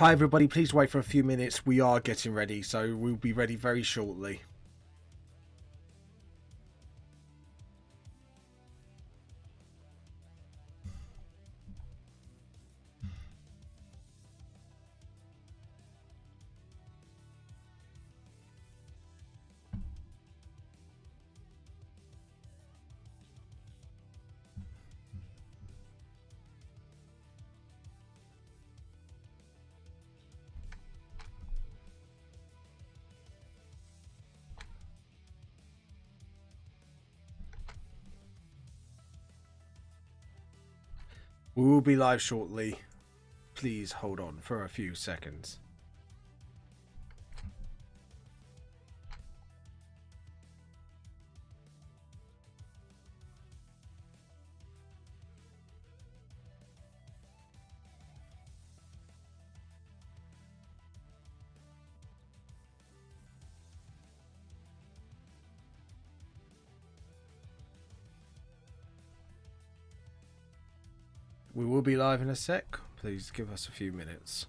Hi everybody, please wait for a few minutes. We are getting ready, so we'll be ready very shortly. We will be live shortly. Please hold on for a few seconds. We will be live in a sec. Please give us a few minutes.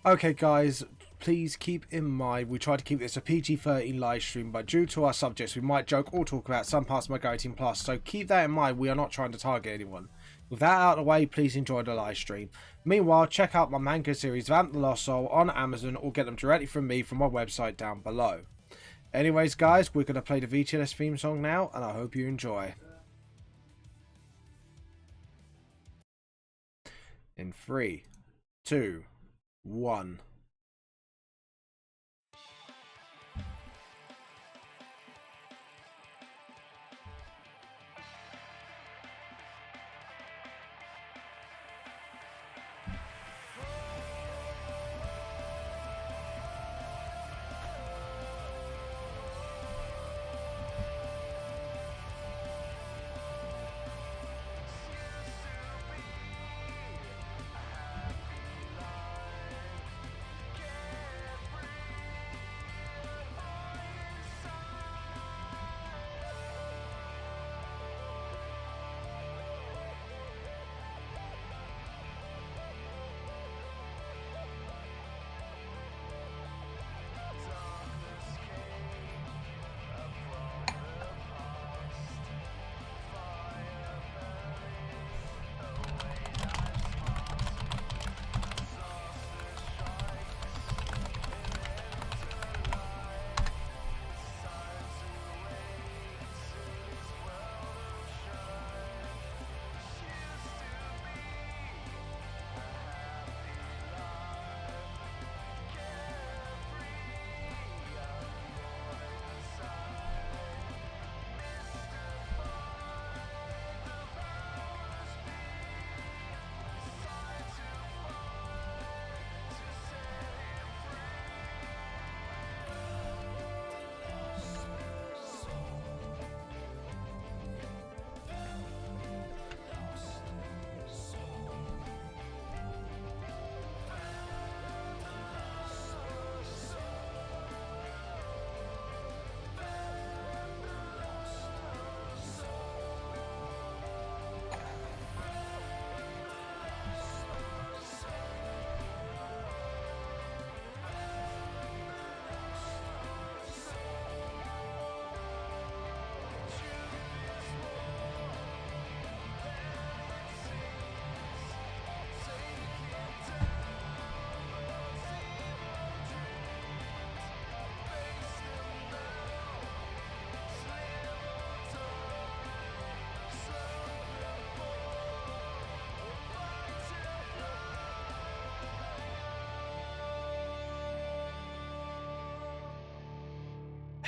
Okay guys, please keep in mind we try to keep this a PG-13 live stream, but due to our subjects we might joke or talk about some parts of Manga 18+, so keep that in mind. We are not trying to target anyone. With that out of the way, please enjoy the live stream. Meanwhile, check out my manga series Vamp The Lost Soul on Amazon, or get them directly from me from my website down below. Anyways guys, we're going to play the VTLS theme song now, and I hope you enjoy. In 3, 2, 1.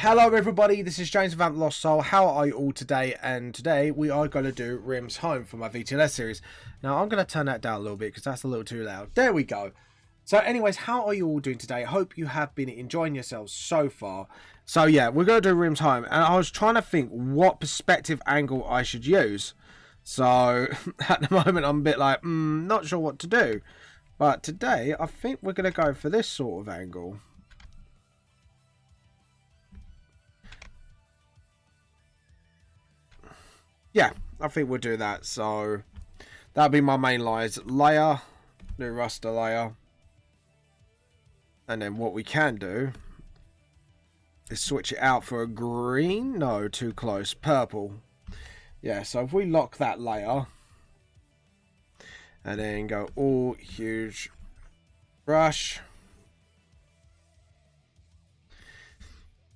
Hello everybody, this is James of Vamp The Lost Soul. How are you all today? And today we are going to do Erim's Home for my VTLS series. Now I'm going to turn that down a little bit because that's a little too loud. There we go. So anyways, how are you all doing today? I hope you have been enjoying yourselves so far. So yeah, we're going to do Erim's Home. And I was trying to think what perspective angle I should use. So at the moment I'm a bit like, not sure what to do. But today I think we're going to go for this sort of angle. Yeah, I think we'll do that. So that'll be my main layer, new raster layer. And then what we can do is switch it out for a green. No, too close. Purple. Yeah, so if we lock that layer and then go all huge brush.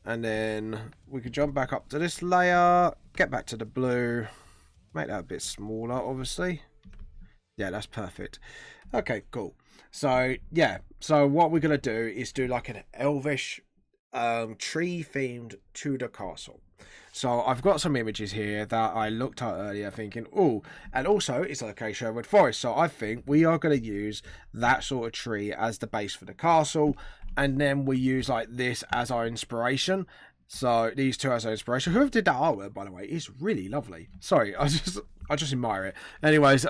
And then we can jump back up to this layer, get back to the blue, make that a bit smaller, obviously. Yeah, that's perfect. Okay, cool. So, yeah, so what we're going to do is do like an elvish tree-themed Tudor castle. So I've got some images here that I looked at earlier thinking, oh, and also it's like a Sherwood Forest. So I think we are going to use that sort of tree as the base for the castle. And then we use like this as our inspiration. So these two as our inspiration. Whoever did that artwork, by the way, is really lovely. Sorry, I just admire it. Anyways,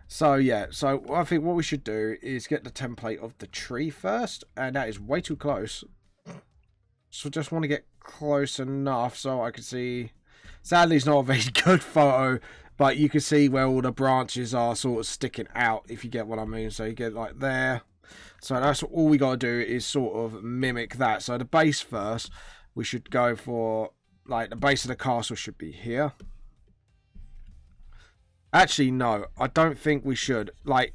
so yeah, so I think what we should do is get the template of the tree first, and that is way too close. So just want to get close enough so I can see. Sadly, it's not a very good photo, but you can see where all the branches are sort of sticking out, if you get what I mean. So you get like there. So that's all we got to do is sort of mimic that. So the base first, we should go for, like, the base of the castle should be here. Actually, no, I don't think we should. Like,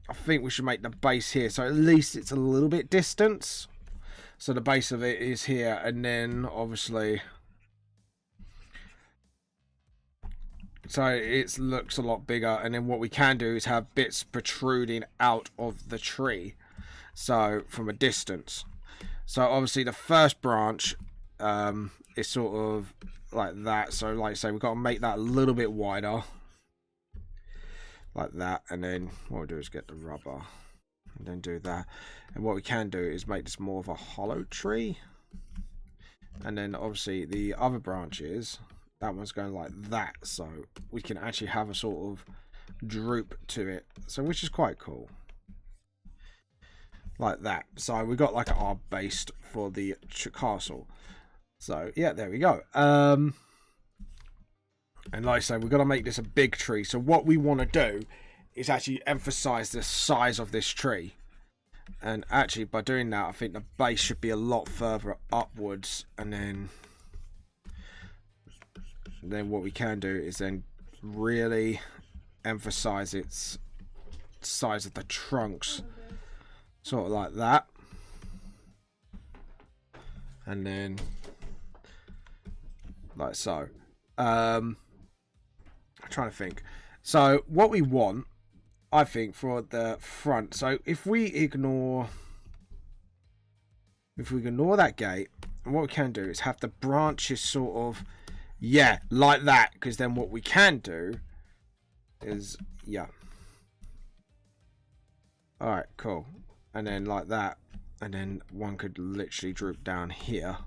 I think we should make the base here. So at least it's a little bit distance. So the base of it is here. And then, obviously, so it looks a lot bigger. And then what we can do is have bits protruding out of the tree. So from a distance. So obviously the first branch is sort of like that. So like I say, we've got to make that a little bit wider. Like that. And then what we'll do is get the rubber. And then do that. And what we can do is make this more of a hollow tree. And then obviously the other branches, that one's going like that, so we can actually have a sort of droop to it, so which is quite cool, like that. So we got like our base for the castle. So yeah, there we go. And like I say, we've got to make this a big tree. So what we want to do is actually emphasize the size of this tree, and actually by doing that, I think the base should be a lot further upwards, and then what we can do is then really emphasize its size of the trunks, sort of like that. And then like so. I'm trying to think. So what we want, I think, for the front, so if we ignore that gate, and what we can do is have the branches sort of, yeah, like that, because then what we can do is, yeah. Alright, cool. And then like that. And then one could literally droop down here.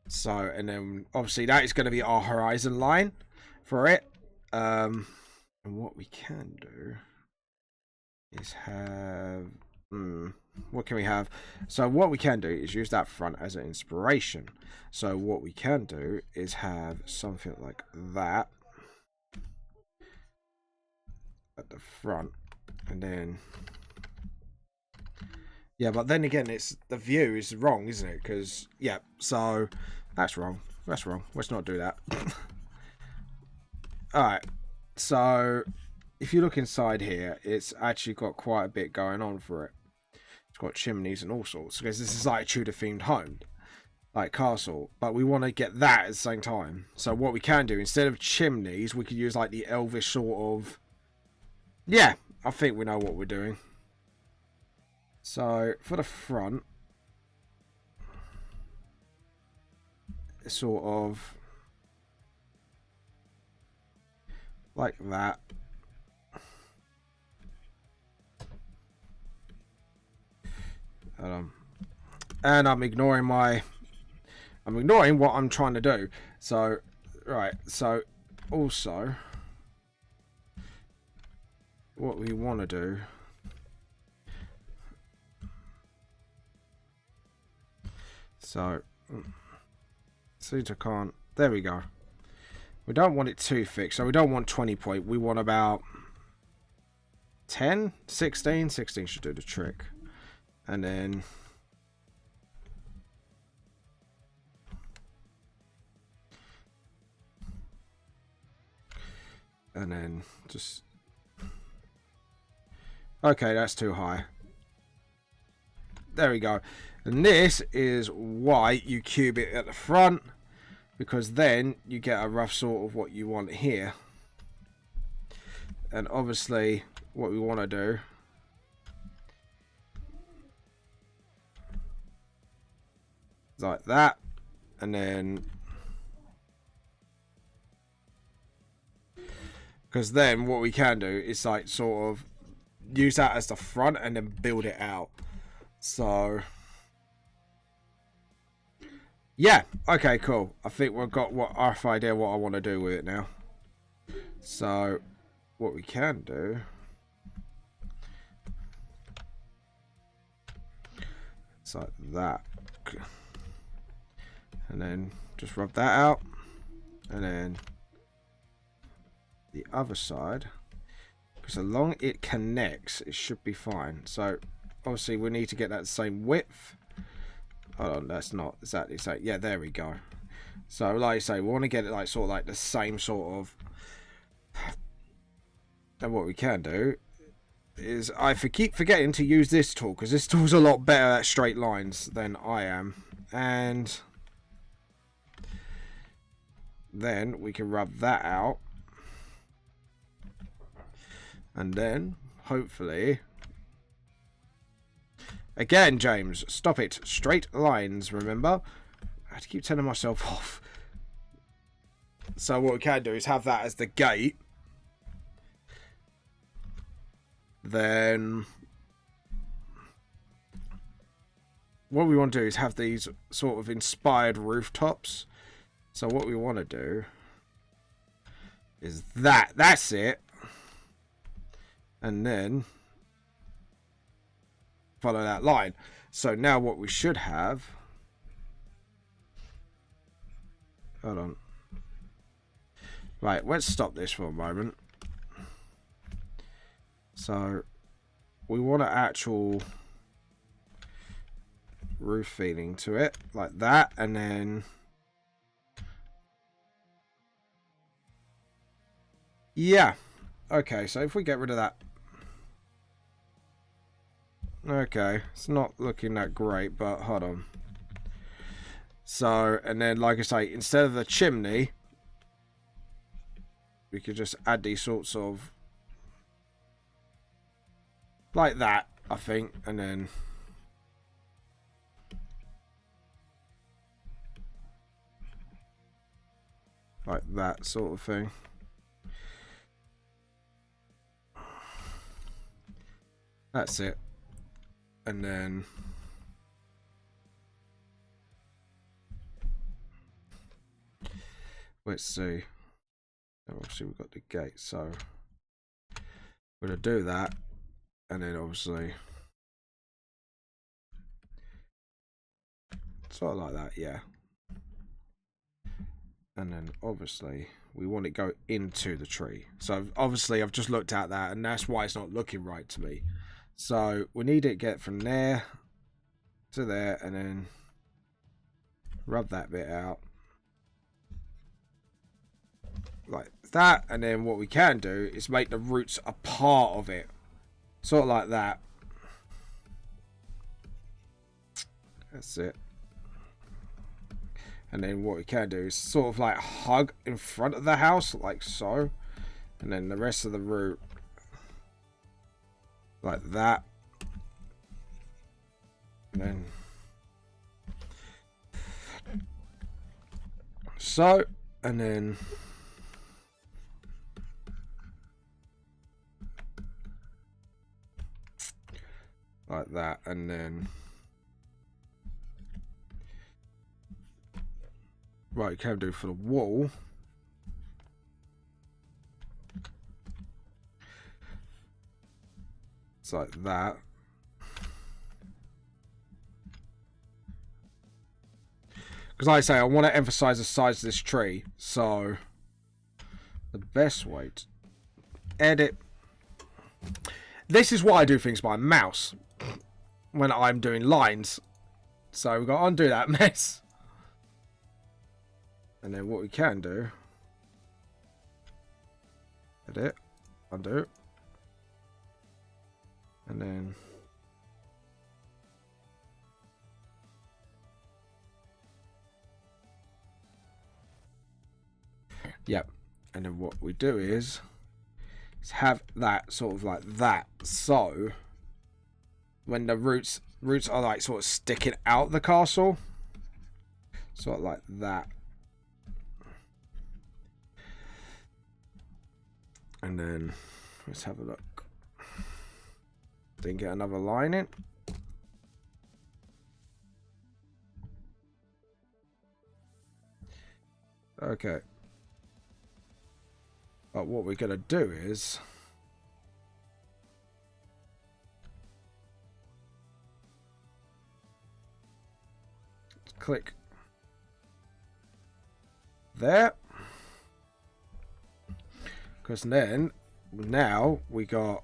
So, and then obviously that is going to be our horizon line for it. And what we can do is have, what can we have? So what we can do is use that front as an inspiration. So what we can do is have something like that at the front, and then yeah, but then again, it's the view is wrong, isn't it? Because yeah, so that's wrong. Let's not do that. All right, so if you look inside here, it's actually got quite a bit going on for it. It's got chimneys and all sorts, because this is like a Tudor themed home, like castle, but we want to get that at the same time. So what we can do, instead of chimneys, we could use like the elvish sort of, yeah, I think we know what we're doing. So for the front, sort of like that. And I'm ignoring what I'm trying to do. So, right. So, also, what we want to do. So, I can't. There we go. We don't want it too fixed. So we don't want 20 point. We want about 10, 16. 16 should do the trick. And then just, okay, that's too high. There we go. And this is why you cube it at the front, because then you get a rough sort of what you want here. And obviously what we want to do is like that, and then because then what we can do is like sort of use that as the front and then build it out. So yeah, okay, cool. I think we've got what rough idea what I want to do with it now. So what we can do is like that, and then just rub that out, and then the other side, because as long as it connects it should be fine. So obviously we need to get that same width. Hold on, that's not exactly the same. Yeah, there we go. So like I say, we want to get it like sort of like the same sort of. And what we can do is I keep forgetting to use this tool, because this tool's a lot better at straight lines than I am. And then we can rub that out. And then hopefully, again, James, stop it. Straight lines, remember? I have to keep telling myself off. So what we can do is have that as the gate. Then what we want to do is have these sort of inspired rooftops. So what we want to do is that's it. And then follow that line. So now what we should have, hold on. Right, let's stop this for a moment. So we want an actual roof feeling to it, like that, and then yeah, okay. So if we get rid of that, okay, it's not looking that great, but hold on. So, and then like I say, instead of the chimney, we could just add these sorts of like that, I think, and then like that sort of thing. That's it. And then let's see. Obviously we've got the gate, so we're going to do that. And then obviously sort of like that, yeah. And then obviously we want it to go into the tree. So obviously I've just looked at that, and that's why it's not looking right to me. So we need it to get from there to there, and then rub that bit out like that. And then what we can do is make the roots a part of it, sort of like that. That's it. And then what we can do is sort of like hug in front of the house, like so. And then the rest of the root, like that. And then So, and then like that, and then right, you can do for the wall. It's like that. Because like I say, I want to emphasize the size of this tree. So the best way to edit. This is why I do things by mouse when I'm doing lines. So we've got to undo that mess. And then what we can do, edit, undo, and then yep. And then what we do is have that sort of like that. So when the roots are like sort of sticking out the castle, sort of like that. And then let's have a look. Then get another line in. Okay. But what we're going to do is click there. Because then, now we got...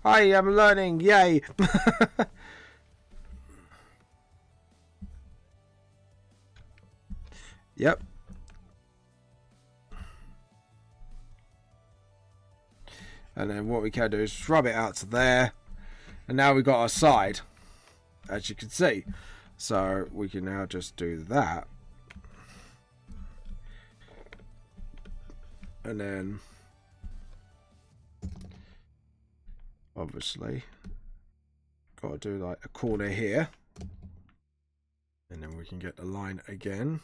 I am learning, yay! Yep. And then what we can do is rub it out to there. And now we've got our side, as you can see. So we can now just do that. And then, obviously, got to do like a corner here. And then we can get the line again.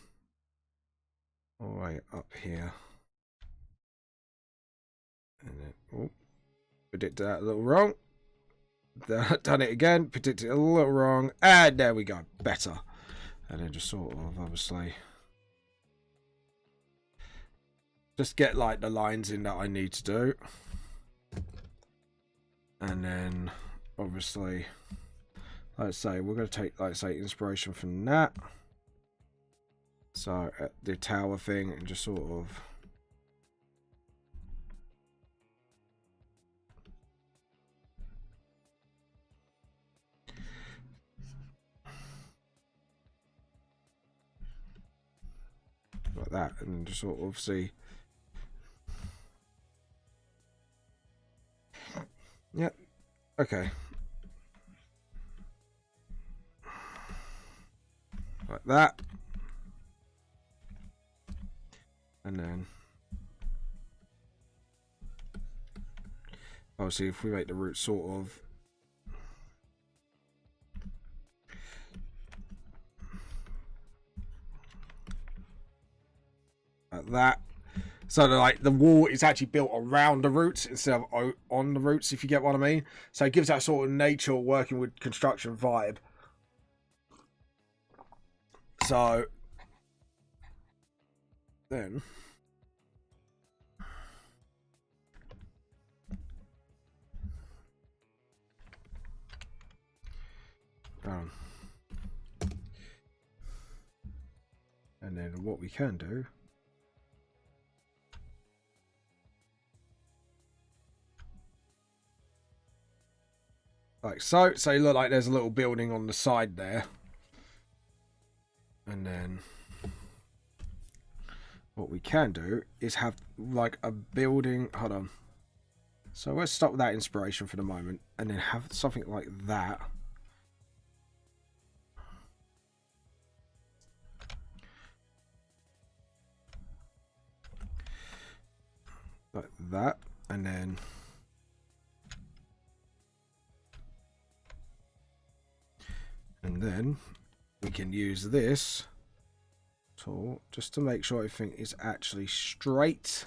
All the way up here. And then, oh, predicted that a little wrong. Done it again, predicted it a little wrong. And there we go, better. And then just sort of, obviously, just get like the lines in that I need to do. And then obviously, like I say, we're going to take, like I say, inspiration from that. So at the tower thing, and just sort of like that, and just sort of see. Yep. Okay. Like that. And then obviously if we make the root sort of like that. So that, like, the wall is actually built around the roots instead of on the roots, if you get what I mean. So it gives that sort of nature working with construction vibe. So then and then what we can do like so. So you look like there's a little building on the side there. And then what we can do is have like a building. Hold on. So let's stop with that inspiration for the moment, and then have something like that. Like that, and then we can use this tool just to make sure everything is actually straight.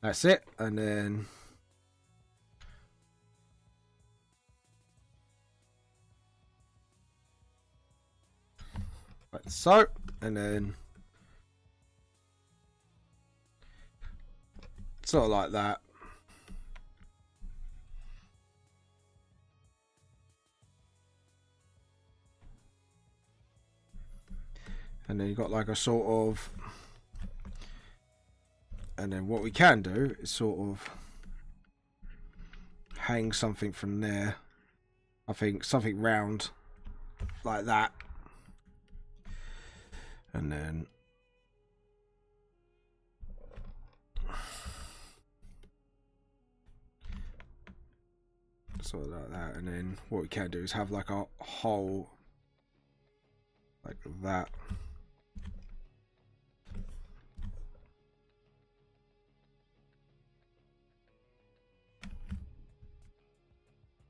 That's it, and then like so, and then sort of like that. And then you've got like a sort of, and then what we can do is sort of hang something from there. I think something round like that. And then sort of like that. And then what we can do is have like a hole like that.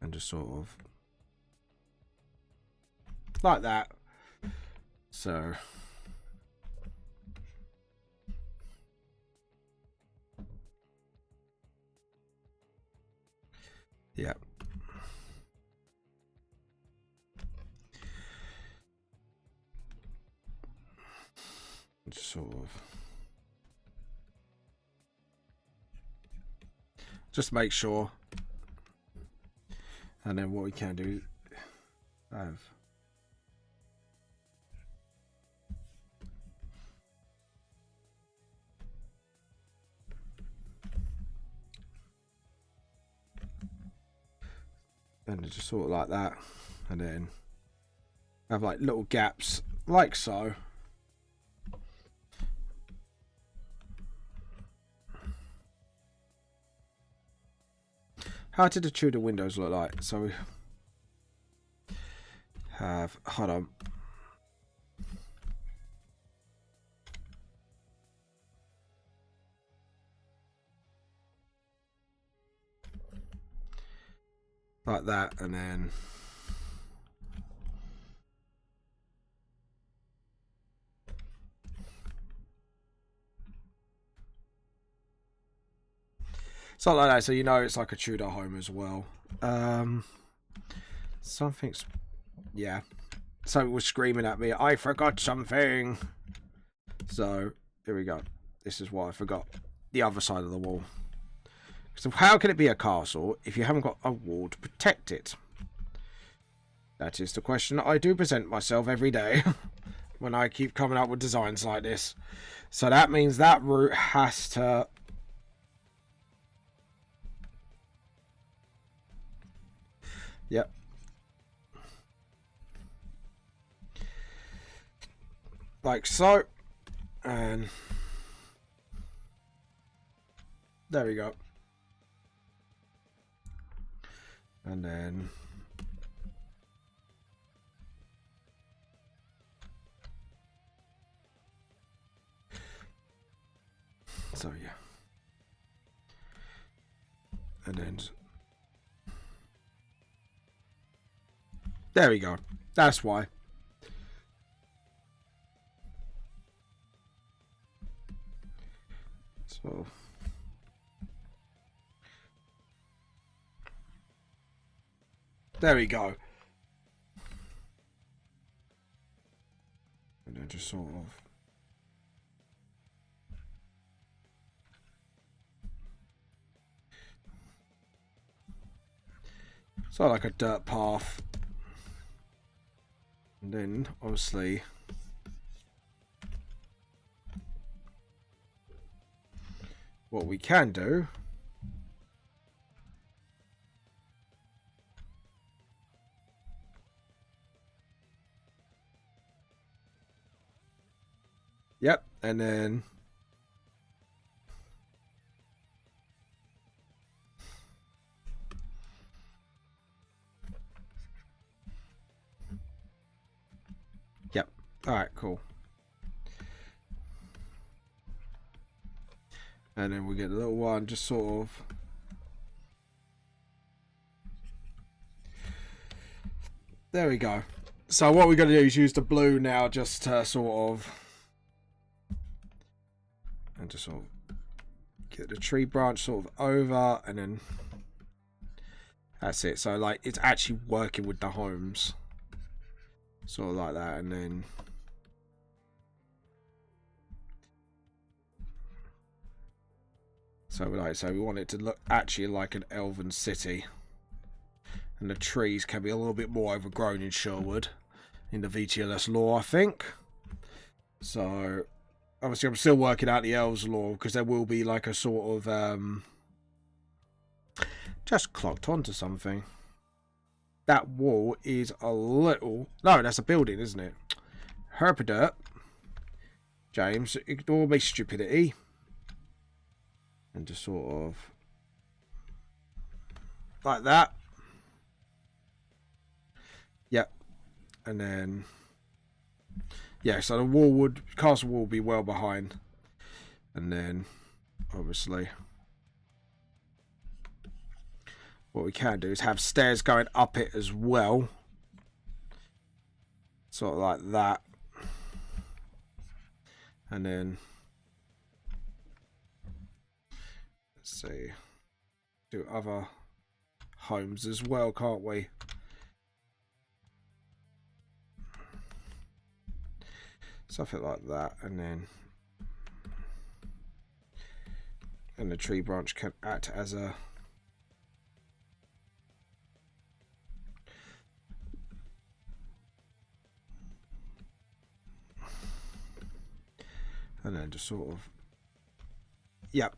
And just sort of like that. So yeah. Just sort of just make sure. And then what we can do have and just sort of like that, and then have like little gaps like so. How did the Tudor windows look like? So we have, hold on. Like that, and then something like that, so you know it's like a Tudor home as well. Something's, yeah, something was screaming at me, I forgot something. So here we go. This is what I forgot. The other side of the wall. So how can it be a castle if you haven't got a wall to protect it? That is the question I do present myself every day when I keep coming up with designs like this. So that means that route has to... Yep. Like so. And there we go. And then so yeah. And then there we go. That's why. So there we go. And then just sort of so like a dirt path. And then obviously what we can do yep, and then yep. All right, cool. And then we get a little one just sort of. There we go. So what we're going to do is use the blue now just to sort of. And just sort of get the tree branch sort of over, and then that's it. So like it's actually working with the homes. Sort of like that, and then. So we want it to look actually like an elven city. And the trees can be a little bit more overgrown in Sherwood. In the VTLS lore, I think. So, obviously I'm still working out the elves lore, because there will be like a sort of... just clocked onto something. That wall is a little... No, that's a building, isn't it? Herpedirt. James, ignore my stupidity. And just sort of like that. Yep. And then yeah, so the wall would castle wall will be well behind. And then obviously what we can do is have stairs going up it as well. Sort of like that. And then see, do other homes as well, can't we? Something like that, and then the tree branch can act as a and then just sort of yep.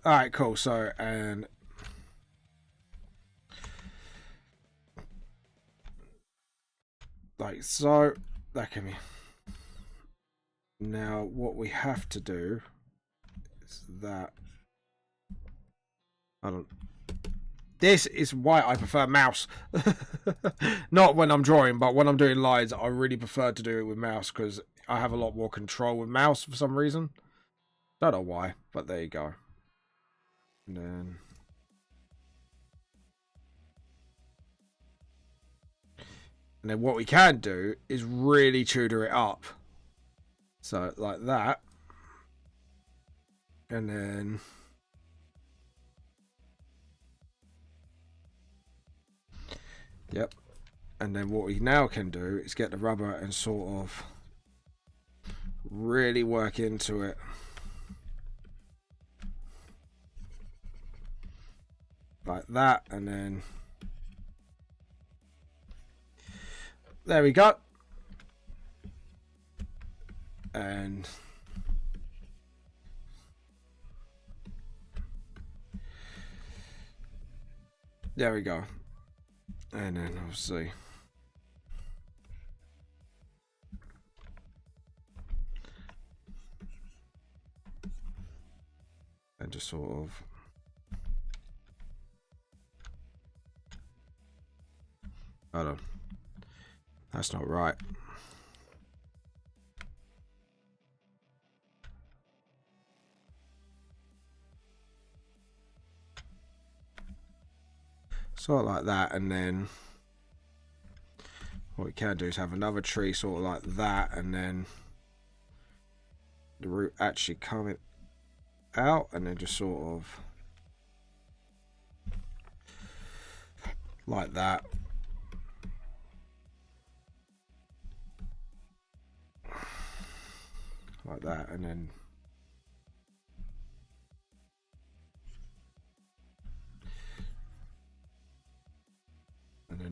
Alright, cool. So, and like so, that can be. Now, what we have to do is that I don't. This is why I prefer mouse. Not when I'm drawing, but when I'm doing lines, I really prefer to do it with mouse because I have a lot more control with mouse for some reason. Don't know why, but there you go. And then what we can do is really tutor it up. So like that. And then yep. And then what we now can do is get the rubber and sort of really work into it. Like that, and then there we go. And there we go. And then obviously and just sort of hold on. That's not right. Sort of like that, and then what we can do is have another tree sort of like that, and then the root actually coming out, and then just sort of like that. Like that, and then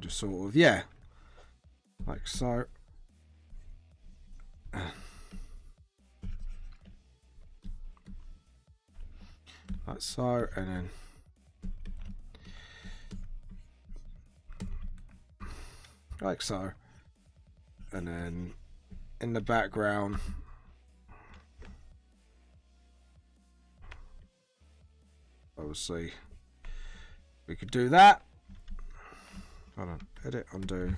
just sort of, yeah, like so. Like so, and then like so, and then in the background obviously we could do that. Hold on, edit, undo,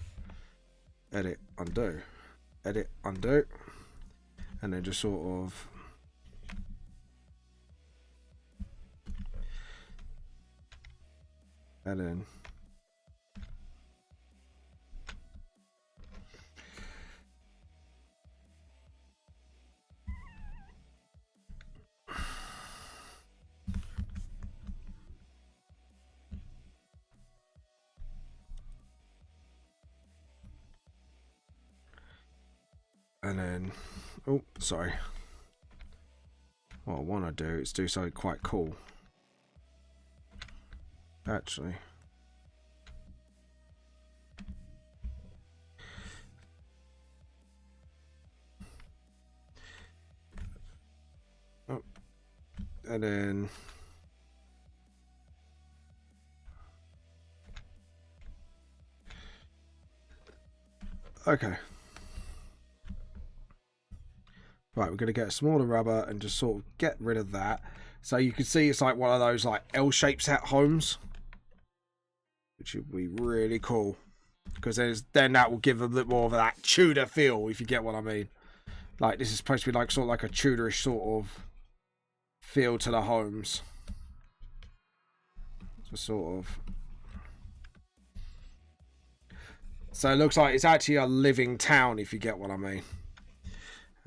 edit, undo, edit, undo, and then just sort of And then oh, sorry. What I want to do is do something quite cool. Actually. Oh. And then okay. Right, we're going to get a smaller rubber and just sort of get rid of that. So you can see it's like one of those like L-shaped at homes, which would be really cool. Because then that will give a bit more of that Tudor feel, if you get what I mean. Like this is supposed to be like sort of like a Tudorish sort of feel to the homes. So it looks like it's actually a living town, if you get what I mean.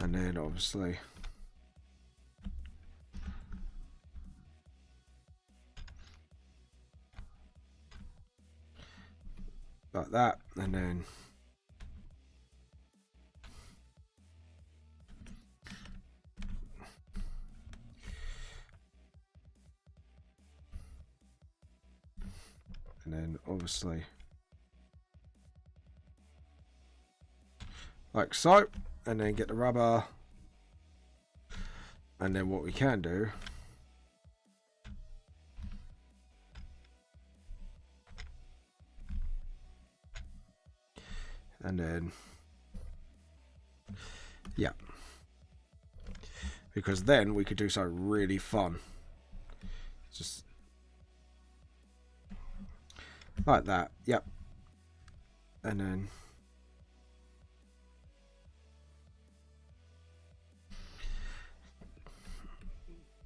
And then obviously like that, and then obviously like so, and then get the rubber, and then what we can do and then yeah, because then we could do something really fun, just like that. Yep. And then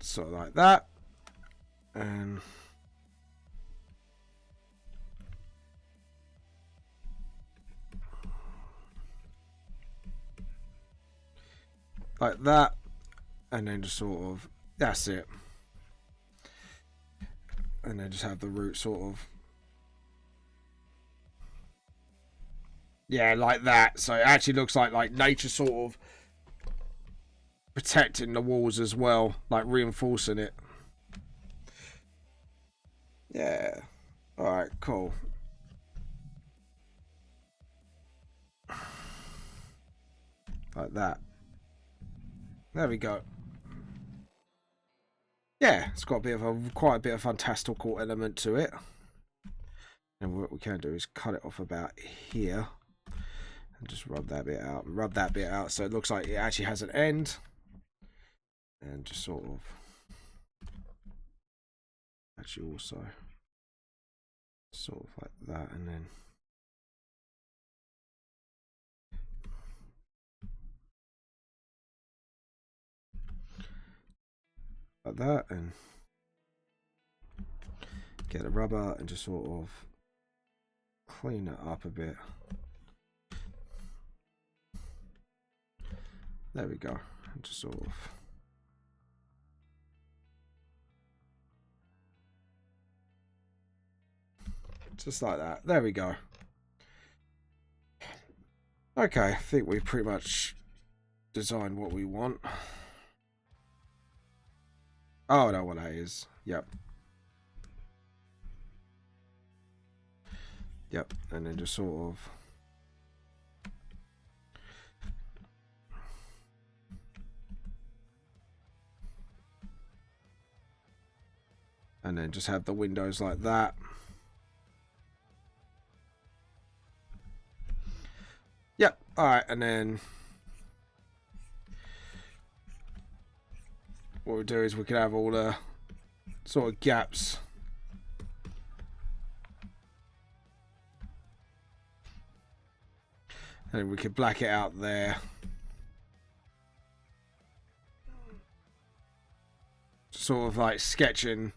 sort of like that, and like that, and then just sort of, that's it. And then just have the root sort of, yeah, like that. So it actually looks like nature sort of protecting the walls as well, like reinforcing it. Yeah. Alright, cool. Like that. There we go. Yeah, it's got quite a bit of fantastical element to it. And what we can do is cut it off about here. And just rub that bit out. Rub that bit out so it looks like it actually has an end. And just sort of actually also sort of like that, and then like that, and get a rubber and just sort of clean it up a bit. There we go. And just sort of just like that. There we go. Okay, I think we've pretty much designed what we want. Oh, I know what that is. Yep. Yep, and then just sort of and then just have the windows like that. Yep, alright, and then what we'll do is we can have all the sort of gaps. And we could black it out there. Sort of like sketching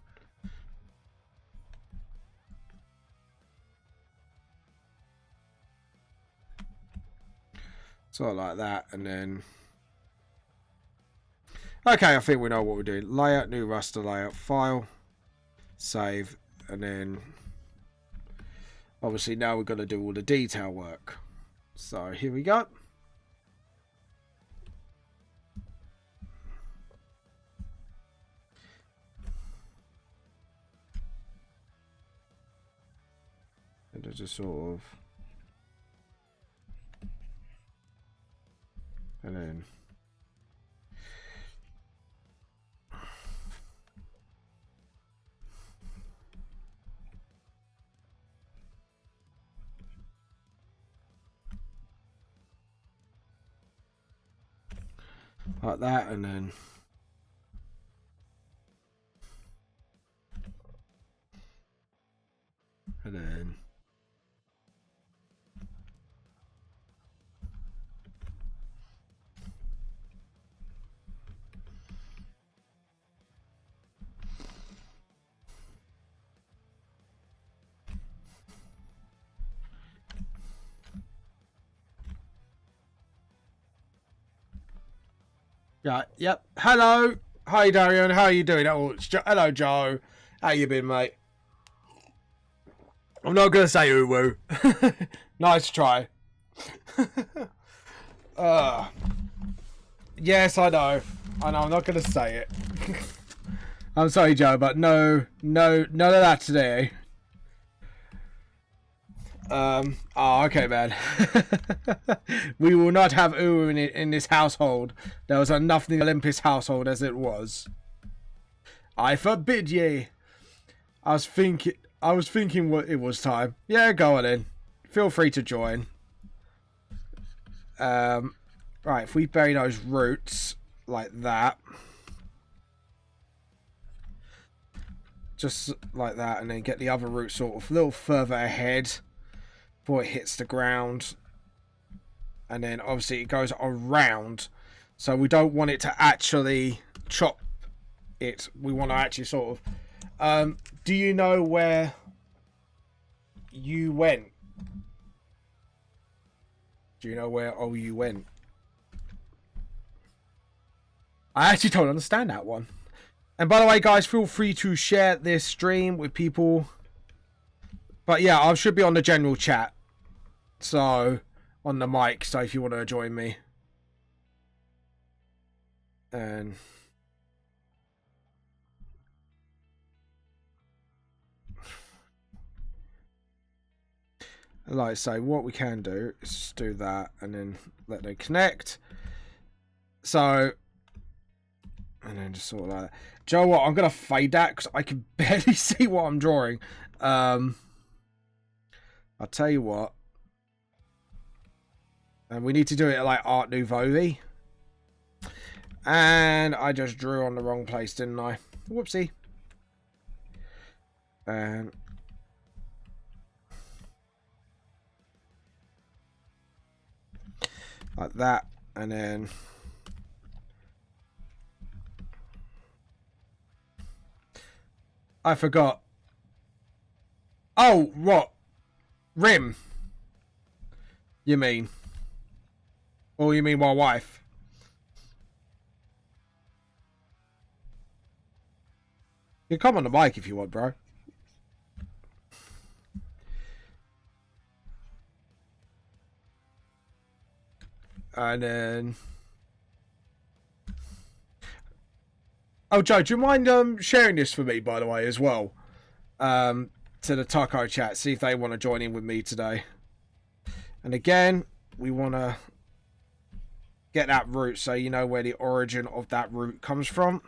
Sort of like that, and then... Okay, I think we know what we're doing. Layout, new raster layout, file, save, and then... Obviously now we're going to do all the detail work. So here we go. And just sort of... And then... Like that, and then... And then... Yeah, yep. Hello. Hi, Darian. How are you doing? Oh, it's hello, Joe. How you been, mate? I'm not going to say woo. Nice try. Yes, I know. I'm not going to say it. I'm sorry, Joe, but no, none of that today. Oh, okay, man. We will not have Uru in this household. There was enough in the Olympus household as it was. I forbid ye. I was thinking what it was time. Yeah, go on in. Feel free to join. Right, if we bury those roots like that. Just like that, and then get the other root sort of a little further ahead before it hits the ground. And then obviously it goes around, so we don't want it to actually chop it. We want to actually sort of do you know where you went? Do you know where you went? I actually don't understand that one. And by the way, guys, feel free to share this stream with people. But yeah, I should be on the general chat. So, on the mic, so if you want to join me. And... like I say, what we can do is just do that and then let them connect. So... And then just sort of like that. Do you know what? I'm going to fade that because I can barely see what I'm drawing. I'll tell you what. And we need to do it like Art Nouveau-y. And I just drew on the wrong place, didn't I? Whoopsie. And... like that. And then... I forgot. Oh, what? Rim. You mean? Or you mean my wife? You can come on the mic if you want, bro. And then... oh, Joe, do you mind sharing this for me, by the way, as well? To the Taco chat, see if they want to join in with me today. And again, we want to get that root so you know where the origin of that root comes from.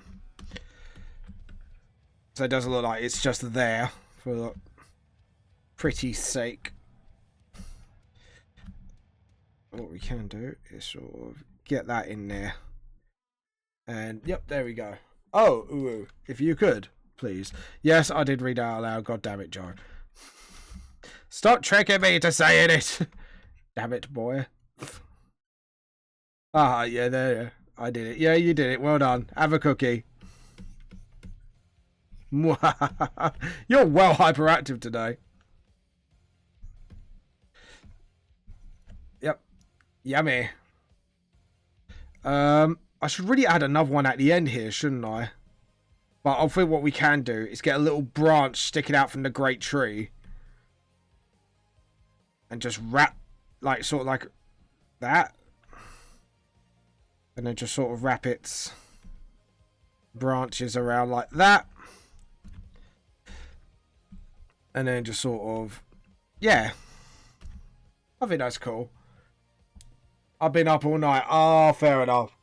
So it doesn't look like it's just there for pretty sake. What we can do is sort of get that in there. And yep, there we go. Oh, ooh, if you could, please. Yes, I did read out loud. God damn it, Joe. Stop tricking me to saying it. Damn it, boy. Ah, yeah, there. I did it. Yeah, you did it. Well done. Have a cookie. You're well hyperactive today. Yep. Yummy. I should really add another one at the end here, shouldn't I? But I think what we can do is get a little branch sticking out from the great tree. And just wrap, like, sort of like that. And then just sort of wrap its branches around like that. And then just sort of, yeah. I think that's cool. I've been up all night. Oh, fair enough.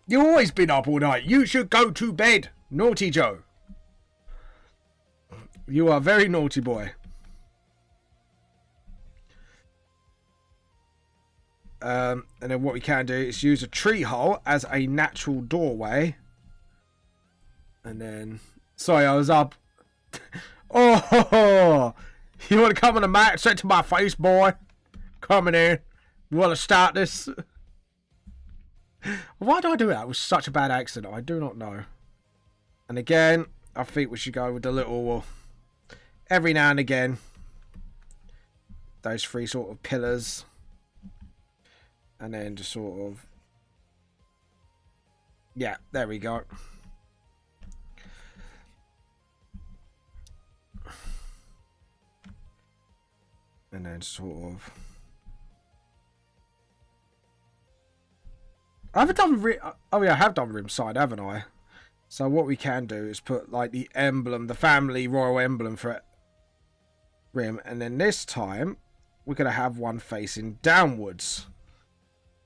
You've always been up all night. You should go to bed. Naughty Joe. You are a very naughty boy. And then what we can do is use a tree hole as a natural doorway. And then... Sorry, I was up. Oh! You want to come on a mat straight to my face, boy? Coming in. You want to start this? Why do I do that with such a bad accent? I do not know. And again, I think we should go with the little... every now and again. Those three sort of pillars. And then just sort of... Yeah, there we go. And then sort of... I haven't done... Oh yeah, I have done rim side, haven't I? So what we can do is put like the emblem, the family royal emblem for rim. And then this time, we're going to have one facing downwards.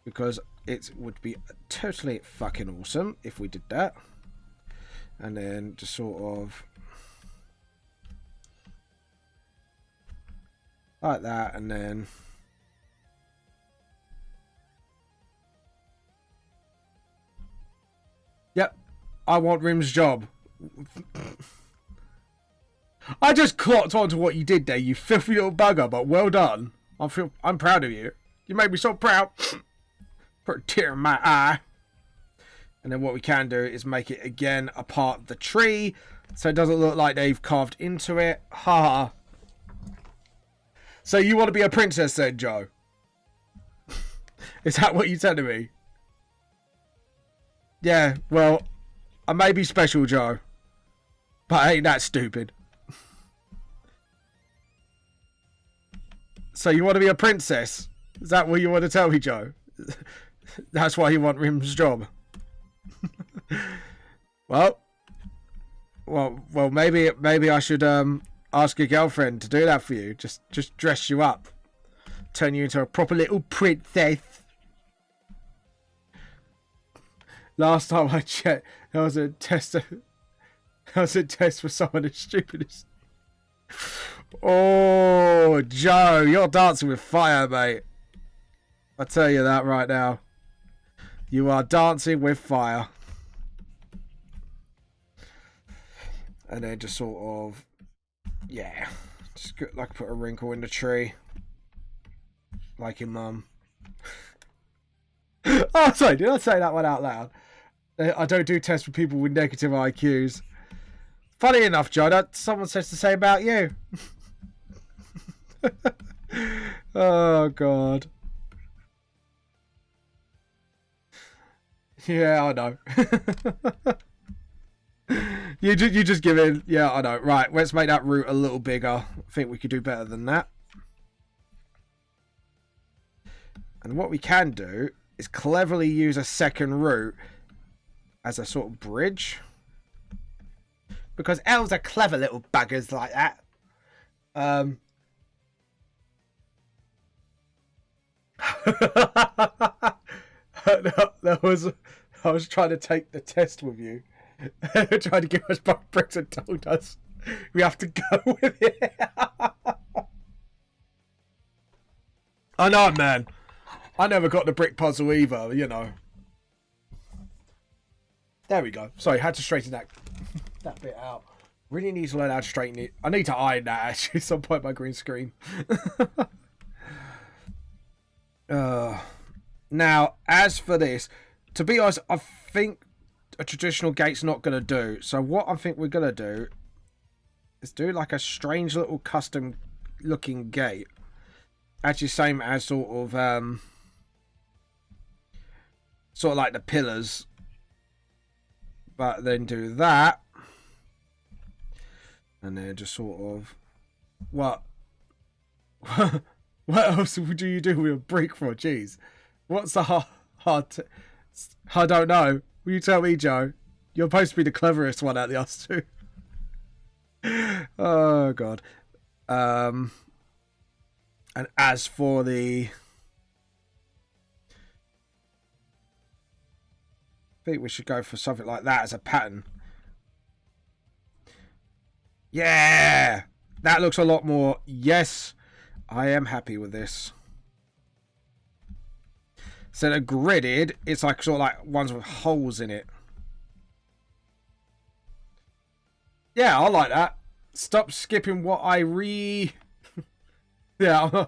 Because it would be totally fucking awesome if we did that. And then just sort of... like that, and then... Yep, I want Rim's job. I just clocked onto what you did there, you filthy little bugger, but well done. I'm proud of you. You made me so proud. Put a tear in my eye. And then what we can do is make it again a part of the tree, so it doesn't look like they've carved into it. Ha. So you want to be a princess then, Joe? Is that what you're telling me? Yeah, well, I may be special, Joe. But I ain't that stupid. So you want to be a princess? Is that what you want to tell me, Joe? That's why you want Rim's job. Well, maybe I should ask your girlfriend to do that for you. Just dress you up, turn you into a proper little princess. Last time I checked, there was a test. There was a test for someone as stupid as. Oh, Joe, you're dancing with fire, mate. I tell you that right now. You are dancing with fire. And then just sort of, yeah, just like put a wrinkle in the tree, like your mum. Oh, sorry, did I say that one out loud? I don't do tests for people with negative IQs. Funny enough, Joe, that someone says the same about you. Oh God. Yeah, I know. You just give in. Yeah, I know. Right, let's make that root a little bigger. I think we could do better than that. And what we can do is cleverly use a second root as a sort of bridge. Because elves are clever little buggers like that. I was trying to take the test with you. They tried to give us both bricks and told us we have to go with it. I know, man. I never got the brick puzzle either, you know. There we go. Sorry, had to straighten that bit out. Really need to learn how to straighten it. I need to iron that actually at some point, my green screen. Now, as for this, to be honest, I think a traditional gate's not going to do. So what I think we're going to do is do like a strange little custom looking gate. Actually, same as sort of sort of like the pillars. But then do that. And then just sort of... What? What else do you do with a brick for? Jeez. What's the hard I don't know. Will you tell me, Joe? You're supposed to be the cleverest one out of the us two. Oh, God. And as for the... I think we should go for something like that as a pattern. Yeah! That looks a lot more... Yes, I am happy with this. Instead of gridded, it's like sort of like ones with holes in it. Yeah, I like that. Stop skipping what I Yeah,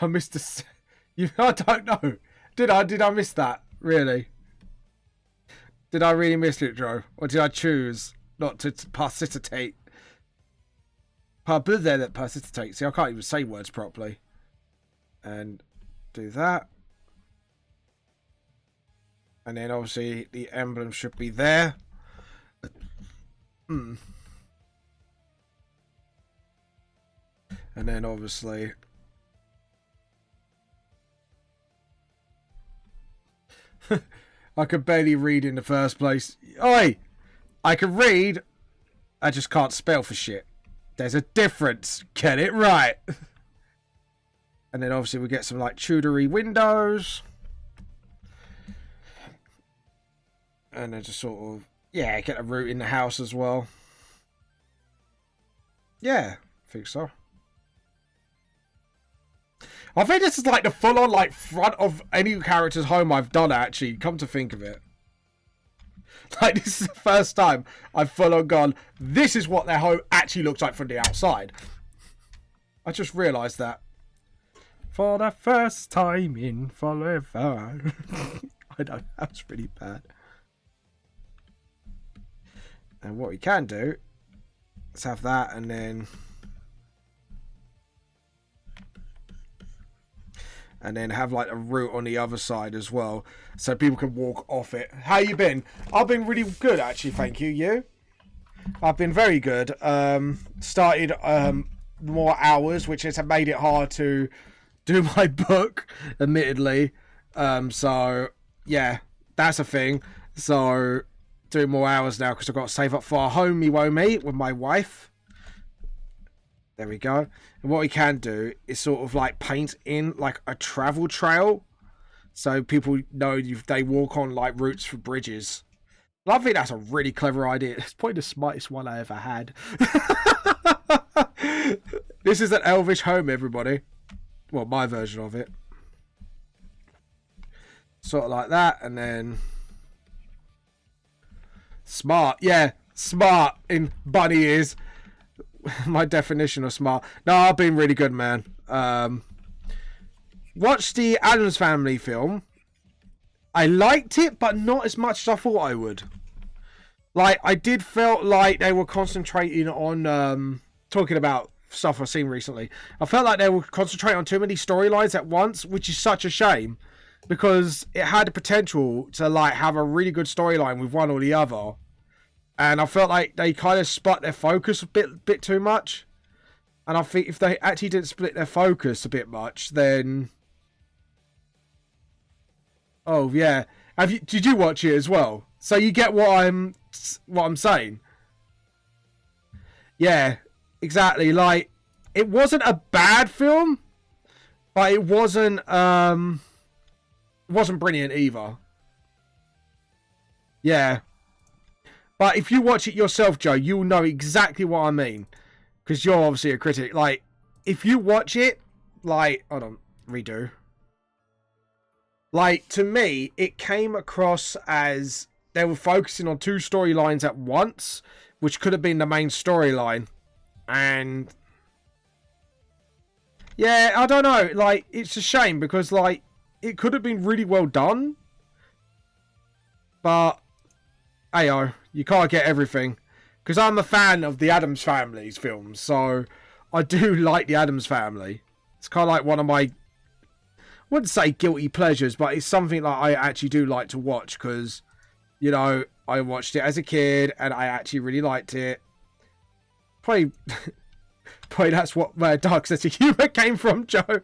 I missed a... I don't know. Did I miss that? Really? Did I really miss it, Joe? Or did I choose not to participate? Participate. See, I can't even say words properly. And do that. And then obviously the emblem should be there. And then obviously... I could barely read in the first place. Oi! I can read. I just can't spell for shit. There's a difference. Get it right. And then obviously we get some like Tudory windows. And then just sort of, yeah, get a route in the house as well. Yeah, I think so. I think this is like the full-on like front of any character's home I've done, actually, come to think of it. Like, this is the first time I've full-on gone, this is what their home actually looks like from the outside. I just realised that. For the first time in forever. I know, that was really bad. And what we can do, let's have that and then... And then have like a route on the other side as well, so people can walk off it. How you been? I've been really good, actually. Thank you. You? I've been very good. Started more hours, which has made it hard to do my book, admittedly. So yeah, that's a thing. So doing more hours now because I've got to save up for a homey womey with my wife. There we go. And what we can do is sort of like paint in like a travel trail, so people know they walk on like routes for bridges. I think that's a really clever idea. It's probably the smartest one I ever had. This is an Elvish home, everybody. Well, my version of it. Sort of like that, and then smart. Yeah, smart in bunny ears. My definition of smart. No, I've been really good, man. Watched the Addams Family film. I liked it, but not as much as I thought I would. Like, I did felt like they were concentrating on talking about stuff I've seen recently. I felt like they were concentrating on too many storylines at once, which is such a shame, because it had the potential to like have a really good storyline with one or the other. And I felt like they kind of split their focus a bit too much. And I think if they actually didn't split their focus a bit much, then... Oh, yeah. Did you watch it as well? So you get what I'm saying? Yeah, exactly. Like, it wasn't a bad film, but it wasn't brilliant either. Yeah. But if you watch it yourself, Joe, you'll know exactly what I mean. Because you're obviously a critic. Like, if you watch it, like... Hold on. Redo. Like, to me, it came across as they were focusing on two storylines at once, which could have been the main storyline. And... yeah, I don't know. Like, it's a shame because, like, it could have been really well done. But... Ayo, you can't get everything. Because I'm a fan of the Addams Family's films, so I do like the Addams Family. It's kind of like one of my wouldn't say guilty pleasures, but it's something like I actually do like to watch because, you know, I watched it as a kid and I actually really liked it. Probably that's what where dark sense of humor came from, Joe.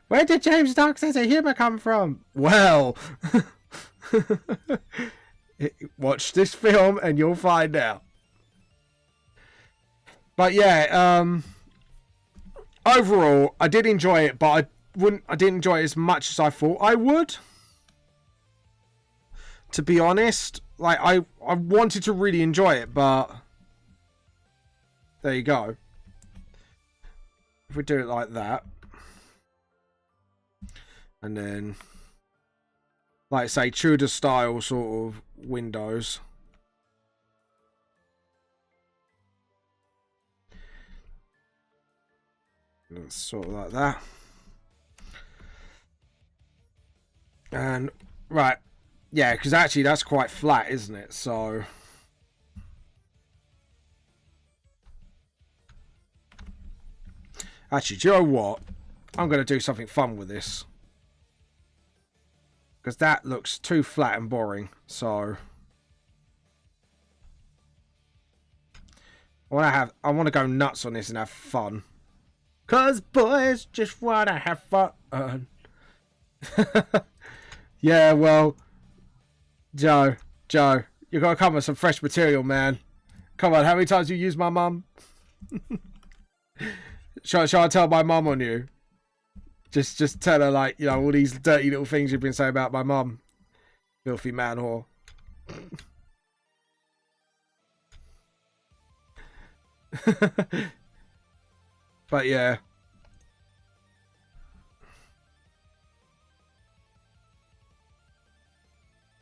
Where did James' dark sense of humor come from? Well, watch this film and you'll find out. But yeah, overall, I did enjoy it, but I didn't enjoy it as much as I thought I would. To be honest, like I wanted to really enjoy it, but there you go. If we do it like that, and then, like say, Tudor style sort of windows. Sort of like that. And, right. Yeah, because actually that's quite flat, isn't it? So... Actually, do you know what? I'm going to do something fun with this. Because that looks too flat and boring. So... I want to go nuts on this and have fun. Cause boys just wanna have fun. Yeah, well, Joe, you gotta come with some fresh material, man. Come on, how many times you use my mum? shall I tell my mum on you? Just tell her, like, you know, all these dirty little things you've been saying about my mum. Filthy man whore. But yeah.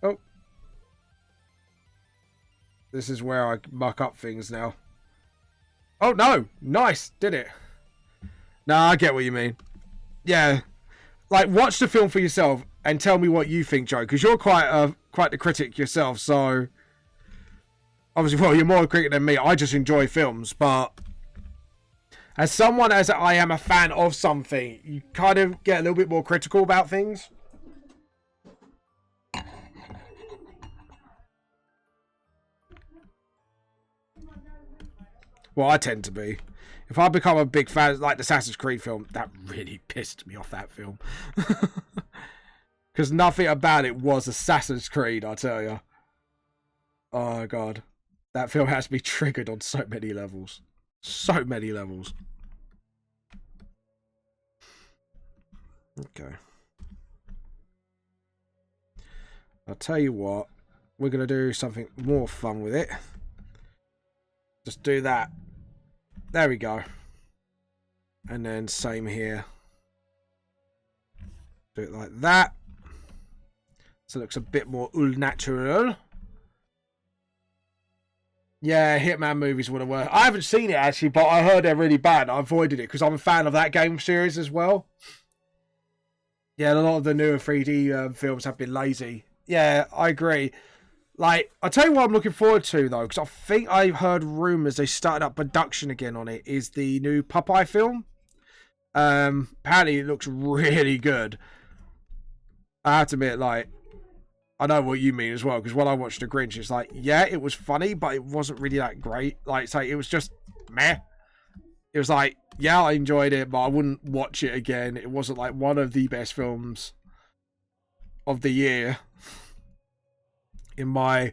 Oh. This is where I muck up things now. Oh no! Nice! Did it? Nah, I get what you mean. Yeah. Like, watch the film for yourself and tell me what you think, Joe, because you're quite the critic yourself, so... Obviously, well, you're more a critic than me. I just enjoy films, but... As someone as I am a fan of something, you kind of get a little bit more critical about things. Well, I tend to be. If I become a big fan, like the Assassin's Creed film, that really pissed me off, that film. Because nothing about it was Assassin's Creed, I tell you. Oh, God. That film has me triggered on so many levels. So many levels. Okay. I'll tell you what. We're going to do something more fun with it. Just do that. There we go. And then same here. Do it like that. So it looks a bit more natural. Yeah, Hitman movies would have worked. I haven't seen it actually, but I heard they're really bad. I avoided it because I'm a fan of that game series as well. Yeah, a lot of the newer 3D films have been lazy. Yeah, I agree. Like, I'll tell you what I'm looking forward to, though, because I think I've heard rumours they started up production again on it, is the new Popeye film. Apparently it looks really good. I have to admit, like, I know what you mean as well, because when I watched The Grinch, it's like, yeah, it was funny, but it wasn't really that great. Like, say, it was just meh. It was like, yeah, I enjoyed it, but I wouldn't watch it again. It wasn't like one of the best films of the year, in my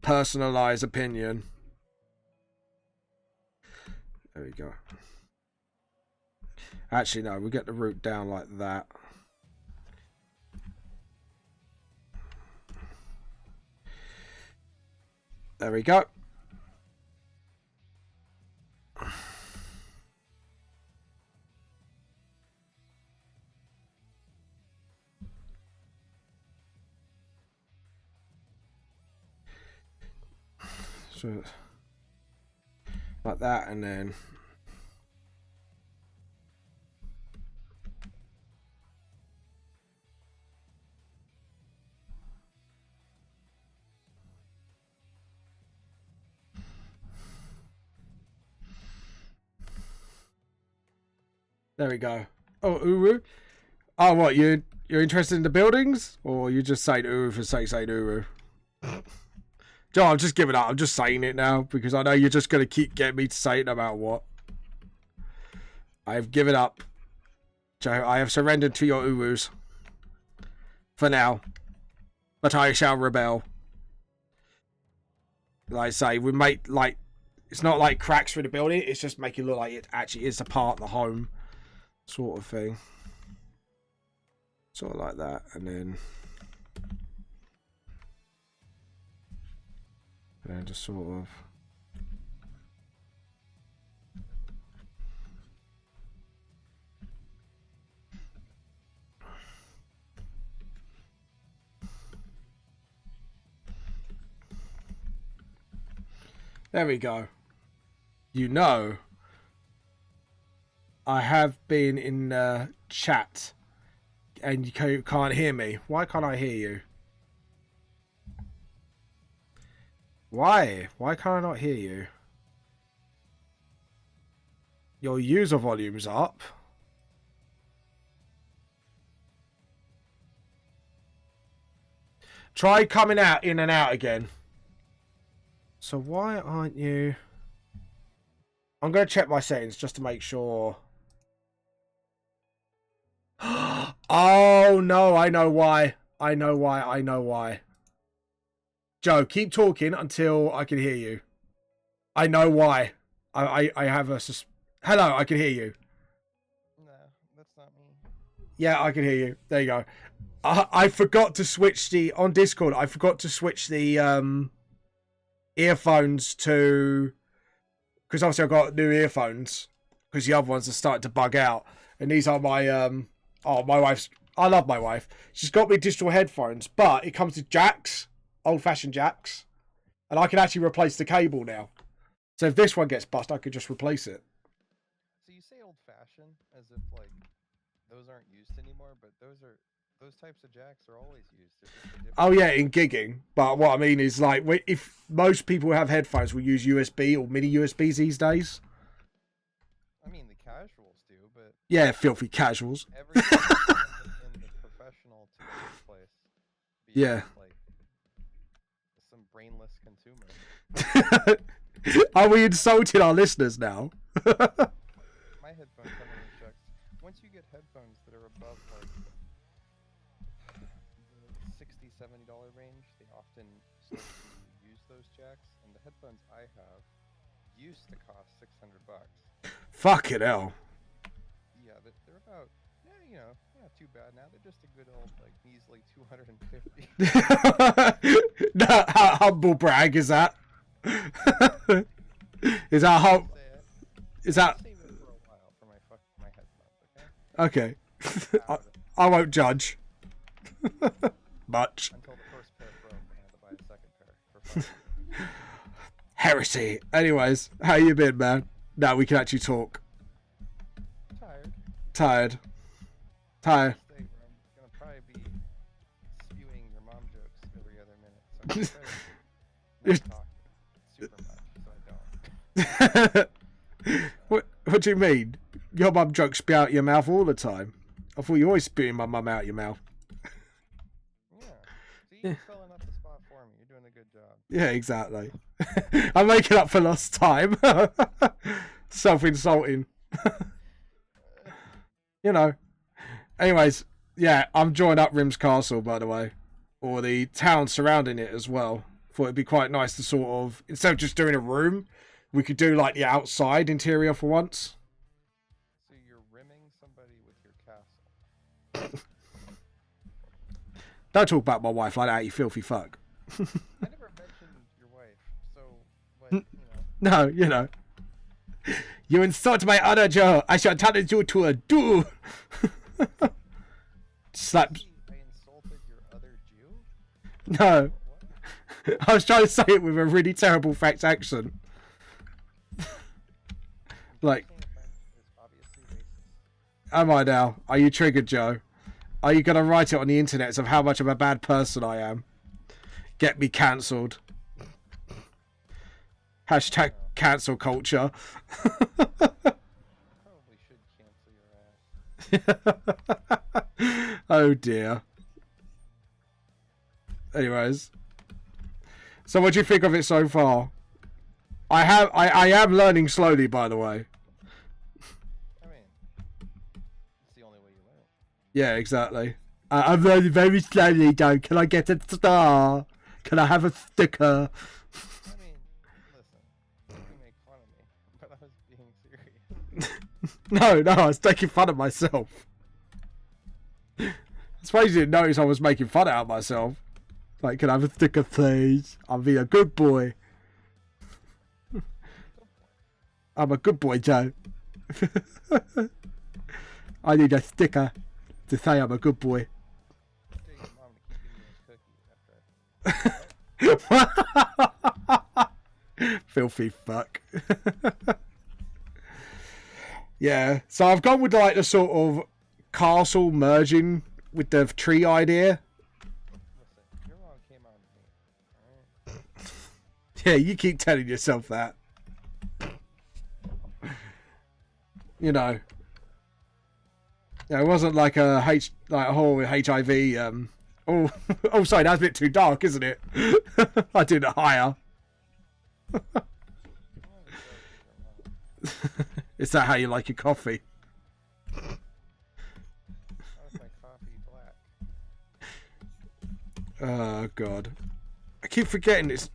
personalized opinion. There we go. Actually, no, we get the root down like that. There we go. So, like that, and then there we go. Oh, Uru. Oh, what, you're interested in the buildings? Or you just saying Uru for saying Uru? Joe, I'm just giving up. I'm just saying it now because I know you're just going to keep getting me to say it no matter what. I have given up. Joe, I have surrendered to your Urus. For now. But I shall rebel. Like I say, we make, like, it's not like cracks through the building. It's just make it look like it actually is a part of the home. Sort of thing. Sort of like that. And then just sort of. There we go. You know, I have been in chat and you can't hear me. Why can't I hear you? Why? Why can't I not hear you? Your user volume's up. Try coming out in and out again. So why aren't you... I'm going to check my settings just to make sure. Oh, no, I know why. I know why. Joe, keep talking until I can hear you. I know why. I have a... Hello, I can hear you. No, that's not me. Yeah, I can hear you. There you go. I forgot to switch the... On Discord, I forgot to switch the earphones to... Because obviously I've got new earphones. Because the other ones are starting to bug out. And these are my... Oh, my wife's... I love my wife. She's got me digital headphones. But it comes with jacks. Old-fashioned jacks. And I can actually replace the cable now. So if this one gets bust, I could just replace it. So you say old-fashioned as if, like, those aren't used anymore, but those types of jacks are always used. Oh, yeah, in gigging. But what I mean is, like, if most people have headphones, will use USB or mini USBs these days. I mean, the casuals do, but... Yeah, filthy casuals. Everything in the professional to the workplace. Yeah. Like, some brainless consumer. Are we insulting our listeners now? My headphones come in jacks. Once you get headphones that are above, like, the $60, $70 range, they often start to use those jacks, and the headphones I have used to cost $600. Fucking hell. Yeah, they're about, you know, not too bad now. They're just a good old, like, measly $250. No, how humble brag is that? Is that how? Is that? Save it for a while for my headphones, okay? I won't judge. Much. Until the first pair broke, I had to buy a second pair for fun. Heresy. Anyways, how you been, man? Now we can actually talk. Tired. Tired. State where I'm gonna probably be spewing your mom jokes every other minute, so I'm gonna try to not talk super much, so I don't. What do you mean? Your mum jokes spew out your mouth all the time. I thought you always spewing my mum out your mouth. Yeah. So you're filling up the spot for me. You're doing a good job. Yeah, exactly. I'm making up for lost time. Self-insulting. You know. Anyways, yeah, I'm joining up Rim's Castle, by the way. Or the town surrounding it as well. Thought it'd be quite nice to sort of, instead of just doing a room, we could do like the outside interior for once. So you're rimming somebody with your castle. Don't talk about my wife like that, you filthy fuck. I never mentioned your wife, so, but, you know. No, you know. You insult my honor, Joe. I shall turn you to a Jew. Slap. I insulted your other Jew? No. What? I was trying to say it with a really terrible French accent. Like, am I now? Are you triggered, Joe? Are you going to write it on the internet of how much of a bad person I am? Get me cancelled. Hashtag cancel culture. Probably should cancel your ass. Oh dear. Anyways. So what do you think of it so far? I am learning slowly, by the way. I mean, it's the only way you learn. Yeah, exactly. I'm learning very slowly, though. Can I get a star? Can I have a sticker? I mean, listen, you can make fun of me, but I was being serious. No, I was taking fun of myself. I suppose you didn't notice I was making fun out of myself. Like, can I have a sticker, please? I'll be a good boy. I'm a good boy, Joe. I need a sticker to say I'm a good boy. Get your mom to keep giving you those cookies after Filthy fuck. Yeah, so I've gone with like the sort of castle merging with the tree idea. Listen, your mom came on to me, alright? Yeah, you keep telling yourself that. You know. Yeah, it wasn't like a whole HIV. Oh, sorry, that's a bit too dark, isn't it? I did it higher. I'm not joking, your mom. Is that how you like your coffee? How is my coffee black? Oh God, I keep forgetting this.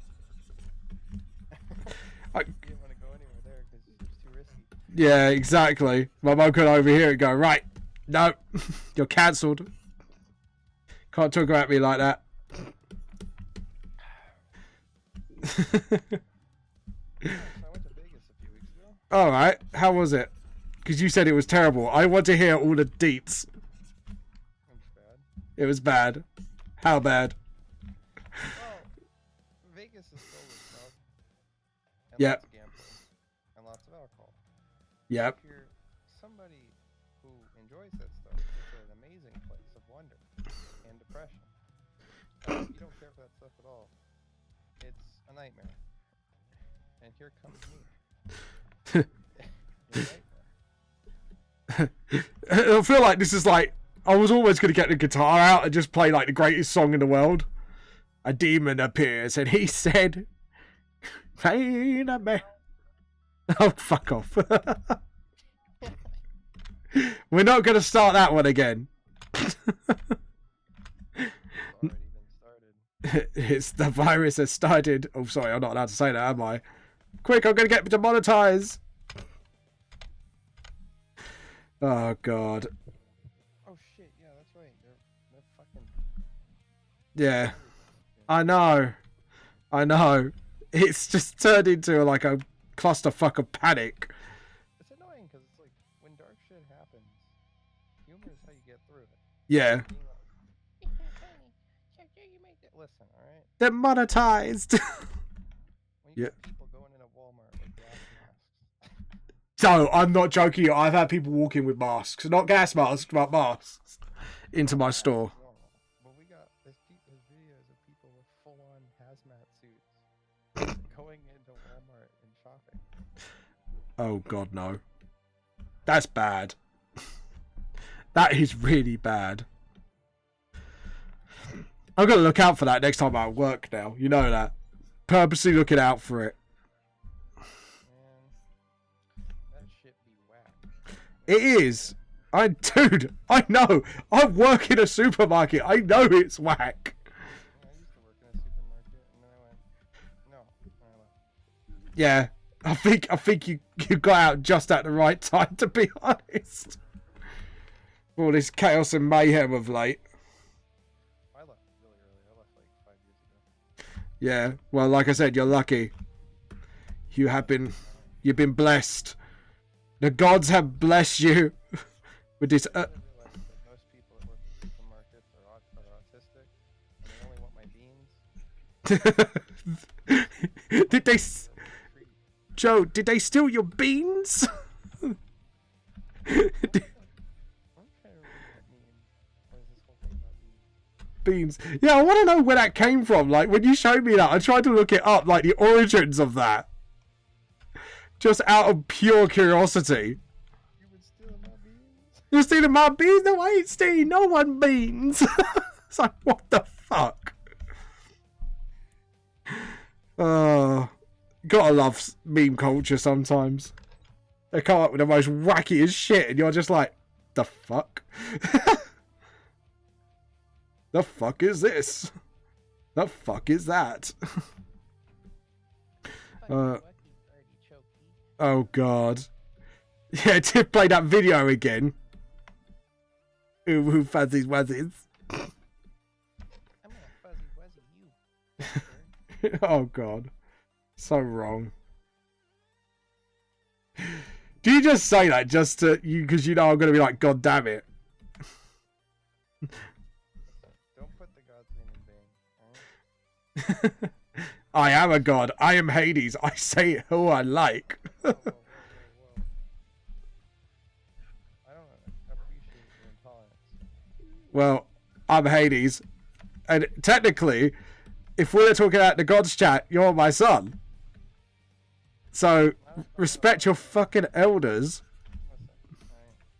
You didn't want to go anywhere there because it's too risky. Yeah, exactly. My mum could overhear it go, right, no, you're cancelled. Can't talk about me like that. So I went to Vegas a few weeks ago. Alright, how was it? Because you said it was terrible. I want to hear all the deets. It was bad. It was bad. How bad? Well, Vegas is filled with smoke. And Yep. lots of gambling. And lots of alcohol. Yep. If you're somebody who enjoys that stuff, it's an amazing place of wonder and depression. If you don't care for that stuff at all, it's a nightmare. And here comes me. Your nightmare. I feel like this is like, I was always going to get the guitar out and just play like the greatest song in the world. A demon appears and he said, "Pain a man." Oh, fuck off. We're not going to start that one again. It's already been started. It's the virus has started. Oh, sorry, I'm not allowed to say that, am I? Quick, I'm going to get demonetized. Oh, God. Oh shit, yeah, that's right. They're fucking. Yeah. I know. It's just turned into like a clusterfuck of panic. It's annoying because it's like when dark shit happens, humor is how you get through it. Yeah. Being like, you make it. Listen, all right. Demonetized. When you Yeah. got people going into Walmart with gas masks. So, I'm not joking. I've had people walk in with masks. Not gas masks, but masks. Into my store. That's normal. But we got there's videos of people with full-on hazmat suits going into Walmart and shopping. Oh, God, no. That's bad. That is really bad. I'm going to look out for that next time I work now. You know that. Purposely looking out for it. Man, that shit be whack. It is. Dude, I know. I work in a supermarket. I know it's whack. I used to work in a supermarket, and then I went, no, and I left. Yeah, I think you got out just at the right time, to be honest. All this chaos and mayhem of late. I left really early. I left like 5 years ago. Yeah, well, like I said, you're lucky. You've been blessed. The gods have blessed you with this. I realized that most people that work in supermarkets are autistic, and they only want my beans. Did they, Treat. Joe? Did they steal your beans? I'm trying to remember that meme. What is this whole thing about beans? Beans. Yeah, I want to know where that came from. Like, when you showed me that, I tried to look it up, like the origins of that. Just out of pure curiosity. You would steal my beans? You're stealing my beans? No, I ain't stealing no one beans. It's like, what the fuck? Gotta love meme culture sometimes. They come up with the most wackiest shit and you're just like, the fuck? The fuck is this? The fuck is that? Oh god. Yeah, Tiff played that video again. Who fancies wazzies? I'm gonna fuzzy wuzzy you. Oh god. So wrong. Do you just say that just to you because you know I'm gonna be like, god damn it? Don't put the god's name in vain. Right? I am a god. I am Hades. I say who I like. Whoa. I don't appreciate your intolerance. Well, I'm Hades. And technically, if we're talking about the gods chat, you're my son. So, respect your fucking elders. Listen,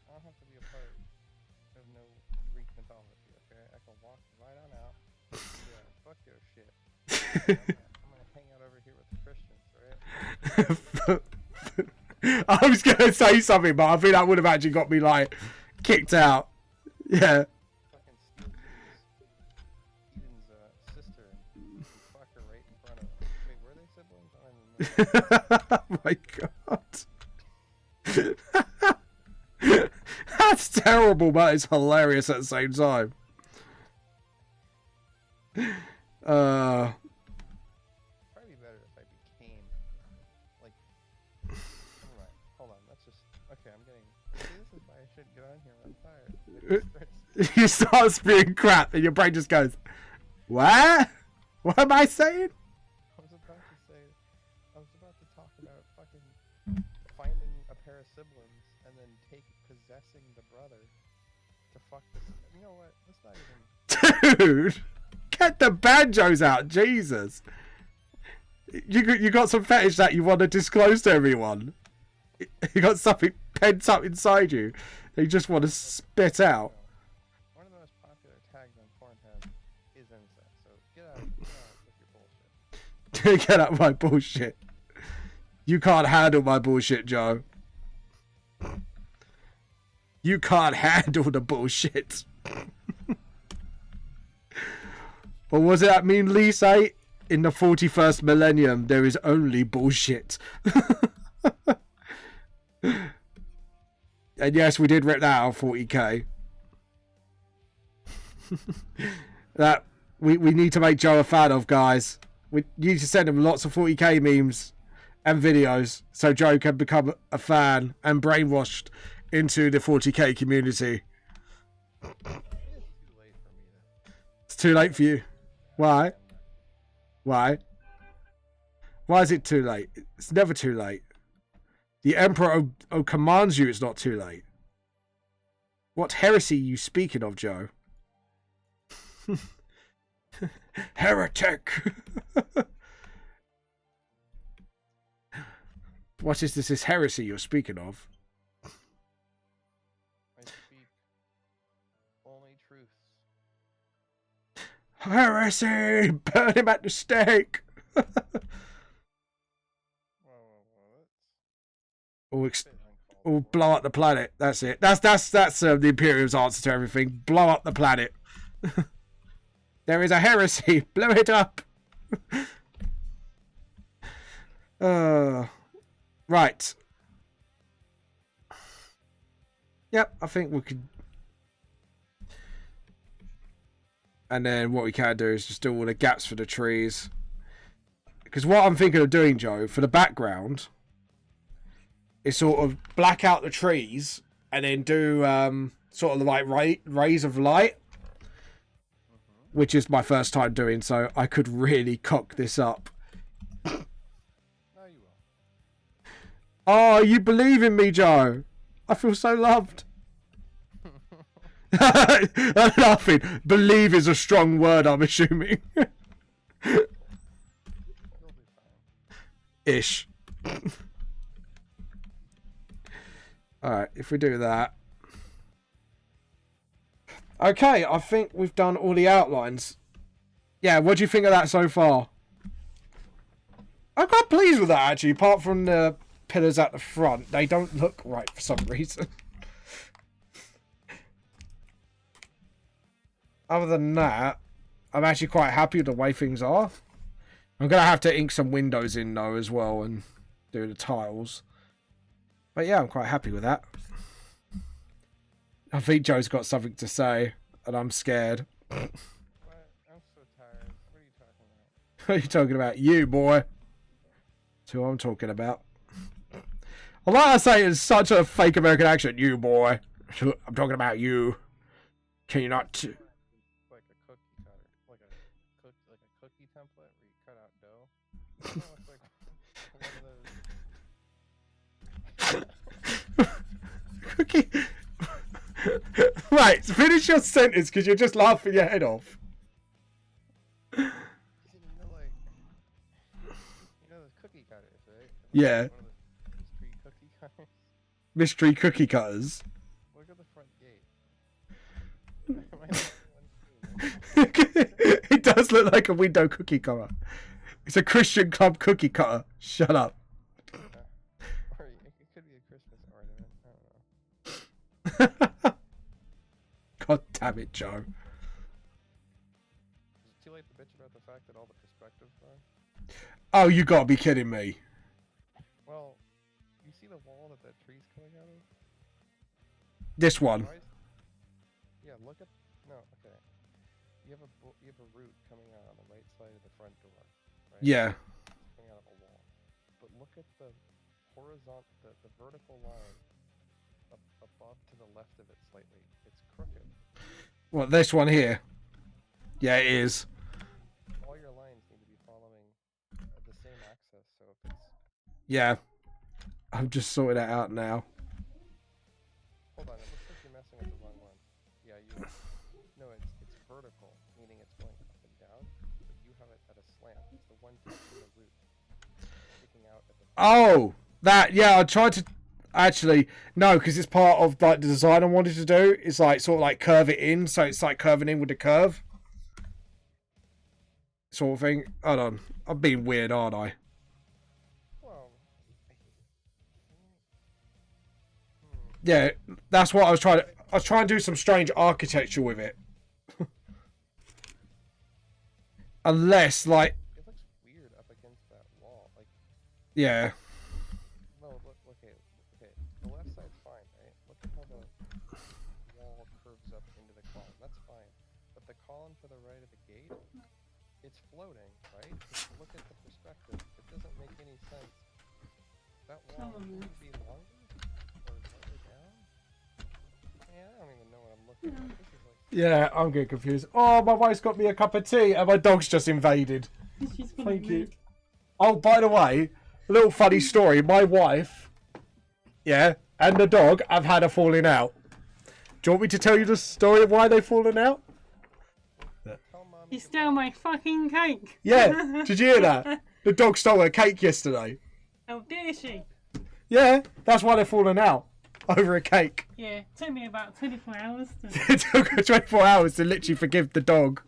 I don't have to be a part of no Greek mythology, okay? I can walk right on out. Yeah, fuck your shit. I'm gonna hang out over here with the Christians, alright? I was going to say something, but I think that would have actually got me, like, kicked out. Yeah. Fucking steal Eden's sister and fuck her right in front of him. Wait, were they siblings? I don't even know. Oh my god. That's terrible, but it's hilarious at the same time. Probably better if I became like. Anyway, hold on. Let's just. Okay, I'm getting. See, this is why I shouldn't get on here. I'm tired. You start spewing crap and your brain just goes, what? What am I saying? I was about to say. I was about to talk about fucking finding a pair of siblings and then possessing the brother to fuck this. You know what? Let's not even. Dude, get the banjos out, Jesus. You got some fetish that you want to disclose to everyone. You got something pent up inside you that you just want to spit out. One of the most popular tags on Pornhub is incest. So get out with your bullshit. Get out my bullshit. You can't handle my bullshit, Joe. You can't handle the bullshit. What was it that meme Lee say? In the 41st millennium, there is only bullshit. And yes, we did rip that out of 40k. That we need to make Joe a fan of, guys. We need to send him lots of 40k memes and videos so Joe can become a fan and brainwashed into the 40k community. It's too late for you. Why? Why? Why is it too late? It's never too late. The Emperor commands you it's not too late. What heresy are you speaking of, Joe? Heretic! What is this heresy you're speaking of? I speak only truths. Heresy! Burn him at the stake! Or blow up the planet. That's it. That's the Imperium's answer to everything. Blow up the planet. There is a heresy. Blow it up. Right. Yep, I think we could. And then what we can do is just do all the gaps for the trees. Because what I'm thinking of doing, Joe, for the background, is sort of black out the trees and then do sort of like rays of light, which is my first time doing, so I could really cock this up. No, you will. Oh, you believe in me, Joe. I feel so loved. I'm laughing. Believe is a strong word, I'm assuming. You'll be fine. Ish. Alright, if we do that. Okay, I think we've done all the outlines. Yeah, what do you think of that so far? I'm quite pleased with that, actually. Apart from the pillars at the front, they don't look right for some reason. Other than that, I'm actually quite happy with the way things are. I'm going to have to ink some windows in, though, as well, and do the tiles. But yeah, I'm quite happy with that. I think Joe's got something to say, and I'm scared. What? I'm so tired. What are you talking about? What are you talking about? You, boy. That's who I'm talking about. I like to say it's such a fake American accent. You, boy. I'm talking about you. Can you not... Like a cookie cutter. Like a cookie template where you cut out dough. It looks like one of those. Cookie... Right, finish your sentence because you're just laughing your head off. You know those cookie cutters, right? Yeah. One of those mystery cookie cutters. Mystery cookie cutters. Look at the front gate. Am I the only one seeing it? It does look like a window cookie cutter. It's a Christian club cookie cutter. Shut up. Or it could be a Christmas ornament. I don't know. God damn it, Joe. Is it too late to bitch about the fact that all the perspectives are? Oh, you gotta be kidding me. Well, you see the wall that tree's coming out of? This one. Yeah, look at... No, okay. You have a root coming out on the right side of the front door, right? Yeah. Coming out of a wall. But look at the horizontal, the vertical line above to the left of it slightly. It's crooked. What, this one here? Yeah, it is. All your lines need to be following the same axis, so if it's... Yeah. I'm just sorting that out now. Hold on, it looks like you're messing with the wrong one. Yeah, you... No, it's vertical, meaning it's going up and down, but you have it at a slant. It's the one touching the root, sticking out at the... Oh! That, yeah, I tried to... Actually, no, because it's part of like the design I wanted to do. It's like sort of like curve it in, so it's like curving in with the curve. Sort of thing. Hold on. I'm being weird, aren't I? Well... Yeah, that's what I was trying to... I was trying to do some strange architecture with it. Unless, like... It looks weird up against that wall. Like... Yeah. No, look, okay. The left side's fine, right? Look at how the wall curves up into the column. That's fine. But the column to the right of the gate, it's floating, right? If you look at the perspective, it doesn't make any sense. That wall should be longer or lower down? Man, I don't even know what I'm looking at. This is like... Yeah, I'm getting confused. Oh, my wife's got me a cup of tea and my dog's just invaded. Thank you. Oh, by the way, a little funny story. My wife, yeah, and the dog have had a falling out. Do you want me to tell you the story of why they've fallen out? You stole my fucking cake. Yeah, did you hear that? The dog stole her cake yesterday. How dare she? Yeah, that's why they're falling out. Over a cake. Yeah, it took me about 24 hours to... It took her 24 hours to literally forgive the dog.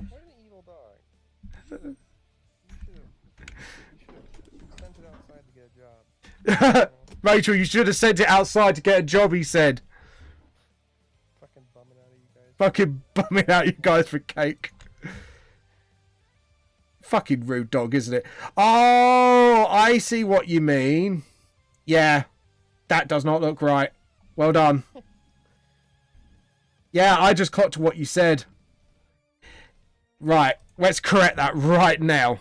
What an evil dog. You should have sent it outside to get a job. Rachel, you should have sent it outside to get a job, he said. Fucking bumming out of you guys. Fucking bumming out you guys for cake. Fucking rude dog, isn't it? Oh, I see what you mean. Yeah, that does not look right. Well done. Yeah, I just clocked what you said. Right, let's correct that right now.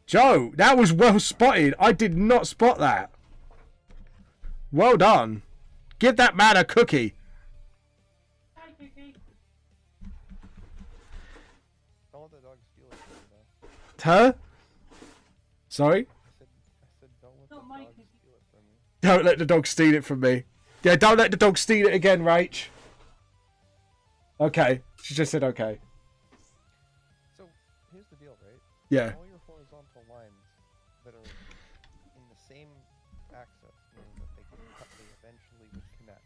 Joe, that was well spotted. I did not spot that. Well done. Give that man a cookie. Hi, Cookie. Don't let the dog steal it from you, though. Huh? Sorry? I said don't let the Not my dog cookie. steal it from you. Don't let the dog steal it from me. Yeah, don't let the dog steal it again, Rach. Okay. She just said okay. So, here's the deal, right? Yeah. All your horizontal lines that are in the same axis, meaning that they eventually would connect,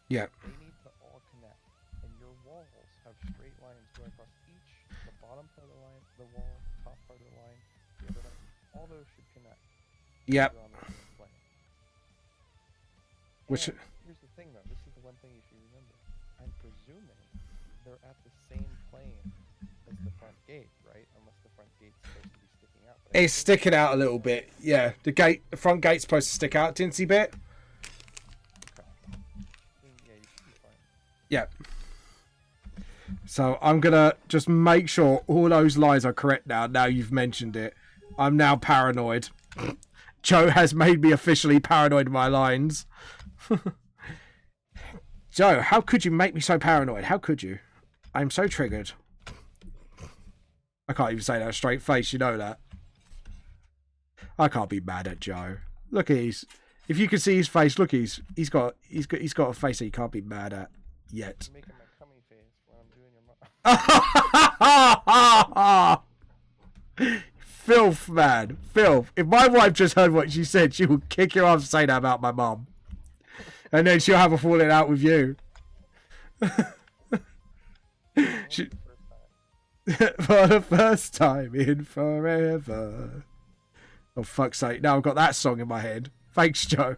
Yeah. They need to all connect. And your walls have straight lines going across each, the bottom part of the line, the wall, the top part of the line, the other line. All those should connect. Yep. You're on the same plane. Which... And here's the thing, though. This is the one thing you should remember. I'm presuming they're at the same plane as the front gate, right? Unless the front gate's supposed to be sticking out. But It's sticking out a little bit. Yeah, the front gate's supposed to stick out a tinsy bit. Okay. Then, yeah, you should be fine. Yeah. So I'm gonna just make sure all those lines are correct now. Now you've mentioned it. I'm now paranoid. Joe has made me officially paranoid of my lines. Joe, how could you make me so paranoid? How could you? I'm so triggered. I can't even say that straight face, you know that. I can't be mad at Joe. Look at his... If you can see his face, look, he's got a face that he can't be mad at yet. You're making my cummy face when I'm doing your mouth. Filth, man. Filth. If my wife just heard what she said, she will kick your ass and say that about my mum. And then she'll have a falling out with you. She... For the first time in forever. Oh, fuck's sake. Now I've got that song in my head. Thanks, Joe.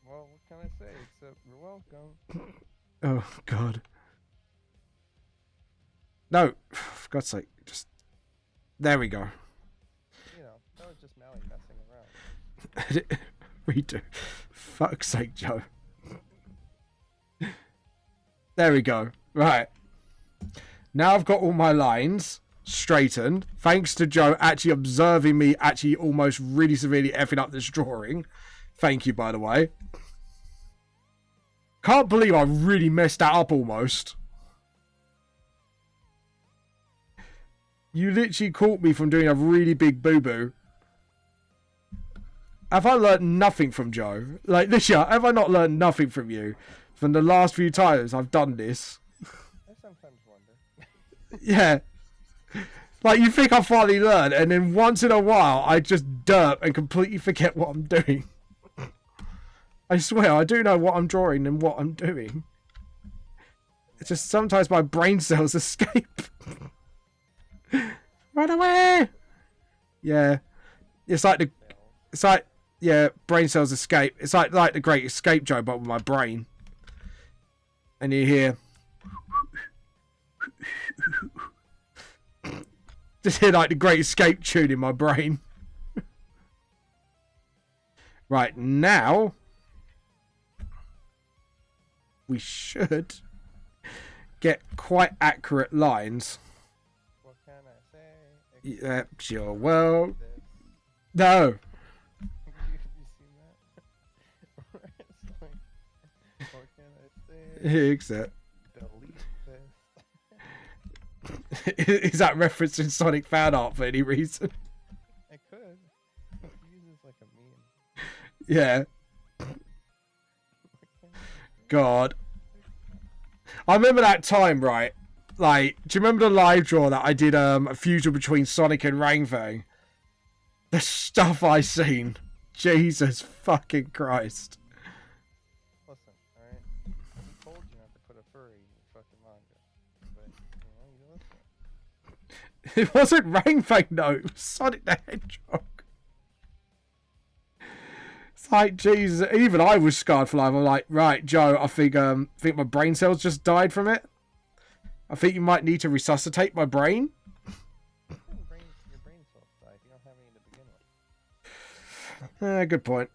Well, what can I say except you're welcome. Oh, God. No. For God's sake. Just... There we go. You know, that was just Mally messing around. Redo. Fuck's sake, Joe. There we go. Right. Now I've got all my lines straightened. Thanks to Joe actually observing me actually almost really severely effing up this drawing. Thank you, by the way. Can't believe I really messed that up almost. You literally caught me from doing a really big boo-boo. Have I learned nothing from Joe? Like, this year, have I not learned nothing from you? From the last few times I've done this? I sometimes wonder. Yeah. Like, you think I finally learn, and then once in a while, I just derp and completely forget what I'm doing. I swear, I do know what I'm drawing and what I'm doing. It's just sometimes my brain cells escape. Run away! Yeah. It's like yeah, brain cells escape. It's like the Great Escape Joe, but with my brain. And you hear... Just hear like the Great Escape tune in my brain. Right, now... We should get quite accurate lines. What can I say? Yeah, sure. Well, This. no. Have you seen that? It's like, what can I say? Except, Delete this. is that referencing Sonic fan art for any reason? I could. Use this like a meme. Yeah. What can I say? God. I remember that time, right? Like, do you remember the live draw that I did a fusion between Sonic and Ranfang? The stuff I seen. Jesus fucking Christ. Listen, alright? I told you not to put a furry in your fucking manga. But, you listen. It wasn't Ranfang, no. It was Sonic the Hedgehog. It's like, Jesus, even I was scarred for life. I'm like, right, Joe, I think my brain cells just died from it. I think you might need to resuscitate my brain. Your brain cells died. You don't have any to begin with. Good point.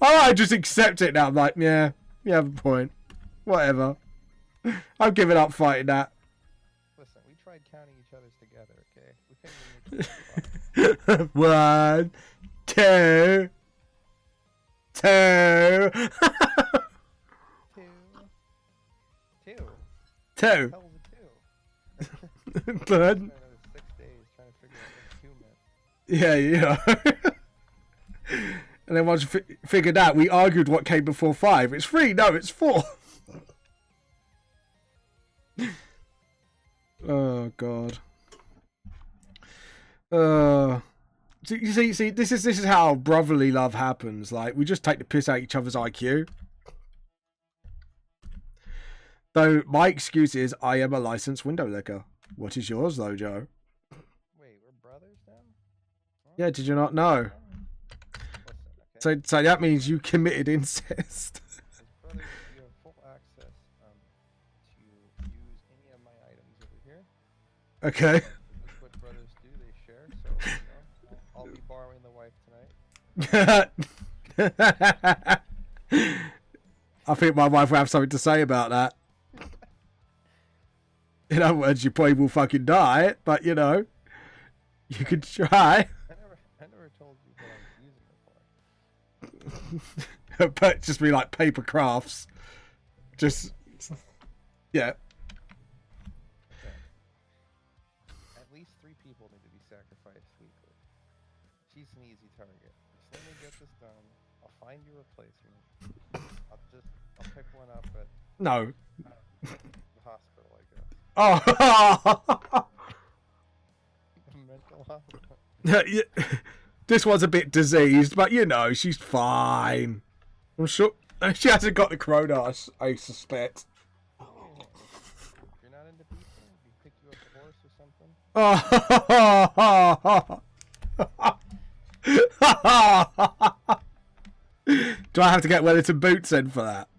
Oh, I just accept it now. I'm like, yeah, you have a point. Whatever. I'm giving up fighting that. Listen, we tried counting each other's together, okay? We couldn't even make it. 1, 2, 2. Two. 2. Hell's a two. But, Spent another 6 days trying to figure out what 2 meant. yeah. And then once we figured out, we argued what came before 5. It's 3. No, it's 4. Oh, God. See, this is how brotherly love happens. Like, we just take the piss out of each other's IQ. Though my excuse is I am a licensed window licker. What is yours, though, Joe? Wait, we're brothers now? Huh? Yeah, did you not know? Listen, okay. So that means you committed incest. As brothers, you have full access to use any of my items over here. Okay. That's what brothers do, they share. So, you know, I'll be borrowing the wife tonight. I think my wife will have something to say about that. In other words, you probably will fucking die, but you know, you could try. I never told you what I was using it for. But just be like paper crafts. Just, yeah. Okay. At least 3 people need to be sacrificed weekly. She's an easy target. Just let me get this done. I'll find you a replacement. I'll pick one up at No. the hospital, I guess. Oh. The mental hospital. Yeah, this one's a bit diseased, but you know, she's fine. I'm sure she hasn't got the corona, I suspect. If you're not into people, we pick you up a horse or something. Do I have to get Wellington boots in for that?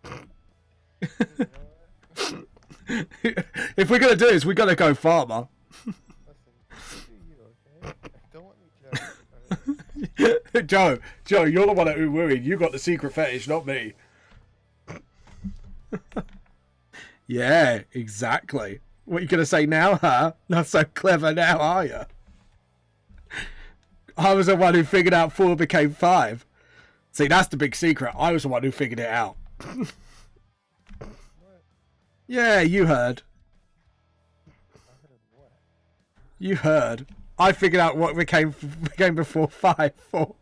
You know what? If we're gonna do this, we gotta go farmer. Listen, you do you, okay? Don't let me judge. Alright? Joe, you're the one at Uwuin. You got the secret fetish, not me. Yeah, exactly. What you gonna say now, huh? Not so clever now, are you? I was the one who figured out 4 became 5. See, that's the big secret. I was the one who figured it out. What? Yeah, you heard. I heard what? You heard. I figured out what became before 5. 4.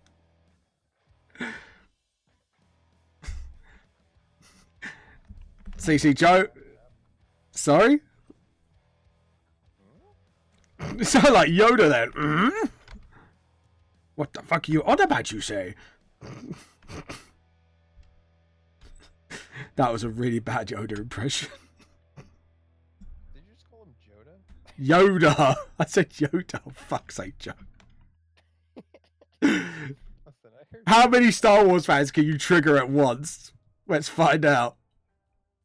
See, Joe. Sorry? You sound like Yoda then. Mm? What the fuck are you on about, you say? That was a really bad Yoda impression. Did you just call him Joda? Yoda! I said Yoda. Oh, fuck's sake, Joe. Listen, I heard. How many Star Wars fans can you trigger at once? Let's find out.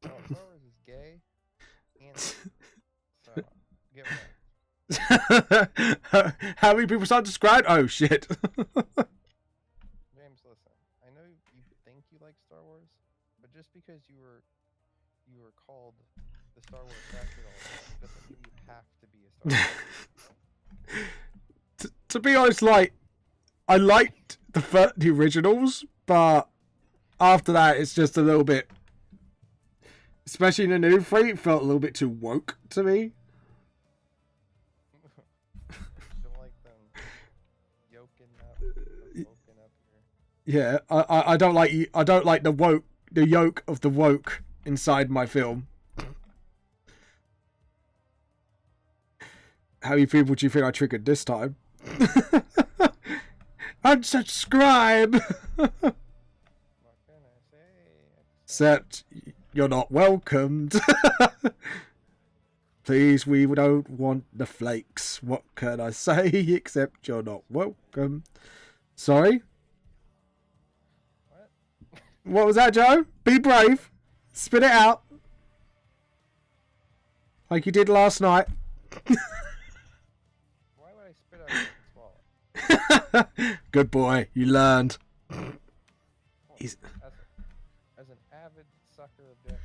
Oh, Star Wars is gay. And so, get right. How many people start subscribed? Oh, shit. James, listen. I know you think you like Star Wars, but just because you were called the Star Wars bastard all the time doesn't mean you have to be a Star Wars. To be honest, like, I liked the originals, but after that, it's just a little bit, especially in the new 3, it felt a little bit too woke to me. Don't like them yoking up here. Yeah, I don't like the yoke of the woke inside my film. How many people do you think I triggered this time? Unsubscribe! What can I say? Except you're not welcomed. Please, we don't want the flakes. What can I say except you're not welcome? Sorry? What? What was that, Joe? Be brave. Spit it out. Like you did last night. Why would I spit out and swallow? Good boy. You learned. Well, He's... as an avid sucker of dick,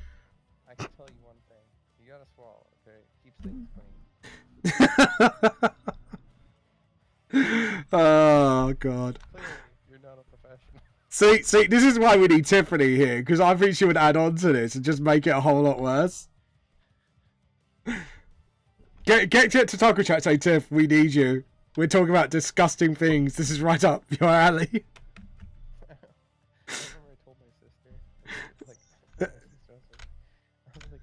I can tell you one thing. You gotta swallow, okay? Keeps things clean. Oh, God. Clearly, you're not a professional. See, this is why we need Tiffany here, because I think she would add on to this and just make it a whole lot worse. Get to Taco Chat, say, Tiff, we need you. We're talking about disgusting things. This is right up your alley. I remember I told my sister, like, I was like,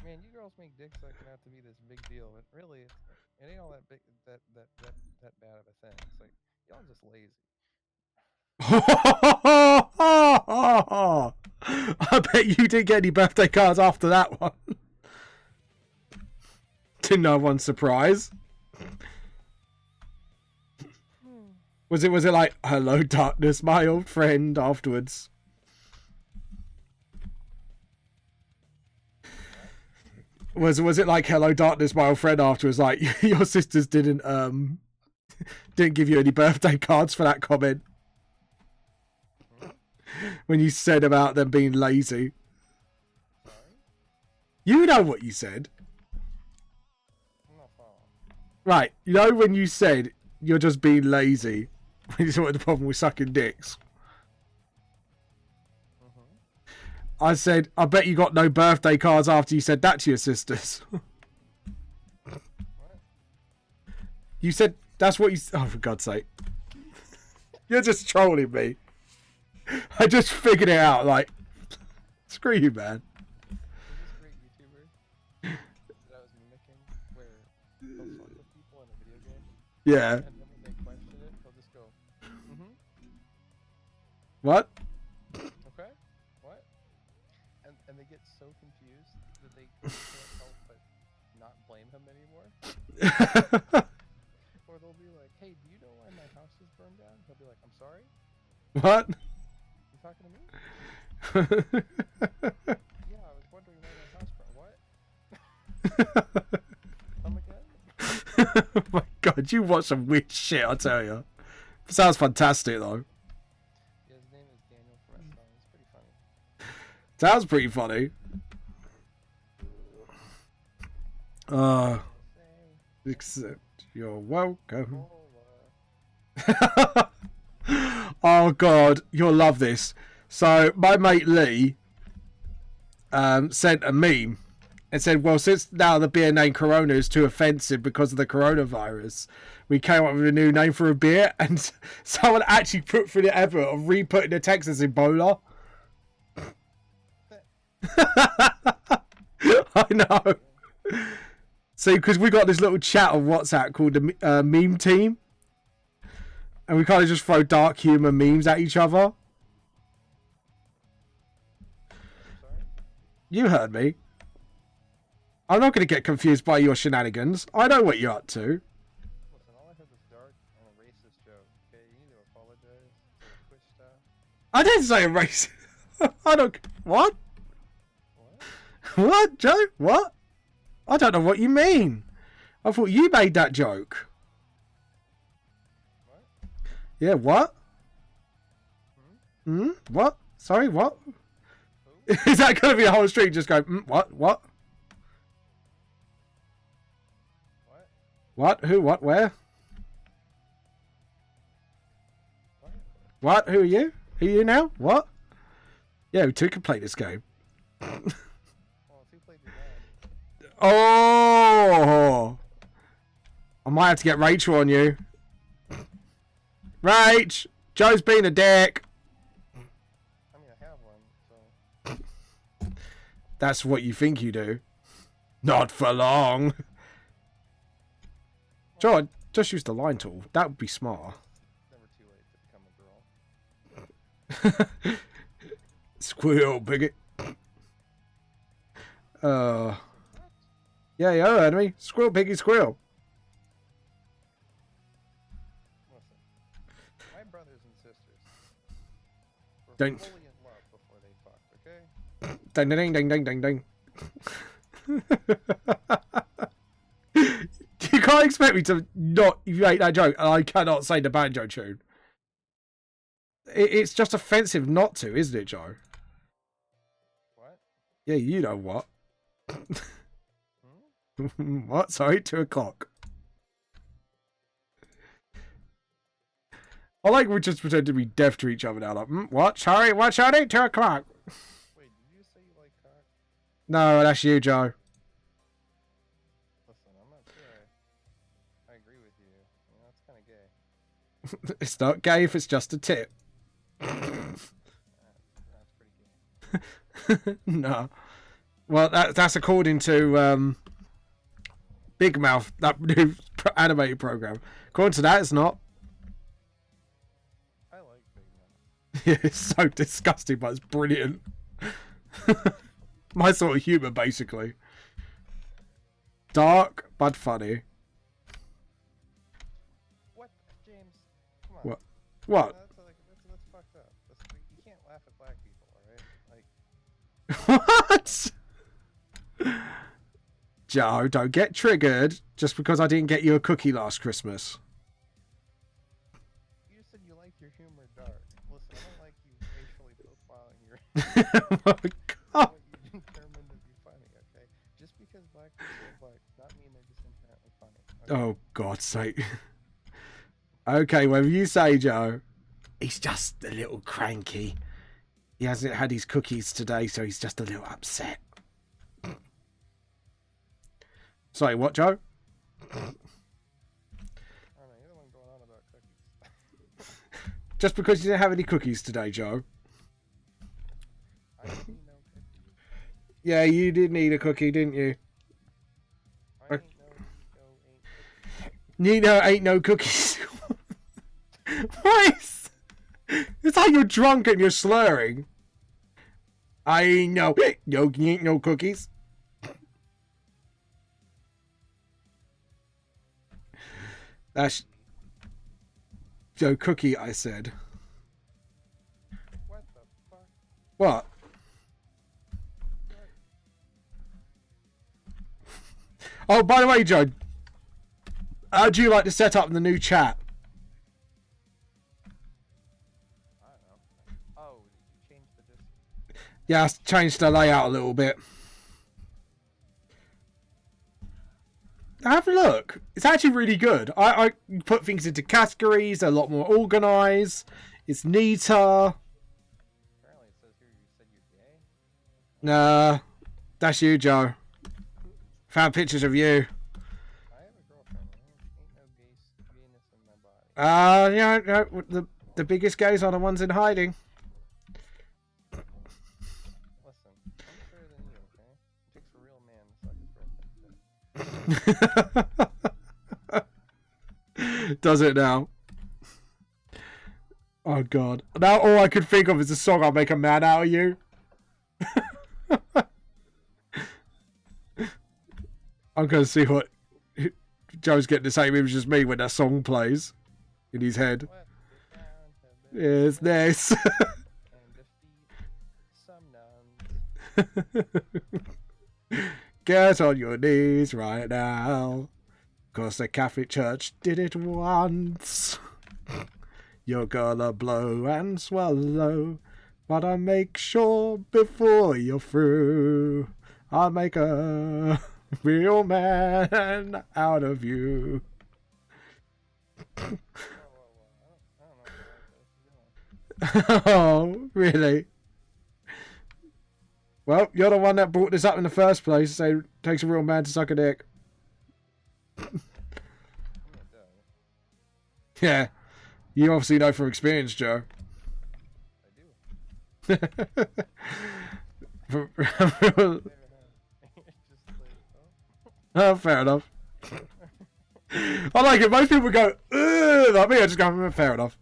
Man, you girls make dick sucking out to be this big deal, but really, it ain't all that big, that bad of a thing. It's like y'all just lazy. I bet you didn't get any birthday cards after that one. To no one's surprise. Was it like, hello darkness, my old friend, afterwards? Was it like, hello darkness, my old friend, afterwards? Like, your sisters didn't give you any birthday cards for that comment? When you said about them being lazy. Sorry? You know what you said. I'm not following. Right, you know when you said you're just being lazy when you saw the problem with sucking dicks. I said, I bet you got no birthday cards after you said that to your sisters. What? You said, that's what you... Oh, for God's sake. You're just trolling me. I just figured it out, like... Screw you, man. There's this great YouTuber that I was mimicking where he'll fuck with people in a video game. Yeah. And then when they question it, he'll just go, What? okay, what? And they get so confused that they can't help but not blame him anymore. Or they'll be like, hey, do you know why my house is burned down? He'll be like, I'm sorry? What? You talking to me? Yeah, I was wondering why my house burned. What? Come again? Oh my God, you watch some weird shit, I tell you. Sounds fantastic, though. Yeah, his name is Daniel from Ranfang. It's pretty funny. Sounds pretty funny. Except you're welcome. Oh God, you'll love this. So my mate Lee sent a meme and said, well, since now the beer name Corona is too offensive because of the coronavirus, we came up with a new name for a beer, and someone actually put through the effort of re-putting the text as Ebola. I know. See, because we got this little chat on WhatsApp called the meme team, and we kind of just throw dark humor memes at each other. Sorry? You heard me. I'm not going to get confused by your shenanigans. I know what you're up to. Listen, all I heard was dark and a racist joke. Okay, you need to apologize for Twitch stuff. I didn't say a racist. I don't... What? What? What, Joe? What? I don't know what you mean. I thought you made that joke. What? Yeah, what? What? Sorry, what? Who? Is that going to be a whole street just go, what? What? What? What? Who? What? Where? What? What? Who are you? Who are you now? What? Yeah, we two can play this game. Well, who played your dad? Oh! I might have to get Rachel on you. Rach! Joe's been a dick. I mean, I have one, so... That's what you think you do. Not for long. Joe, just use the line tool. That would be smart. Never too late to become a girl. Squirrel, bigot. Yeah, you heard me. Squirrel, piggy, squirrel. Listen, my brothers and sisters were Don't- fully in love before they fucked, okay? Ding, ding, ding, ding, ding, ding. You can't expect me to not make that joke, and I cannot say the banjo tune. It's just offensive not to, isn't it, Joe? What? Yeah, you know what. What? Sorry, 2 o'clock. I like we just pretend to be deaf to each other now. Like, what? Sorry, what, Johnny? 2 o'clock. Wait, did you say you like cock? No, that's you, Joe. Listen, I'm not sure I agree with you. I mean, that's kind of gay. It's not gay if it's just a tip. That's pretty gay. No. Well, that's according to Big Mouth, that new animated program. According to that, it's not. I like Big Mouth. Yeah, it's so disgusting, but it's brilliant. My sort of humour, basically. Dark, but funny. What, James? Come on. What? What? That's fucked up. You can't laugh at black people, alright? Like, What? Joe, don't get triggered just because I didn't get you a cookie last Christmas. you just said you like your humor dark. Listen, I don't like you racially profiling your Oh my God. what you determined to be funny, okay? Just because black people are black does not mean they're just inherently funny. Okay? Oh, God's sake. Okay, whatever you say, Joe. He's just a little cranky. He hasn't had his cookies today, so he's just a little upset. Sorry, what, Joe? I don't know, you're the one going on about cookies. Just because you didn't have any cookies today, Joe. I didn't eat no cookies. Yeah, you did need a cookie, didn't you? I ain't no ego, ain't cookies. Nino ain't no cookies. What is... It's like you're drunk and you're slurring. I ain't no... You ain't no cookies. That's... Joe, cookie, I said. What the fuck? What? Oh, by the way, Joe, how do you like to set up the new chat? I don't know. Oh, did you change the disc? Yeah, I changed the layout a little bit. Have a look. It's actually really good. I put things into categories. They're a lot more organised. It's neater. Apparently it says here you said you're gay. Nah, that's you, Joe. Found pictures of you. I have a girlfriend. Ain't no gayness in my body. Yeah, the biggest gays are the ones in hiding. Listen, I'm better than you, okay? It takes a real man to suck his girlfriend's dick. Does it now? Oh God! Now all I could think of is the song "I'll Make a Man Out of You." I'm gonna see what Joe's getting the same image as me when that song plays in his head. Let's get down to Yes, nice. and defeat some nuns. Get on your knees right now, 'cause the Catholic Church did it once. You're gonna blow and swallow, but I make sure before you're through, I'll make a real man out of you. Whoa. I don't know what this is doing. Oh, really? Well, you're the one that brought this up in the first place, so it takes a real man to suck a dick. I'm gonna die. Yeah. You obviously know from experience, Joe. I do. Just like, oh. Oh, fair enough. I like it. Most people go, ugh, like me, I just go, fair enough.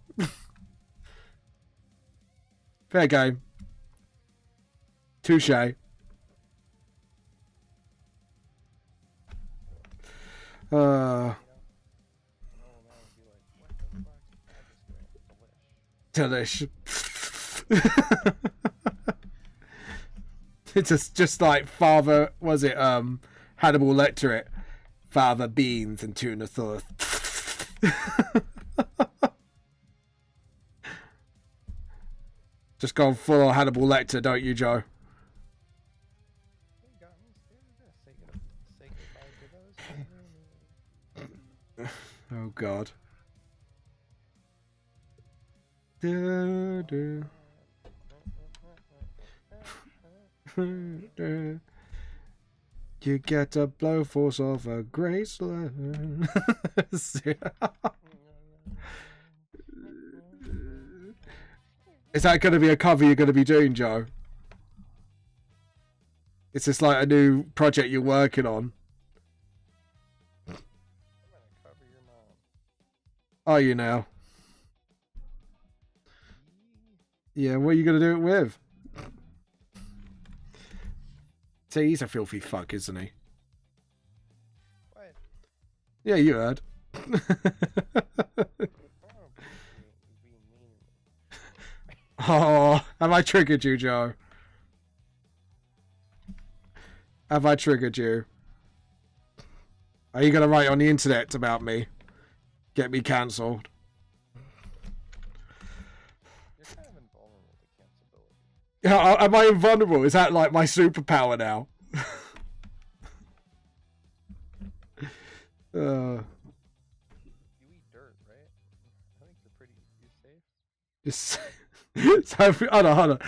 Fair game. Touche. Delish. It's just like Father, was it Hannibal Lecter it? Father Beans and Tuna Sauce. Just gone full on Hannibal Lecter, don't you, Joe? You got me scared. Say goodbye to those. Oh God. Du, du. You get a blow force of a Graceland. Is that going to be a cover you're going to be doing, Joe? It's just like a new project you're working on. I'm gonna cover your mom. Are you now? Yeah, what are you going to do it with? See, he's a filthy fuck, isn't he? What? Yeah, you heard. I don't appreciate you being mean to me. Oh, have I triggered you, Joe? Have I triggered you? Are you going to write on the internet about me? Get me cancelled? You're kind of invulnerable to cancelability. Yeah, am I invulnerable? Is that like my superpower now? You eat dirt, right? I think you're pretty. You safe? So, hold on.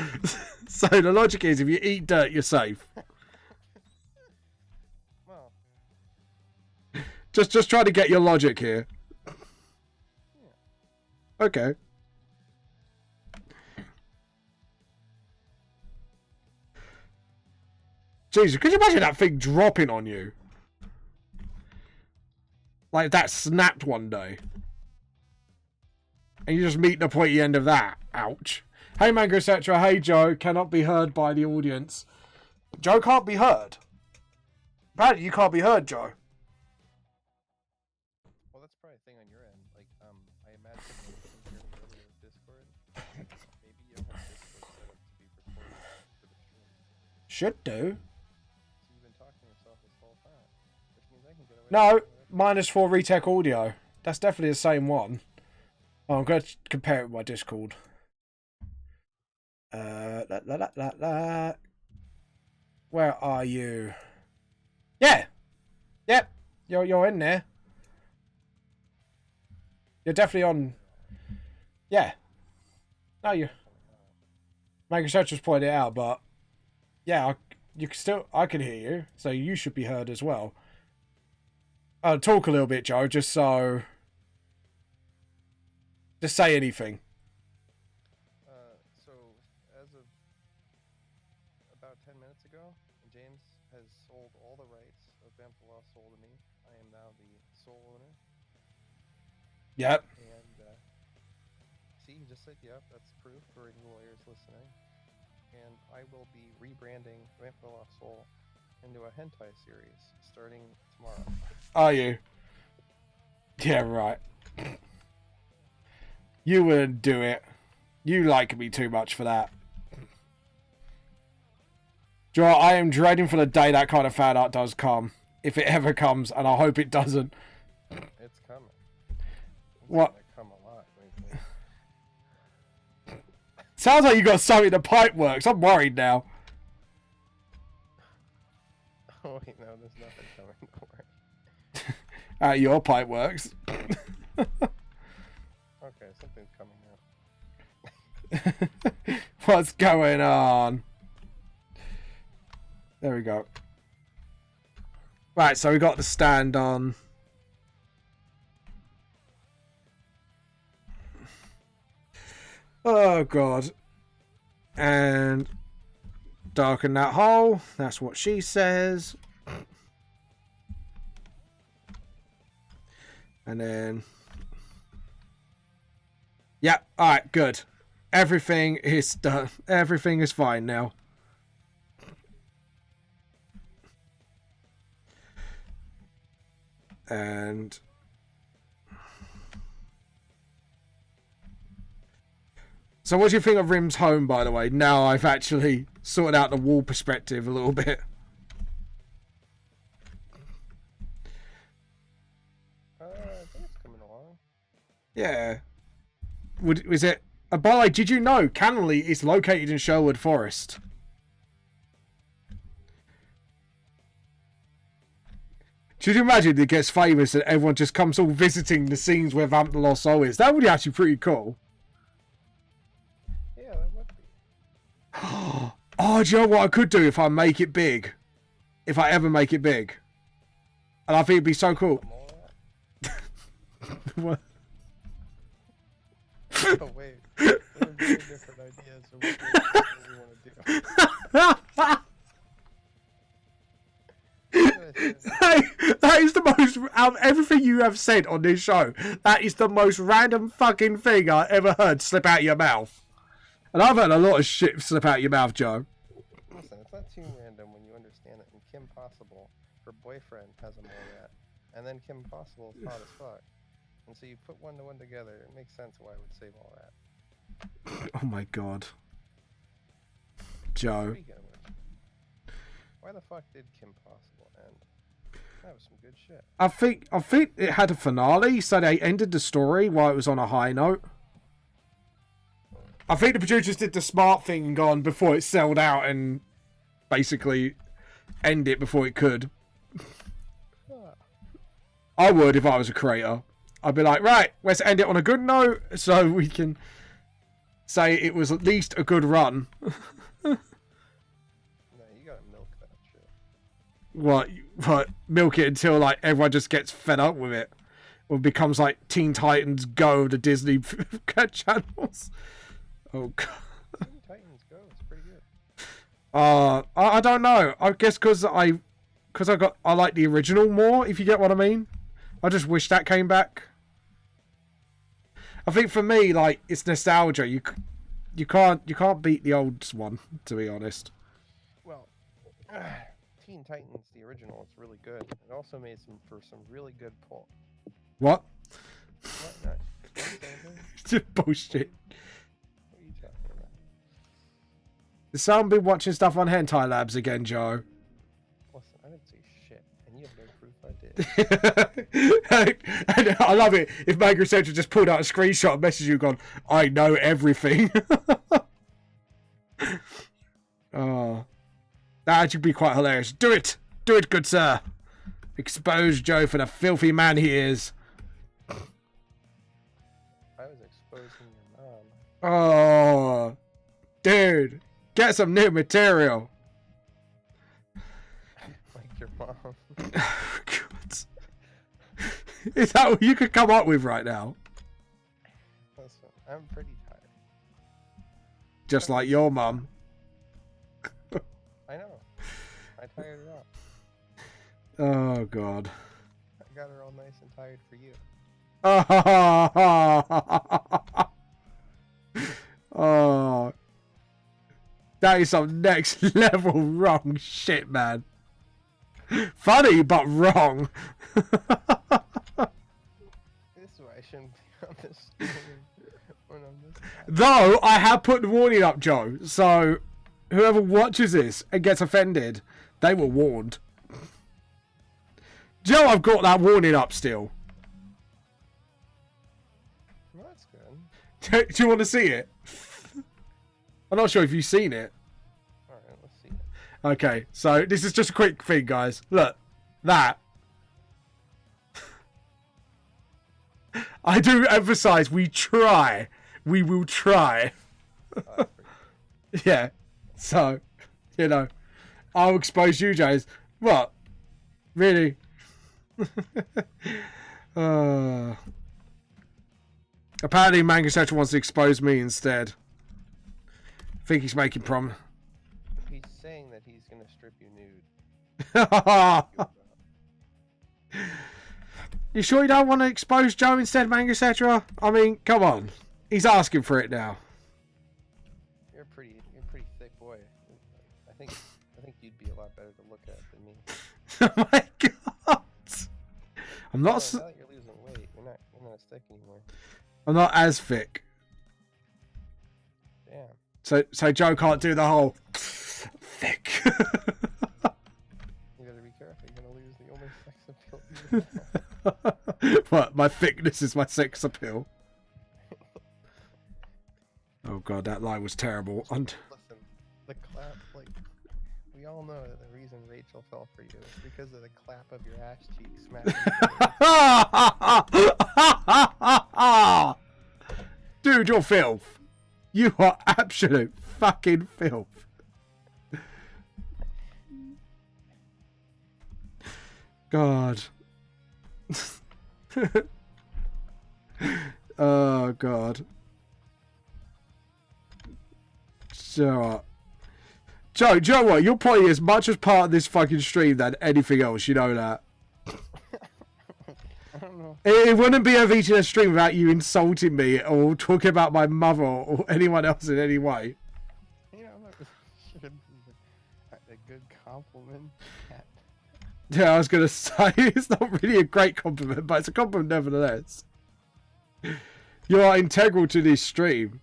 So the logic is, if you eat dirt, you're safe. Well, Just try to get your logic here. yeah. Okay. Jesus, could you imagine that thing dropping on you? Like that snapped one day. And you just meet the pointy end of that. Ouch. Hey, Manga, etc. Hey, Joe. Cannot be heard by the audience. Joe can't be heard. Apparently, you can't be heard, Joe. Well, that's probably a thing on your end. Like, I imagine you can hear me earlier with Discord. Maybe you don't have Discord set up to be recorded for the stream. Should do. So you've been talking to yourself this whole time, which means I can get away. No, with -4 Retech Audio. That's definitely the same one. Oh, I'm going to compare it with my Discord. Where are you? Yeah. Yep. You're in there. You're definitely on. Yeah. No, you. Microsoft just pointed it out, but yeah, you can still. I can hear you, so you should be heard as well. I'll talk a little bit, Joe, just so. Just say anything. So, as of about 10 minutes ago, James has sold all the rights of Vamp The Lost Soul to me. I am now the sole owner. Yep. And, see, he just said, yep, that's proof for any lawyers listening. And I will be rebranding Vamp The Lost Soul into a hentai series starting tomorrow. Are you? Yeah, right. You wouldn't do it. You like me too much for that. Do you know what? I am dreading for the day that kind of fan art does come. If it ever comes, and I hope it doesn't. It's coming. It's What? gonna come a lot lately. Sounds like you got something in the pipe works. I'm worried now. Oh wait, no, there's nothing coming. Don't worry. Your pipe works. Okay, something's coming now. What's going on? There we go. Right, so we got the stand on. Oh god. And darken that hole. That's what she says. And then yeah, alright, good. Everything is done. Everything is fine now. And so what do you think of Rim's home, by the way? Now I've actually sorted out the wall perspective a little bit. I think it's coming along. Yeah. Is it... by the way, did you know Canley is located in Sherwood Forest? Should you imagine it gets famous and everyone just comes all visiting the scenes where Vamp The Lost Soul is? That would be actually pretty cool. Yeah, that would be. Oh, do you know what I could do if I make it big? If I ever make it big. And I think it'd be so cool. What? Oh wait, there are very different ideas of what we want to do. most, out of everything you have said on this show, that is the most random fucking thing I ever heard slip out your mouth. And I've heard a lot of shit slip out your mouth, Joe. Listen, it's not too random when you understand that in Kim Possible, her boyfriend has a mole rat, and then Kim Possible is hot as fuck. And so you put one to one together, it makes sense why I would say mole rat. Oh my god. Joe. Speaking of which, why the fuck did Kim Possible end? That was some good shit. I think it had a finale, so they ended the story while it was on a high note. I think the producers did the smart thing and gone before it sold out and basically end it before it could. I would if I was a creator. I'd be like, right, let's end it on a good note so we can say it was at least a good run. No, you gotta milk that shit. What? Milk it until like everyone just gets fed up with it, or becomes like Teen Titans Go, the Disney channels. Oh god. Teen Titans Go, it's pretty good. I don't know. I guess because I like the original more. If you get what I mean. I just wish that came back. I think for me, like, it's nostalgia. You can't beat the old one, to be honest. Well, Teen Titans, the original, it's really good. It also made for some really good pull. What? What? No, Just bullshit. what are you talking about? Has someone been watching stuff on Hentai Labs again, Joe? Listen, I didn't say shit, and you have no proof I did. And I love it if Manga Central just pulled out a screenshot and messaged you gone, I know everything. Oh, that actually be quite hilarious. Do it, good sir. Expose Joe for the filthy man he is. I was exposing your mom. Oh, dude, get some new material. Like your mom. God. Is that what you could come up with right now? Listen, I'm pretty tired. Just like your mum. I know. I tired her up. Oh, God. I got her all nice and tired for you. Oh. That is some next level wrong shit, man. Funny, but wrong. This is why I shouldn't be on this when I'm this tired. Though, I have put the warning up, Joe. So, whoever watches this and gets offended, they were warned. Joe, I've got that warning up still. Well, that's good. Do you want to see it? I'm not sure if you've seen it. Alright, let's see it. Okay, so this is just a quick thing, guys. Look, that. I do emphasize we try. We will try. Oh, that's pretty good. Yeah. So, you know, I'll expose you, Jays. What? Really? Apparently, Manga Central wants to expose me instead. I think he's making prom. He's saying that he's gonna strip you nude. You sure you don't want to expose Joe instead, Manga Central? I mean, come on. He's asking for it now. You're a pretty thick boy. I think you'd be a lot better to look at than me. Oh my god! I'm not. Now that you're losing weight, you're not a stick anymore. I'm not as thick. Damn. So Joe can't do the whole thick. You gotta be careful. You're gonna lose the only sex appeal you have. What? My thickness is my sex appeal. Oh god, that lie was terrible. Listen, the clap, like, we all know that the reason Rachel fell for you is because of the clap of your ass cheek smacking. Dude, you're filth. You are absolute fucking filth. God. Oh god. So, Joe, what? You're probably as much as part of this fucking stream than anything else. You know that. don't know. It wouldn't be a VTLS stream without you insulting me or talking about my mother or anyone else in any way. You know, I'm not sure a good compliment. Yeah, I was going to say, it's not really a great compliment, but it's a compliment nevertheless. You are integral to this stream.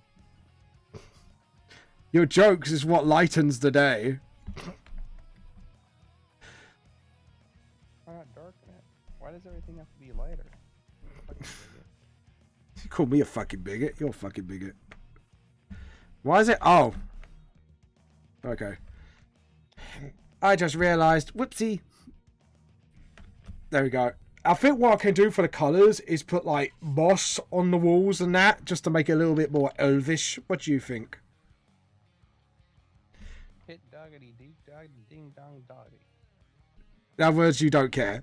Your jokes is what lightens the day. Why not darken it? Why does everything have to be lighter? You call me a fucking bigot. You're a fucking bigot. Why is it? Oh. Okay. I just realised. Whoopsie. There we go. I think what I can do for the colours is put like moss on the walls and that, just to make it a little bit more elvish. What do you think? Hit doggity dee dog ding dong doggy. In other words, you don't care.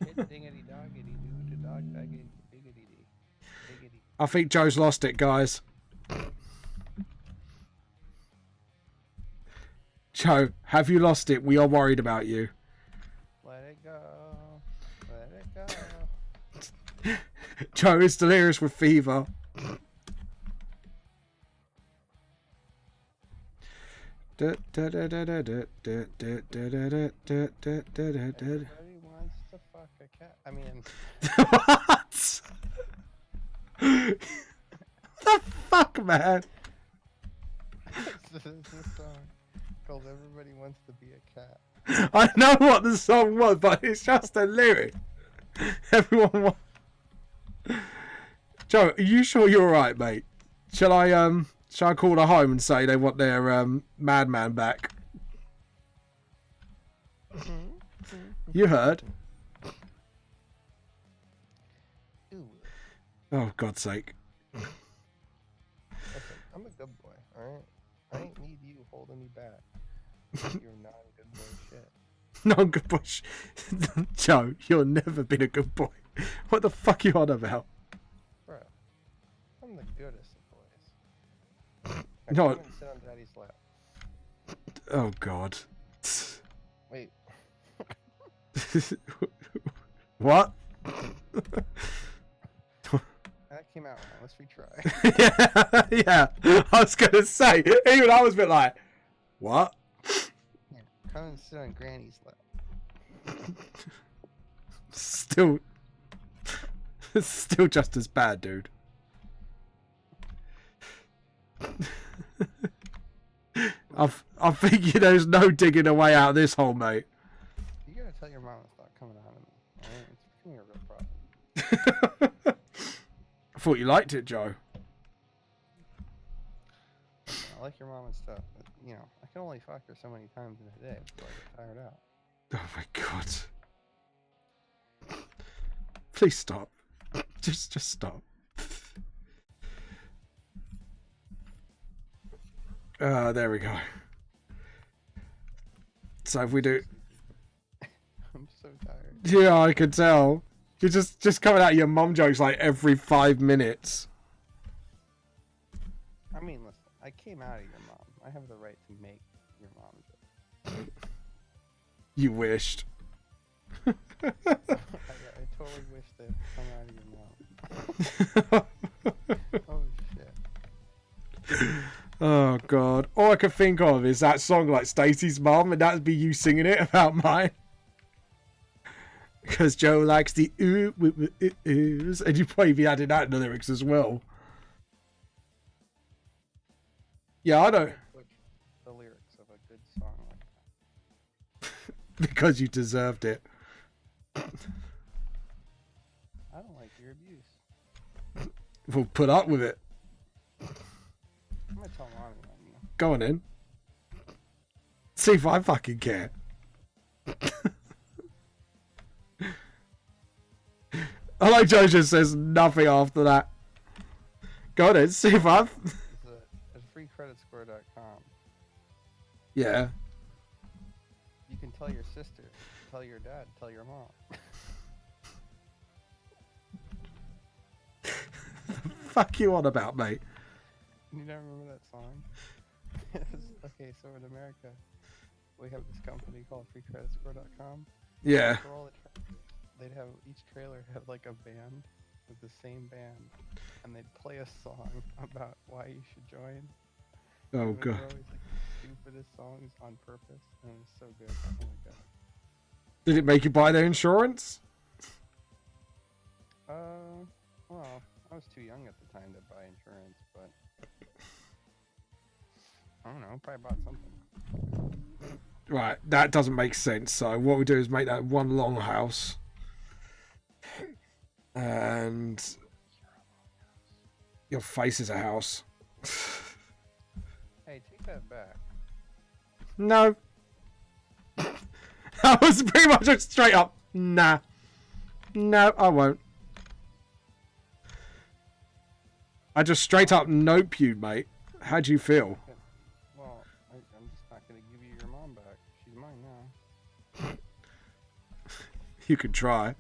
Hit dingity doggity doo to dog daggity diggity dee. Diggity. I think Joe's lost it, guys. Joe, have you lost it? We are worried about you. Let it go. Let it go. Joe is delirious with fever. Everybody wants to fuck a cat. I mean, What? The fuck, man? this song called "Everybody Wants to Be a Cat." I know what the song was, but it's just a lyric. Everyone wants... Joe, are you sure you're right, mate? Shall I call her home and say they want their madman back? You heard? Ooh. Oh, God's sake. Listen, I'm a good boy, alright? I ain't need you holding me back. You're non-good boy shit. No, good boy. Joe, you've never been a good boy. What the fuck are you on about? Bro, I'm the goodest of boys. I No. come and sit on daddy's lap. Oh, God. Wait. What? That came out wrong. Let's retry. Yeah. I was going to say, even I was a bit like, what? Yeah, come and sit on granny's lap. Still just as bad, dude. I think there's no digging a way out of this hole, mate. You gotta tell your mom to stop coming out of me. Alright? It's becoming a real problem. I thought you liked it, Joe. I like your mom and stuff, but, you know, I can only fuck her so many times in a day before I get tired out. Oh my God. Please stop. Just stop. There we go. So if we do... I'm so tired. Yeah, I can tell. You're just coming out your mum jokes like every 5 minutes. I mean, listen, I came out of your mom. I have the right to make your mom joke. You wished. I totally wish to come out of your mom. Oh, shit. Oh, God. All I can think of is that song like Stacey's mum, and that'd be you singing it about mine. Because Joe likes the ooh, oohs, and you'd probably be adding that in the lyrics as well. Yeah, I know. Put the lyrics of a good song like that. Because you deserved it. I don't like your abuse. We'll put up with it. I'm gonna tell mommy on you. Go on in. See if I fucking care. I like Joe just says nothing after that. Go on in, see if I've... At freecreditscore.com, Yeah. you can tell your sister, tell your dad, tell your mom. Fuck you on about, mate. You don't remember that song? Okay, so in America, we have this company called freecreditscore.com. Yeah. For all the they'd have each trailer have like a band with the same band, and they'd play a song about why you should join. Oh It was god. always like the stupidest songs on purpose, and it was so good. Oh my god. Did it make you buy their insurance? Well, I was too young at the time to buy insurance, but I don't know, probably bought something. Right, that doesn't make sense. So what we do is make that one long house. And your face is a house. Hey, take that back. No. That was pretty much a straight up nah. No, I won't. I just straight up nope you, mate. How do you feel? Well, I'm just not gonna give you your mom back. She's mine now. You can try. What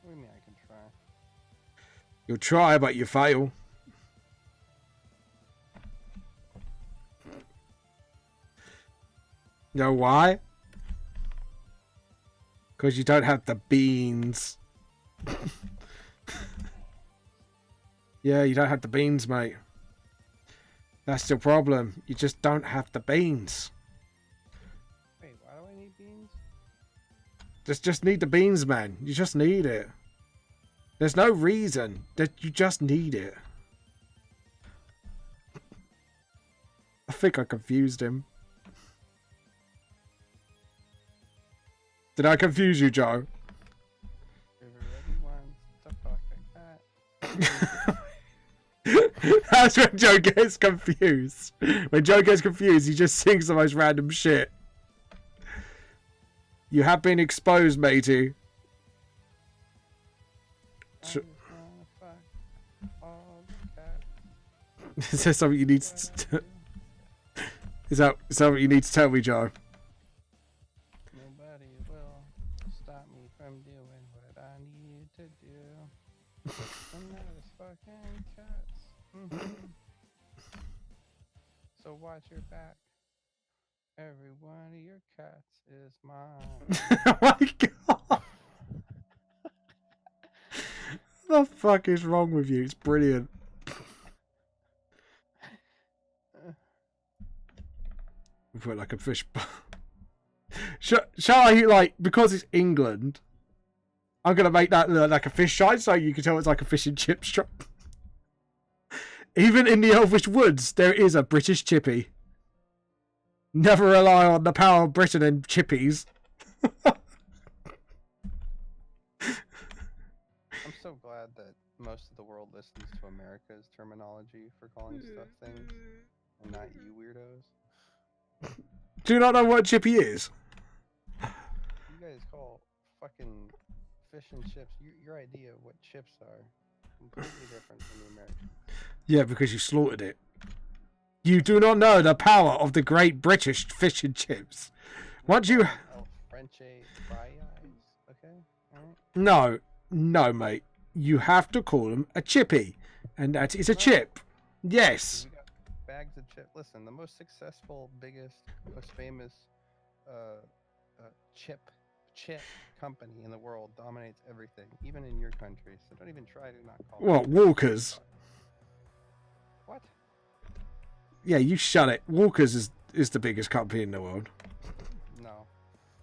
do you mean I can try? You'll try, but you fail. You know why? Because you don't have the beans. Yeah, you don't have the beans, mate. That's the problem. You just don't have the beans. Wait, why do I need beans? Just need the beans, man. You just need it. There's no reason. That you just need it. I think I confused him. Did I confuse you, Joe? Everybody wants to fuck like that. That's when Joe gets confused. When Joe gets confused, he just sings the most random shit. You have been exposed, matey. I just wanna fuck all the cats. Is there something you need to... Is that something you need to tell me, Joe? Nobody will stop me from doing what I need to do. And that is fucking cats. So watch your back. Every one of your cats is mine. Oh my god! What the fuck is wrong with you? It's brilliant. We put like a fish. Shall I, like, because it's England, I'm gonna make that look like a fish shine so you can tell it's like a fish and chip shop. Even in the Elvish Woods, there is a British chippy. Never rely on the power of Britain and chippies. I'm so glad that most of the world listens to America's terminology for calling stuff things, and not you weirdos. Do you not know what a chippy is? You guys call fucking fish and chips. Your idea of what chips are completely different from the American. Yeah, because you slaughtered it. You do not know the power of the great British fish and chips. Once you... Oh, French fries, okay? Alright. No, mate. You have to call them a chippy. And that is a chip. Yes. We got bags of chips. Listen, the most successful, biggest, most famous chip company in the world dominates everything, even in your country. So don't even try to not call What, Walker's? What? Yeah, you shut it. Walker's is the biggest company in the world. No.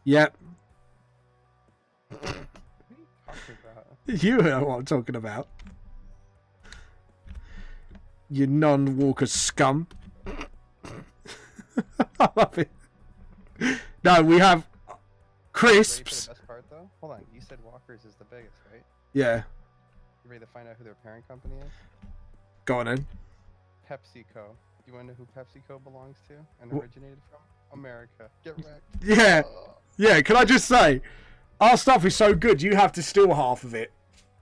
Yep. What are you talking about? You know what I'm talking about. You non-Walker scum. I love it. No, we have Ready crisps. for the best part, though? Hold on. You said Walker's is the biggest, right? Yeah, You ready to find out who their parent company is? go on then. PepsiCo. Do you want to know who PepsiCo belongs to and Wh- originated from? America. Get wrecked. Yeah, yeah. Can I just say, our stuff is so good, you have to steal half of it,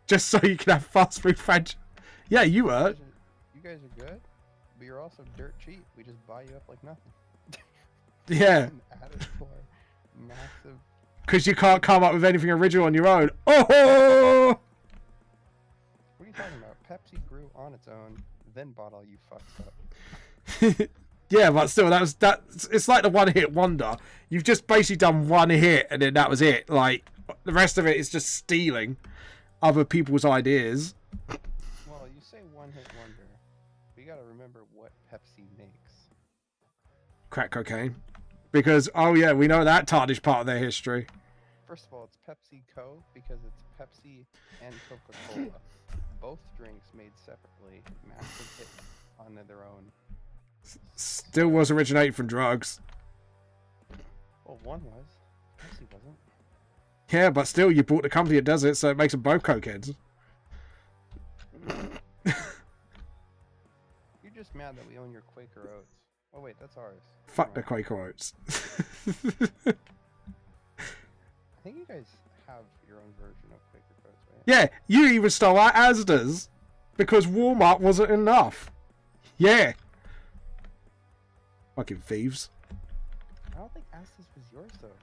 just so you can have fast food franchise. Yeah, you were. You guys are good, but you're also dirt cheap. We just buy you up like nothing. Yeah, And add it to our massive. because you can't come up with anything original on your own. Oh! What are you talking about? Pepsi grew on its own, then bought all you fucks up. Yeah, but still, it's like the one-hit wonder. You've just basically done one hit, and then that was it. Like, the rest of it is just stealing other people's ideas. Well, you say one-hit wonder. We gotta remember what Pepsi makes. Crack cocaine. Because, oh yeah, we know that tarnished part of their history. First of all, it's PepsiCo because it's Pepsi and Coca-Cola. Both drinks made separately, massive hits on their own. Still was originated from drugs. Well, one was. Pepsi wasn't. Yeah, but still, you bought the company that does it, so it makes them both cokeheads. You're just mad that we own your Quaker Oats. Oh wait, that's ours. Fuck the Quaker Oats. I think you guys have your own version of Quaker Oats, right? Yeah, you even stole our Asda's because Walmart wasn't enough. Yeah. Fucking thieves. I don't think Asda's was yours though.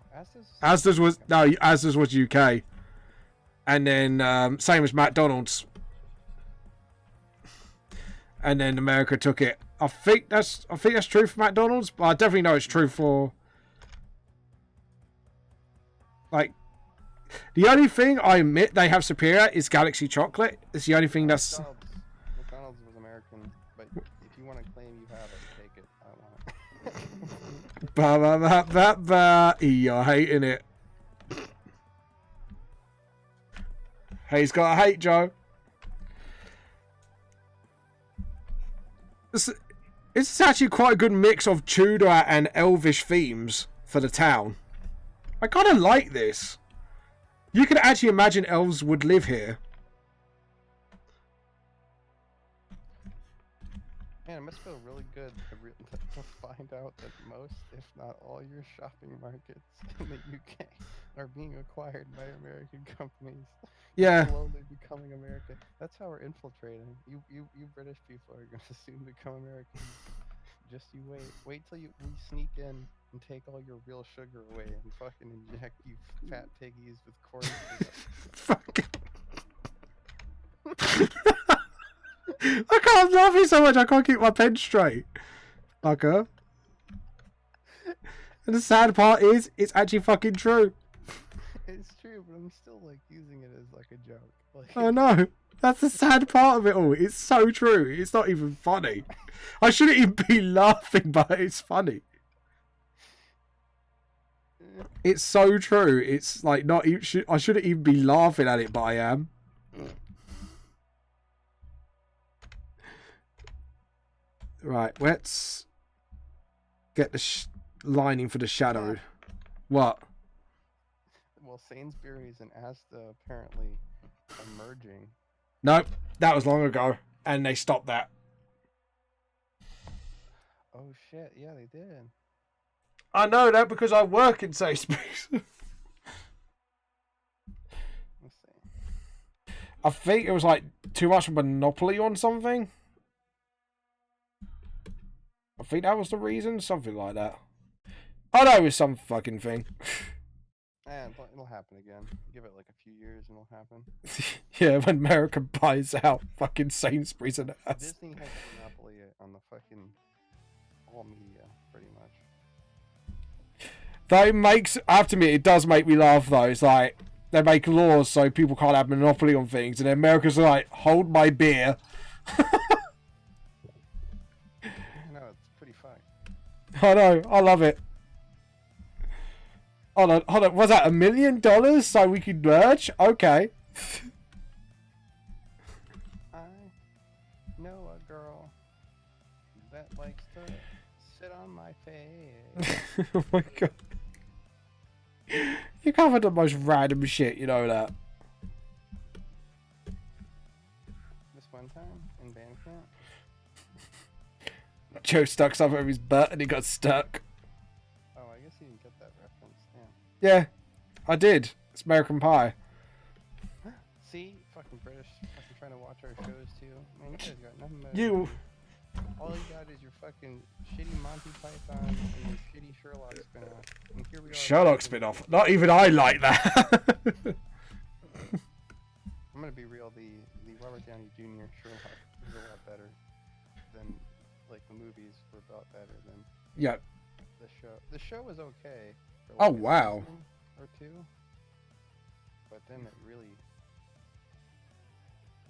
Asda's was no, Asda's was UK, and then same as McDonald's, and then America took it. I think that's true for McDonald's, but I definitely know it's true for like the only thing I admit they have superior is Galaxy chocolate. It's the only thing that's McDonald's was American, but if you want to claim you have it, take it. I don't want it. Ba ba ba ba ba. You're hating it. He's got a hate, Joe. This is actually quite a good mix of Tudor and Elvish themes for the town. I kind of like this. You can actually imagine elves would live here. Man, it must feel really good to find out that most, if not all, your shopping markets in the UK are being acquired by American companies. Yeah. Slowly becoming American. That's how we're infiltrating. You British people are going to soon become American. Just you wait. Wait till we sneak in and take all your real sugar away and fucking inject you fat piggies with corn syrup. Fucking. I can't laugh so much. I can't keep my pen straight. Fucker. And the sad part is, it's actually fucking true. It's true, but I'm still like using it as like a joke. Like, I know. That's the sad part of it all. It's so true. It's not even funny. I shouldn't even be laughing, but it's funny. It's so true. It's like not even. I shouldn't even be laughing at it, but I am. Right, let's get the lining for the shadow. What? Well, Sainsbury's and Asda apparently are merging. Nope, that was long ago, and they stopped that. Oh shit! Yeah, they did. I know that because I work in Sainsbury's. Let's see. I think it was like too much of a monopoly on something. I think that was the reason, something like that. I know it was some fucking thing. And it'll happen again. Give it like a few years and it'll happen. Yeah, when America buys out fucking Sainsbury's and us. Disney has a monopoly on the fucking all media, pretty much. That makes, I have to admit, it does make me laugh though. It's like, they make laws so people can't have monopoly on things, and then America's like, hold my beer. I know, I love it. Hold on, was that $1 million so we could merge? Okay. I know a girl that likes to sit on my face. Oh my god. You covered the most random shit, you know that. This one time in band camp. Joe stuck something in his butt and he got stuck. Oh, I guess you didn't get that reference. Yeah, I did. It's American Pie. See? Fucking British. Fucking trying to watch our shows too. Man, you guys got nothing better. All you got is your fucking shitty Monty Python and your shitty Sherlock spin-off. And here we are. Sherlock spin-off. Not even I like that. I'm gonna be real. The Robert Downey Jr. Sherlock is a lot better than like the movies were about better than Yeah. the show. The show was okay. For Oh, like a wow. season or two, but then it really.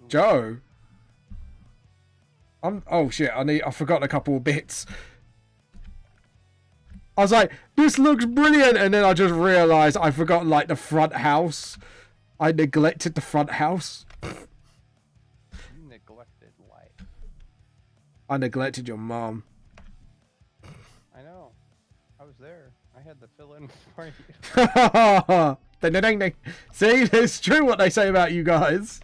Joe. Oh shit! I forgot a couple of bits. I was like, this looks brilliant, and then I just realised I forgot like the front house. I neglected the front house. You neglected life. I neglected your mom. I know. I was there. I had to fill in for you. Ding, ding, ding, ding. See, it's true what they say about you guys.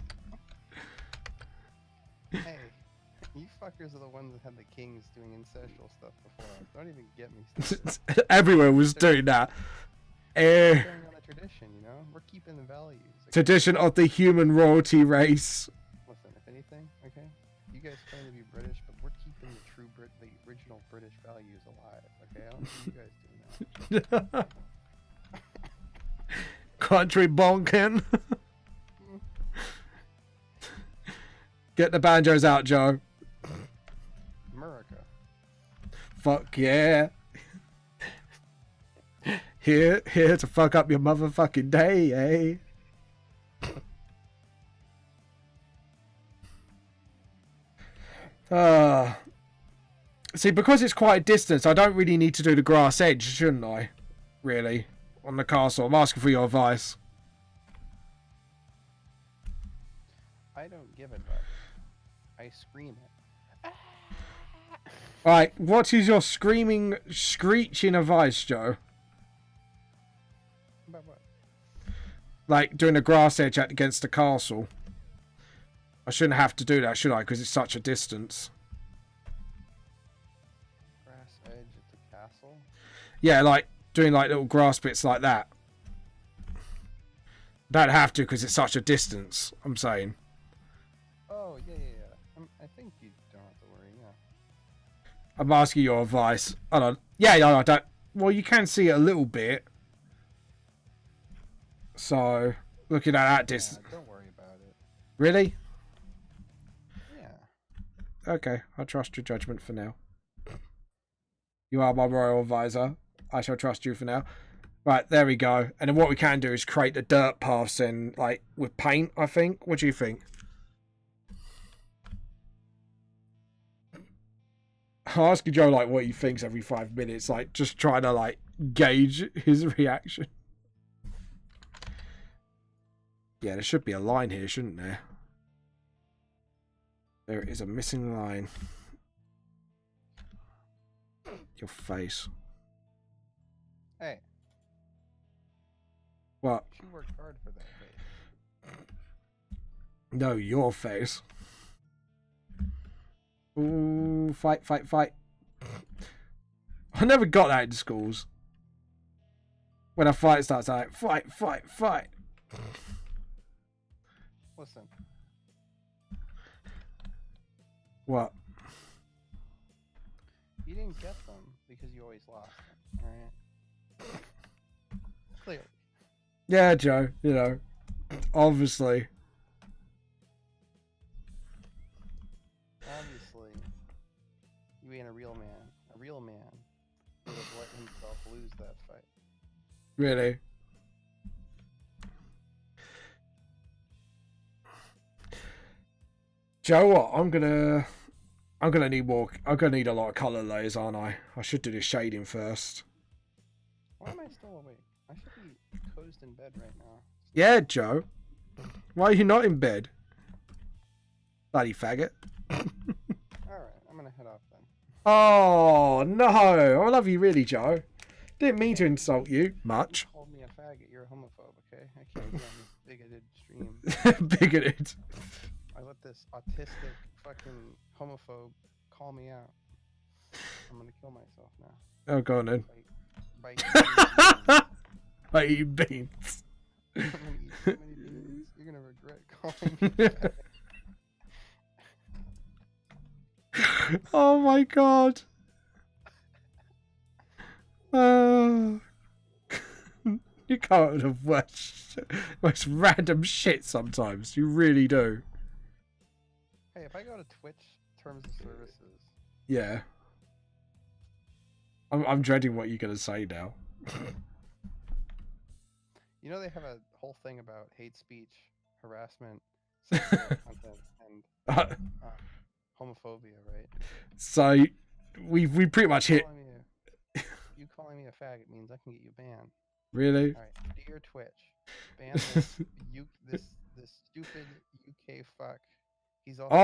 Hey, you fuckers are the ones that had the kings doing ancestral stuff before us. Don't even get me started. Everyone was doing that. Carrying on a tradition, you know? We're keeping the values. Okay? Tradition of the human royalty race. Listen, if anything, okay? You guys claim to be British, but we're keeping the true the original British values alive, okay? I don't see you guys doing that. Country bonking. Get the banjos out, Joe. America. Fuck yeah. Here to fuck up your motherfucking day, eh? See, because it's quite a distance, I don't really need to do the grass edge, shouldn't I? Really? On the castle. I'm asking for your advice. I don't give advice. I scream it. Alright, what is your screaming, screeching advice, Joe? About what? Like, doing a grass edge against the castle. I shouldn't have to do that, should I? Because it's such a distance. Grass edge at the castle? Yeah, like, doing like little grass bits like that. Don't have to because it's such a distance, I'm saying. Oh, yeah. I think you don't have to worry, yeah. I'm asking your advice. Hold on. Yeah, I don't. Well, you can see it a little bit. So, looking at that distance. Yeah, don't worry about it. Really? Yeah. Okay, I trust your judgment for now. You are my royal advisor. I shall trust you for now. Right, there we go. And then what we can do is create the dirt paths in, like, with paint, I think. What do you think? I ask Joe, like, what he thinks every 5 minutes. Like, just trying to, like, gauge his reaction. Yeah, there should be a line here, shouldn't there? There is a missing line. Your face. Hey. What? You worked hard for that face. No, your face. Ooh, fight. I never got that in schools. When a fight starts, I like, fight. Listen. What? You didn't get them because you always lost them, alright? Clearly. Yeah, Joe, you know, obviously. Obviously, you ain't a real man. A real man would have let himself lose that fight. Really? Joe, what? I'm gonna need more. I'm gonna need a lot of color layers, aren't I? I should do the shading first. Why am I still awake? I should be cozy in bed right now. Yeah, Joe. Why are you not in bed? Bloody faggot. Alright, I'm gonna head off then. Oh, no. I love you really, Joe. Didn't mean to insult you much. You called me a faggot, you're a homophobe, okay? I can't be on this bigoted stream. Bigoted. I let this autistic fucking homophobe call me out. I'm gonna kill myself now. Oh, go on then. By I eat beans. I'm gonna eat so many beans. You're gonna regret calling me faggot. Oh my god. You come up with the most random shit sometimes. You really do. Hey, if I go to Twitch terms of services, Yeah. I'm dreading what you're gonna say now. You know they have a whole thing about hate speech, harassment, sexual content, and homophobia, right? So we pretty much hit. You calling me a faggot means I can get you banned. Really? All right, dear Twitch, ban this this stupid UK fuck. He's also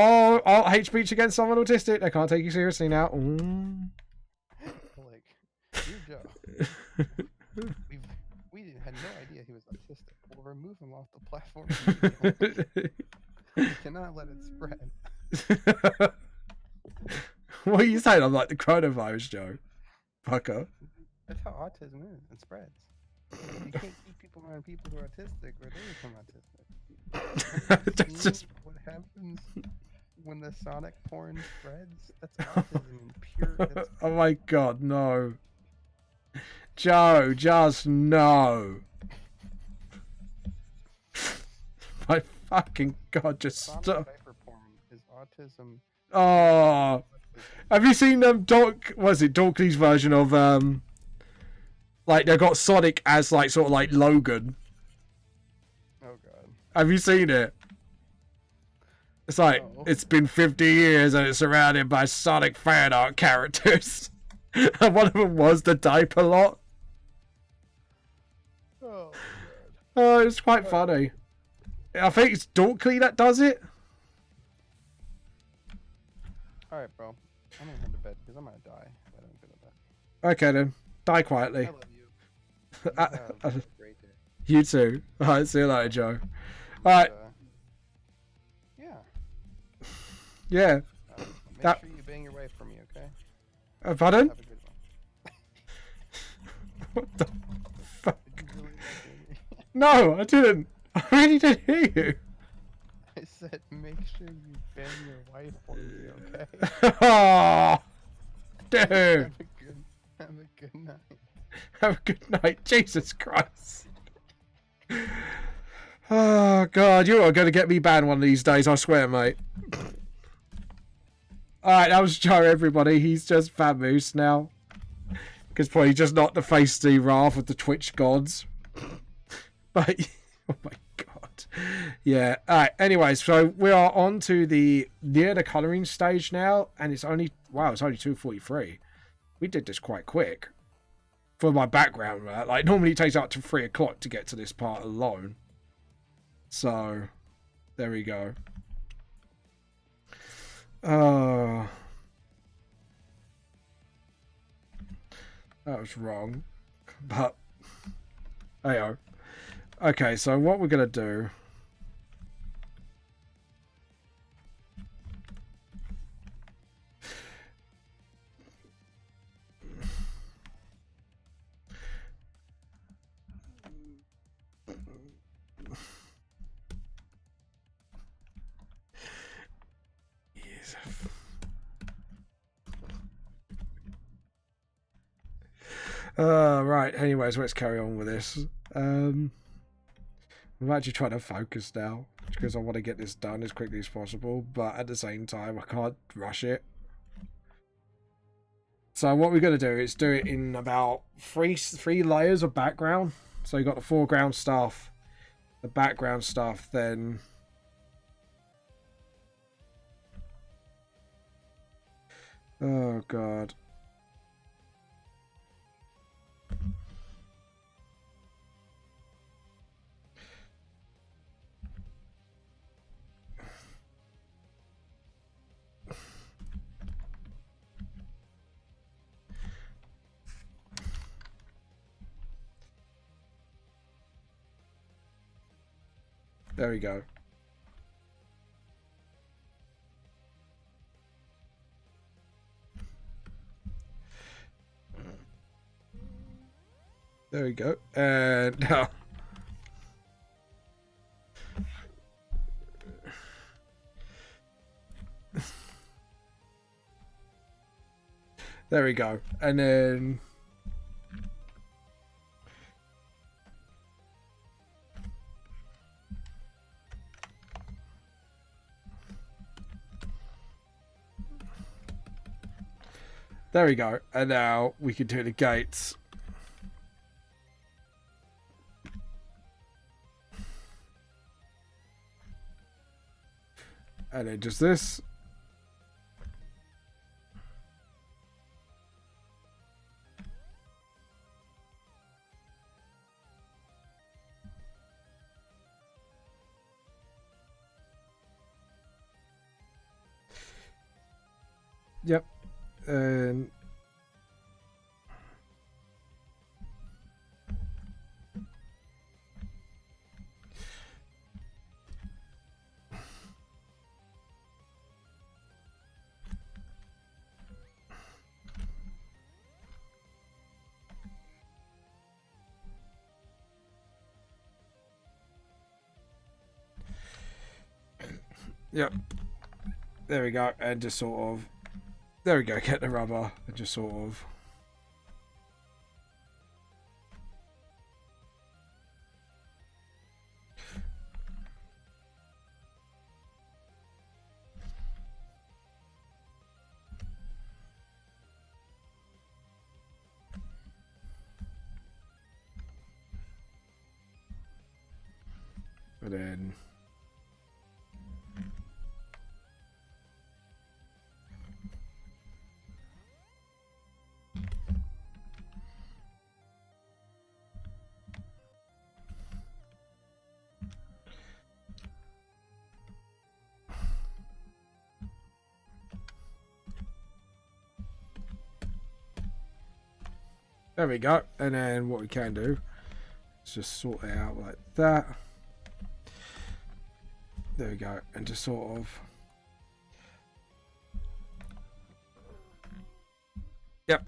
Oh, hate speech against someone autistic. They can't take you seriously now. like, dear Joe, we had no idea he was autistic. We'll remove him off the platform immediately. We cannot let it spread. What are you saying? I'm like the coronavirus, Joe. Fucker. That's how autism is. It spreads. You can't keep people around people who are autistic or they become autistic. That's just what happens when the Sonic porn spreads. That's autism in pure. That's... Oh my god, no. Joe, just no. My fucking god, just Sonic stop. diaper porn is autism. Oh. Have you seen Dorkley's version of like they got Sonic as like sort of like Logan? Oh god. Have you seen it? It's like It's been 50 years and it's surrounded by Sonic fan art characters. And one of them was the diaper lot. Oh god. Oh, it's quite funny. I think it's Dorkley that does it. Alright, bro. I'm gonna head to bed because I'm gonna die if I don't go to bed. Okay then. Die quietly. I love you. You have a great day. You too. Alright, see you later, Joe. Alright. Yeah. Yeah. Make sure you bang your wife for me, okay? Pardon? Have a good one. What the fuck? Did you really not hear me? No, I didn't. I really didn't hear you. I said make sure you bang your wife for me, okay? Oh, dude. Have a good night. Have a good night. Jesus Christ. Oh, God. You are going to get me banned one of these days, I swear, mate. Alright, that was Joe, everybody. He's just famous now. Because probably just not the face the wrath of the Twitch gods. But, oh my God. Yeah. Alright, anyways, so we are on to near the colouring stage now. And it's only, wow, it's only 2:43. We did this quite quick. For my background, right? Like, normally it takes up to 3 o'clock to get to this part alone. So, there we go. That was wrong. But, hey-oh. Okay, so what we're going to do... Right, anyways, let's carry on with this. I'm actually trying to focus now, because I want to get this done as quickly as possible, but at the same time, I can't rush it. So what we're going to do is do it in about three layers of background. So you got the foreground stuff, the background stuff, then... Oh, God. There we go. There we go. And now. There we go. And then... There we go. And now we can do the gates. And then just this. Yep. And yep. There we go. And just sort of, there we go. Get the rubber and just sort of. And then there we go. And then what we can do is just sort it out like that. There we go. And just sort of. Yep.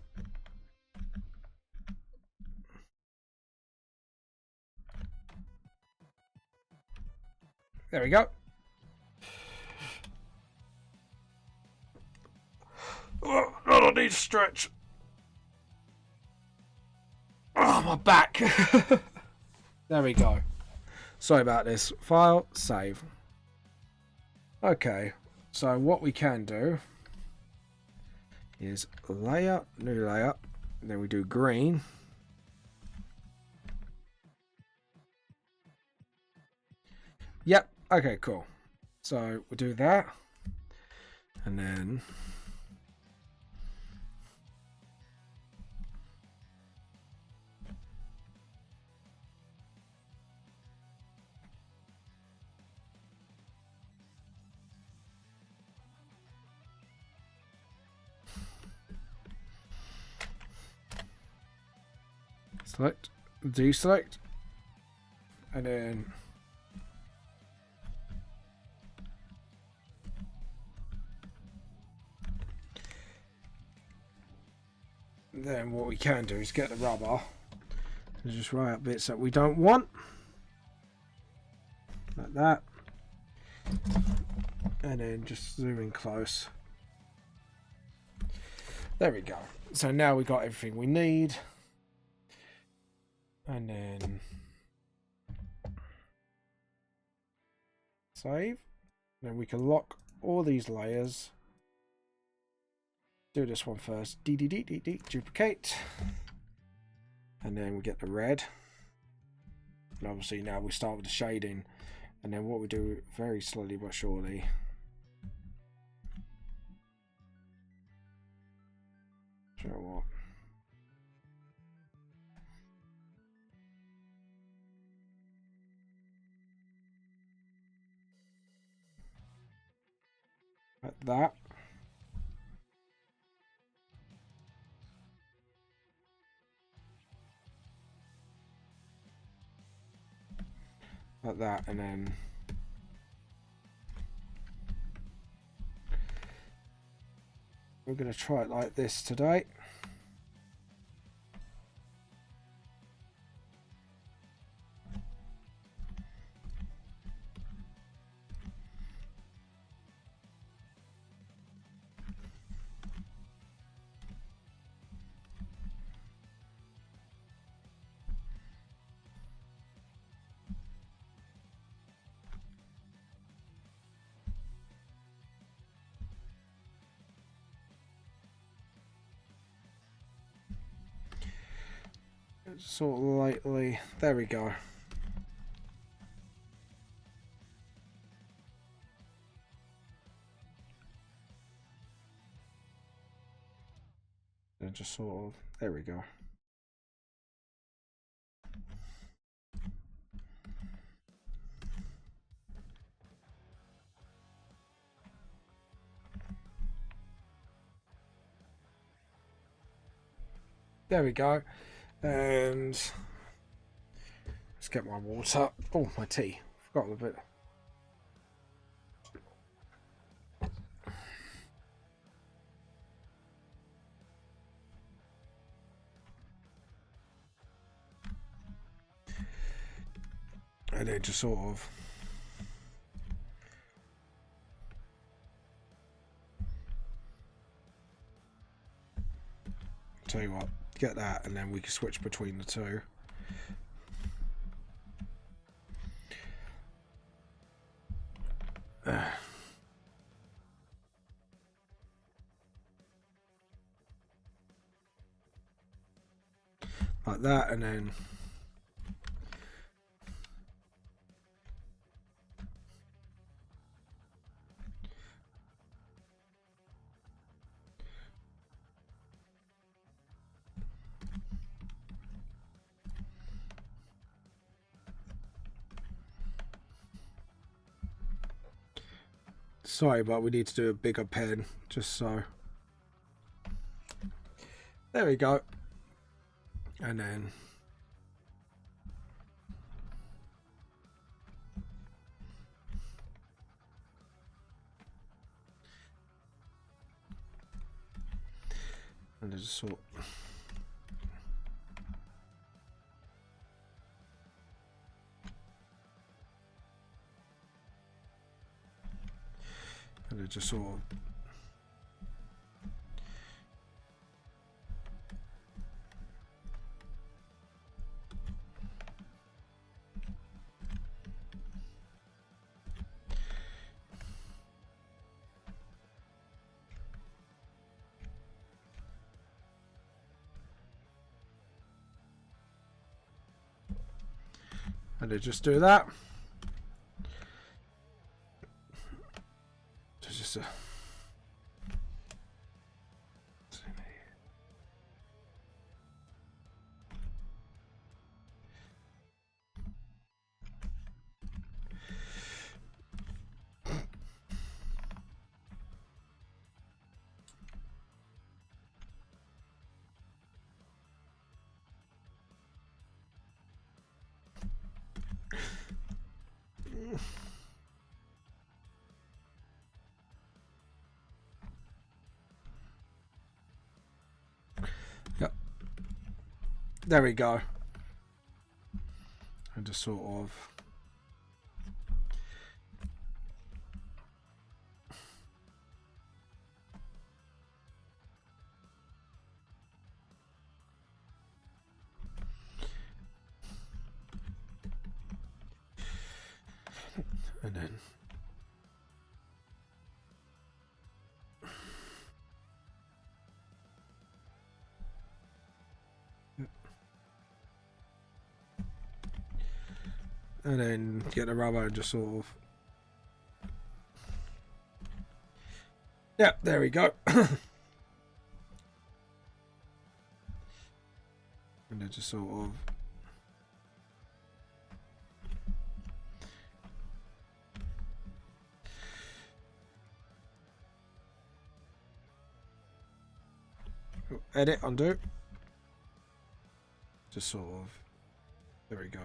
There we go. Oh, I don't need to stretch. Oh, my back. There we go. Sorry about this. File, save. Okay, so what we can do is layer, new layer, and then we do green. Yep, okay, cool. So we'll do that. And then select, deselect, and then what we can do is get the rubber and just write out bits that we don't want, like that, and then just zoom in close. There we go. So now we got everything we need. And then save. Then we can lock all these layers. Do this one first. Duplicate. And then we get the red. And obviously now we start with the shading. And then what we do very slowly but surely. You know what? Like that. Like that, and then we're going to try it like this today. sort of lightly. There we go. And just sort of, there we go. There we go. And let's get my water. Oh, my tea. Forgot a bit. And then just sort of tell you what, get that, and then we can switch between the two. Like that, and then sorry, but we need to do a bigger pen, just so. There we go. And then just sort. And it just sort of. And they just do that. It's just a. Yep. There we go. And just sort of. And then. And then get the rubber and just sort of. Yeah, there we go. And then just sort of. Edit, undo. Just sort of. There we go.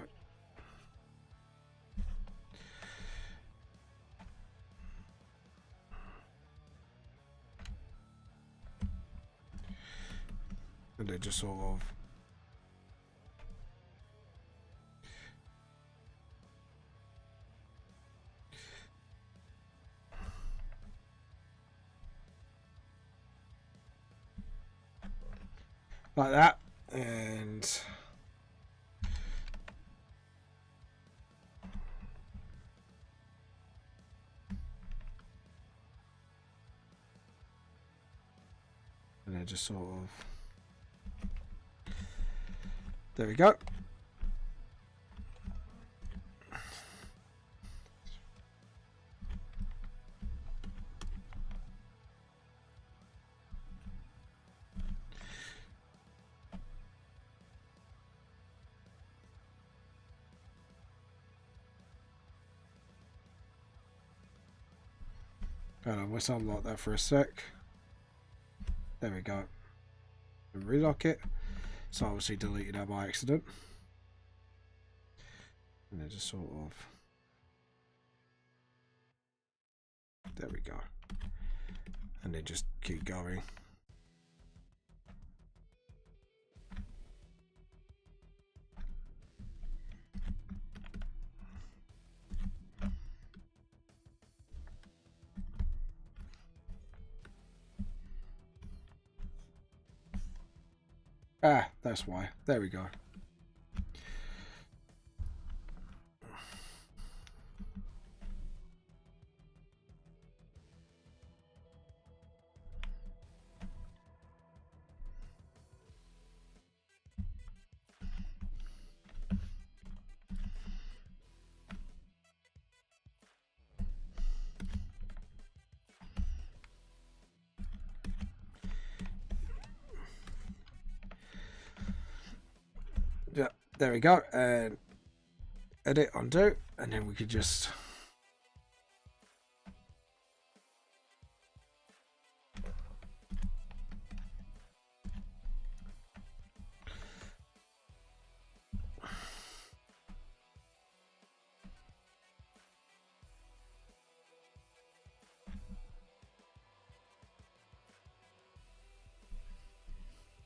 And then just sort of. Like that. And. And then just sort of. There we go. Hold on, let's unlock that for a sec. There we go. Relock it. So obviously deleted that by accident. And then just sort of... There we go. And then just keep going. Ah, that's why. There we go. Yeah, there we go. And edit, undo, and then we could just...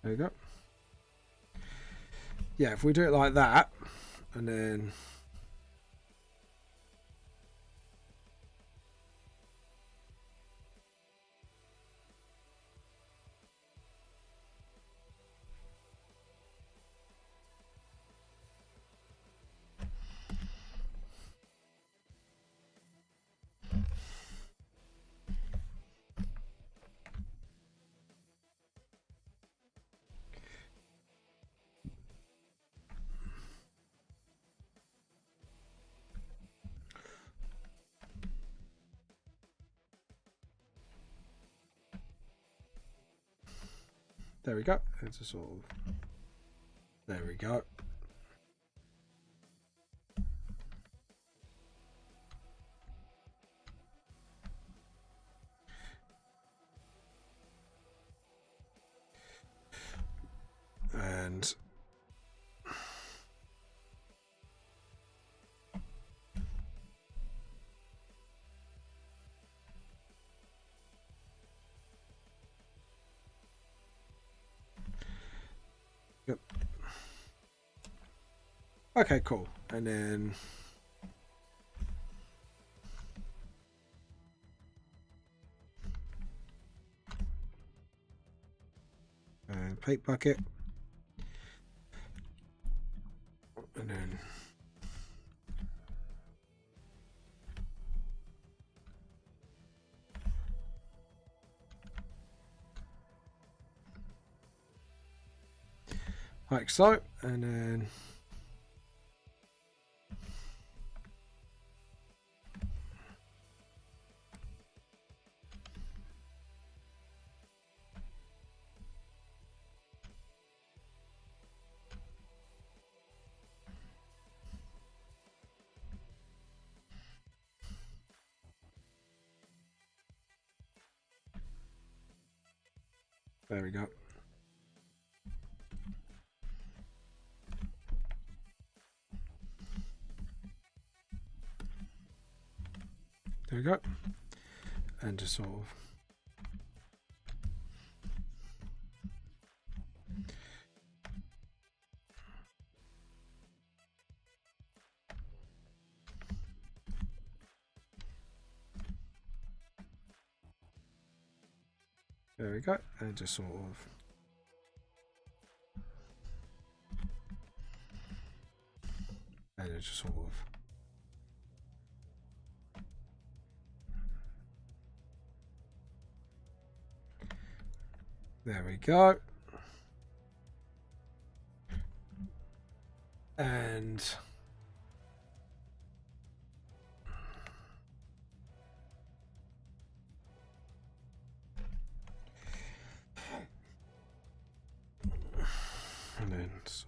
There we go. Yeah, if we do it like that, and then... There we go. It's a sort of... There we go. And... Yep. Okay, cool. And then... And paint bucket. And then... Like so. And then... There we go. There we go. And just sort of... There we go. And just sort of... And it just sort of... There we go. And then so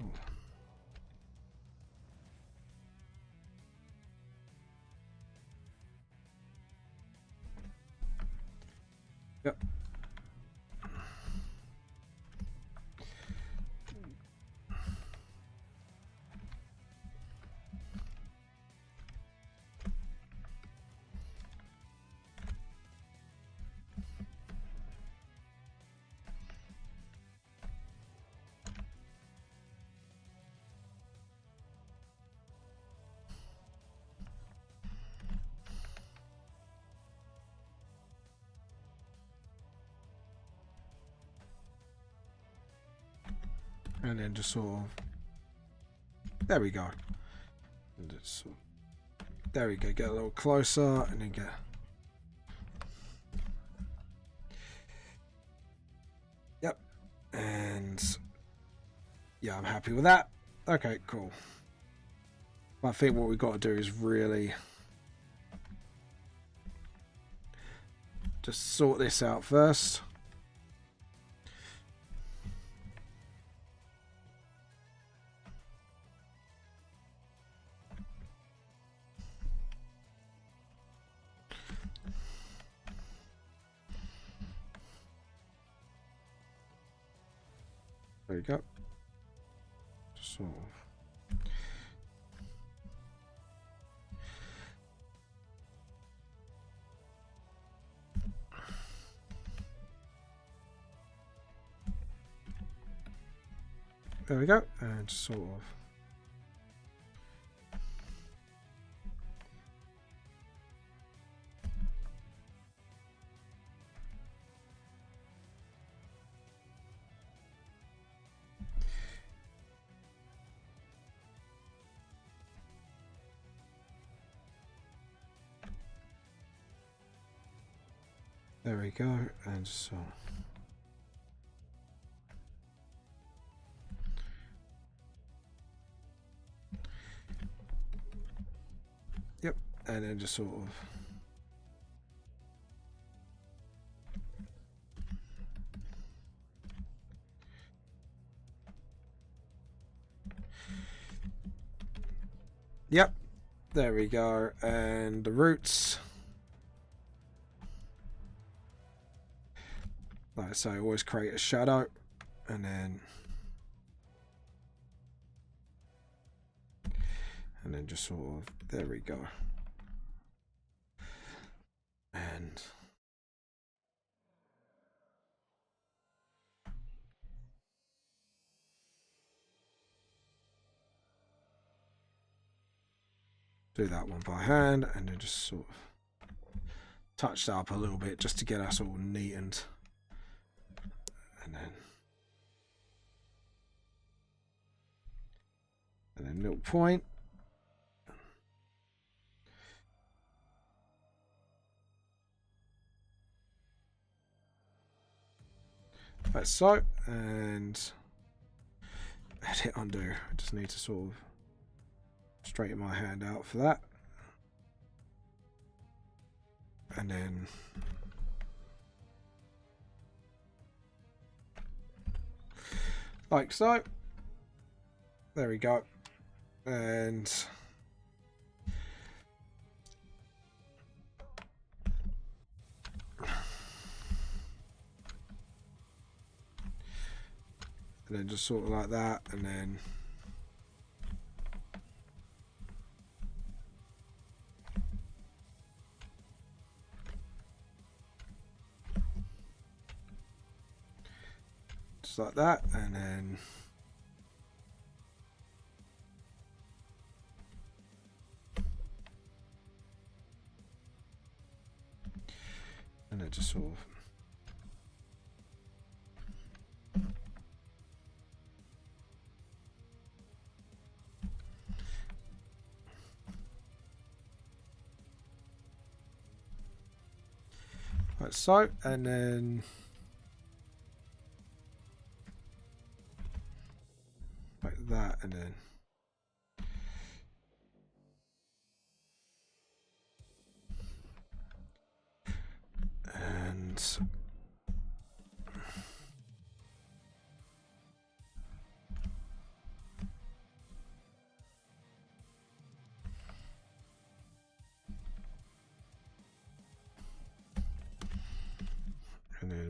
yep. And then just sort of, there we go. And just sort of, there we go. Get a little closer, and then get. Yep. And yeah, I'm happy with that. Okay, cool. I think what we've got to do is really just sort this out first. There you go. Sort of. There we go. And just sort of. There we go, and so. Yep, and then just sort of. Yep, there we go, and the roots. Like I say, always create a shadow, and then just sort of, there we go. And do that one by hand, and then just sort of touch that up a little bit just to get us all neatened. And then little point. Like so, and hit undo. I just need to sort of straighten my hand out for that. And then like so. There we go. And then just sort of like that, and then just like that, and then just sort of like so, and then like that, and then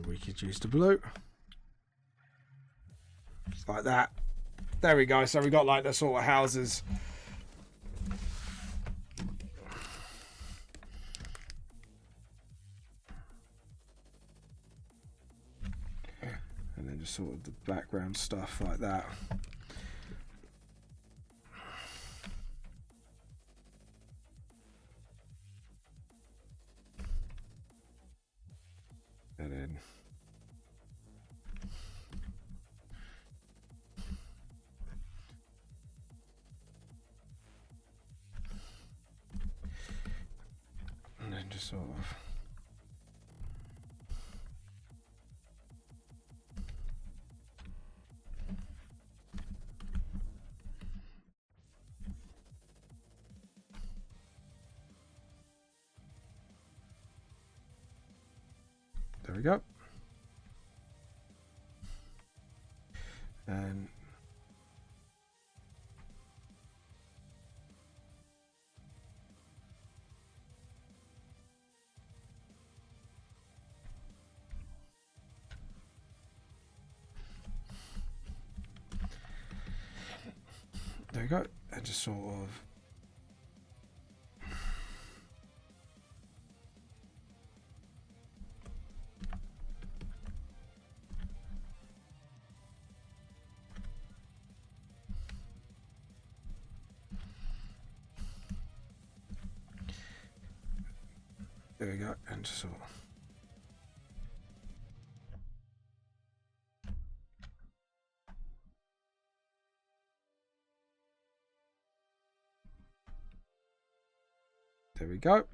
we could use the blue. Just like that. There we go. So we got like the sort of houses. And then just sort of the background stuff like that. And then just sort of there we go. And there we go. And just sort of there we go. And just sort of there we go.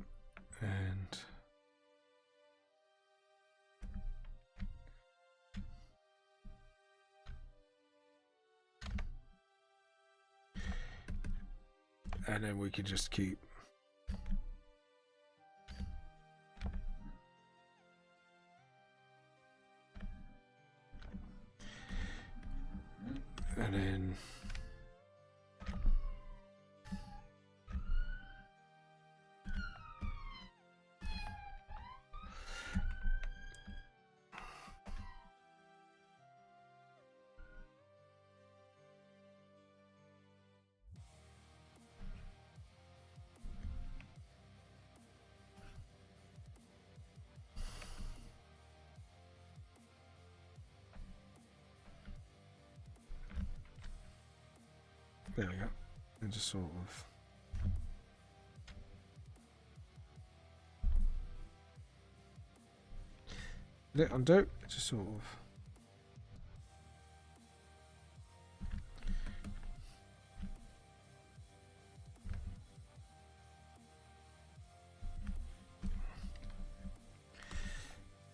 And then we can just keep and then there we go. And just sort of let it undo. Just sort of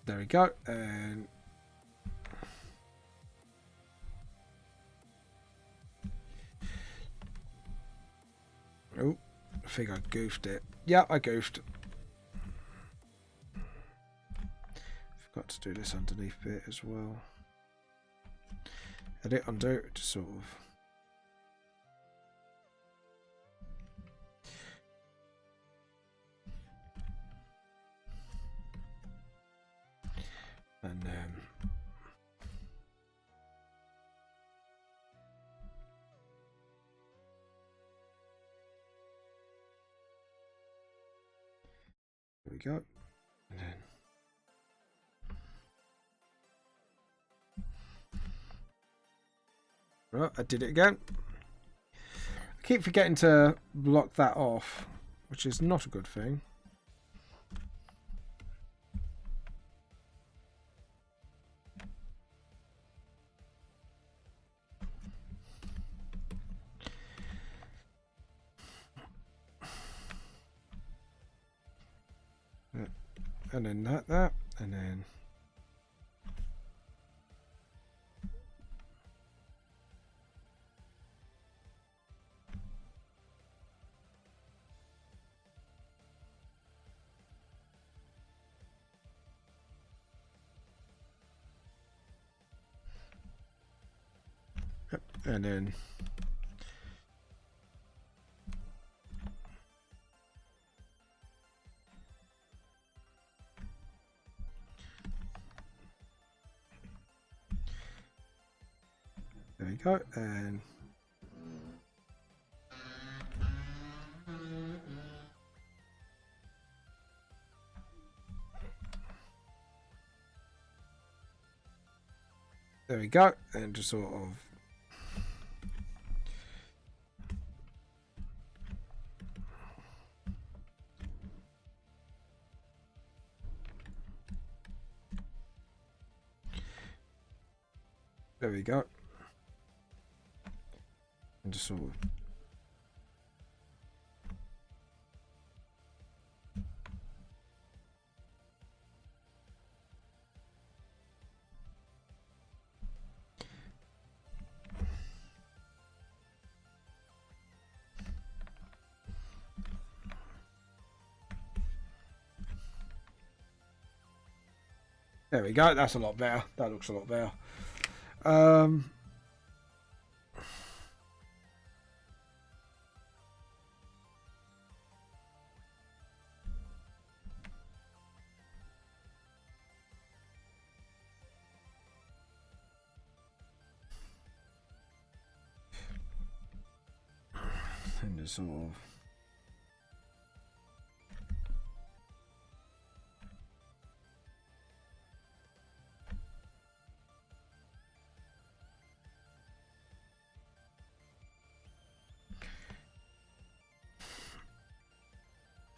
there we go. And oh, I think I goofed it. Yeah, I goofed. Forgot to do this underneath bit as well. Edit, undo, just sort of. And there we go. And then right, I did it again. I keep forgetting to block that off, which is not a good thing. And then that, and then and then There we go, and there we go, and just sort of there we go, and just sort of there we go. That's a lot better. That looks a lot better. And just sort of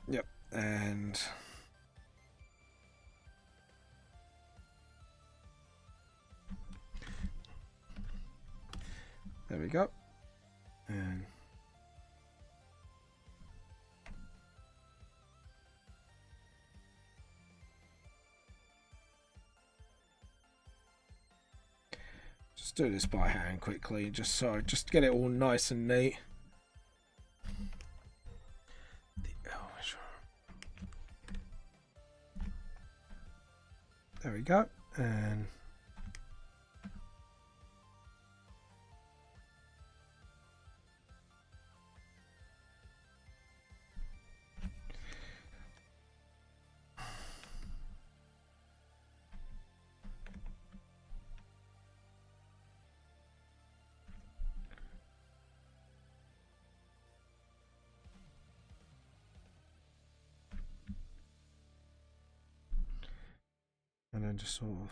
yep, and there we go, and just do this by hand quickly, just get it all nice and neat. There we go, and then just sort of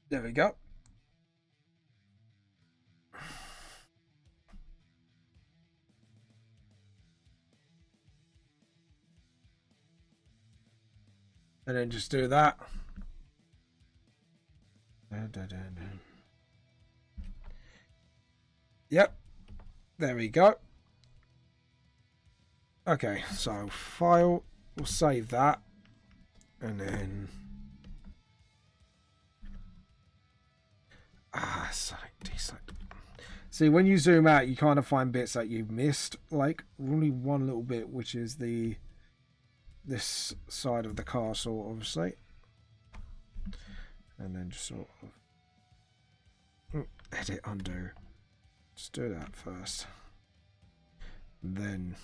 there we go. And then just do that. Yep. There we go. Okay, so file, we'll save that. And then select. See, when you zoom out, you kind of find bits that you've missed, like only one little bit, which is this side of the castle, obviously. And then just sort of edit, undo. Just do that first. Then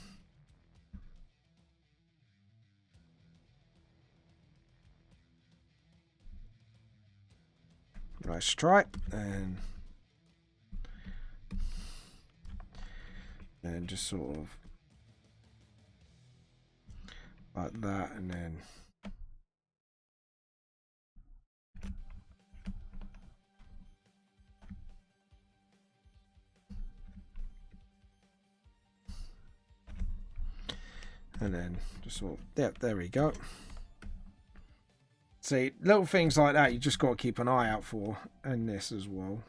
nice try, and just sort of like that, and then just sort of, yeah, there we go. See, little things like that you just got to keep an eye out for, and this as well.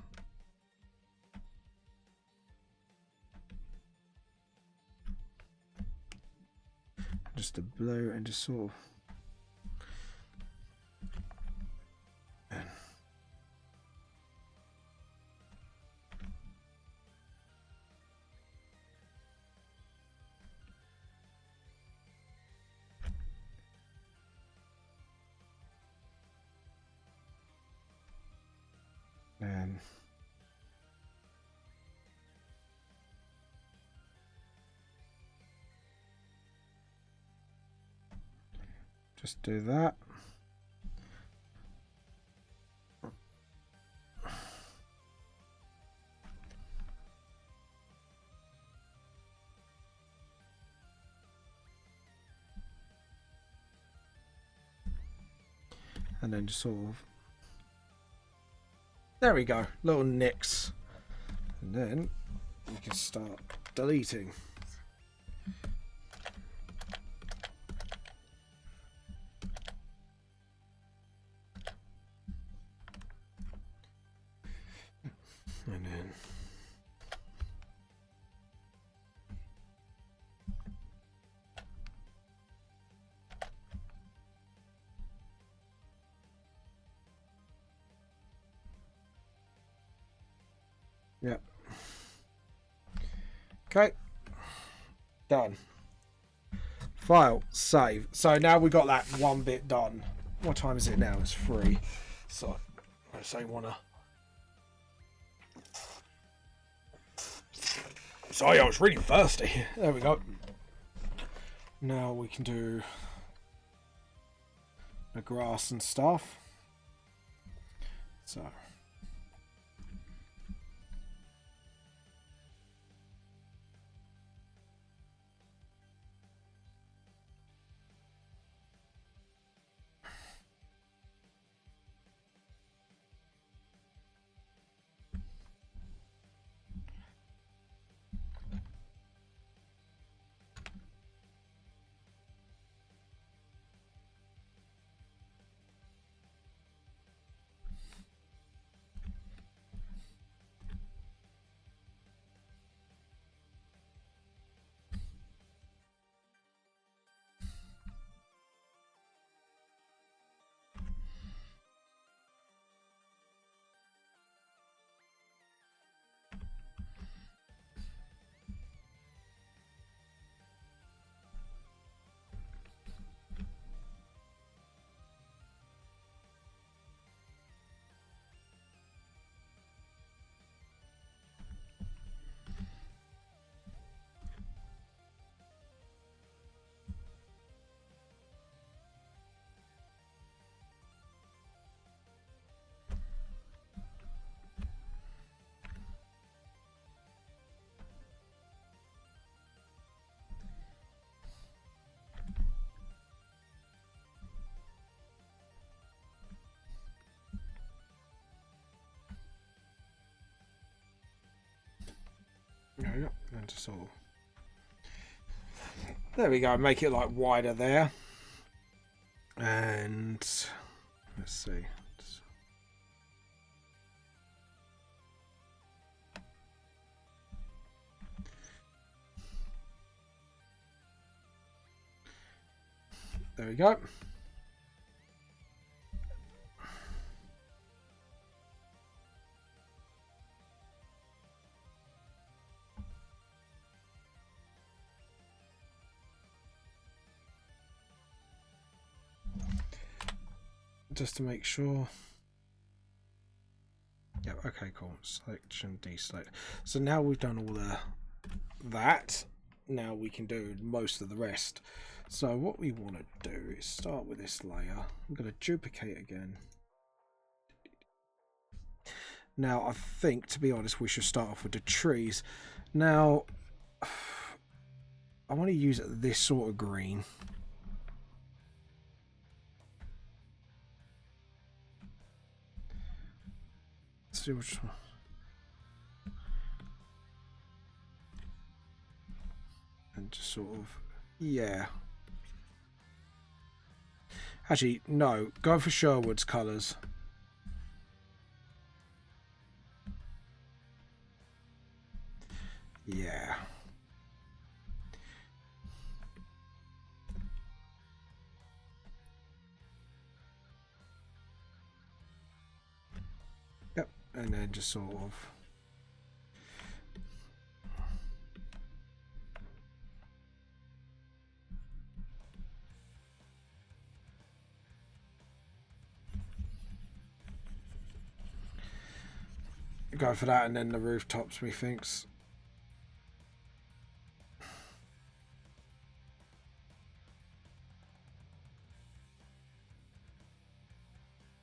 Just the blue, and just sort of and just do that. And then just sort of... There we go. Little nicks. And then we can start deleting. And then... Yep. Okay. Done. File. Save. So now we got that one bit done. What time is it now? It's 3. So I say wanna... Sorry, I was really thirsty. There we go. Now we can do the grass and stuff. So... Yeah, and just sort of... There we go, make it like wider there. And let's see. There we go. Just to make sure. Yeah, okay, cool. Selection, deselect. So now we've done all that. Now we can do most of the rest. So what we want to do is start with this layer. I'm going to duplicate again. Now I think, to be honest, we should start off with the trees. Now I want to use this sort of green. Let's see which one. And just sort of, yeah. Actually, no. Go for Sherwood's colours. Yeah. Yep. And then just sort of... go for that, and then the rooftops, methinks.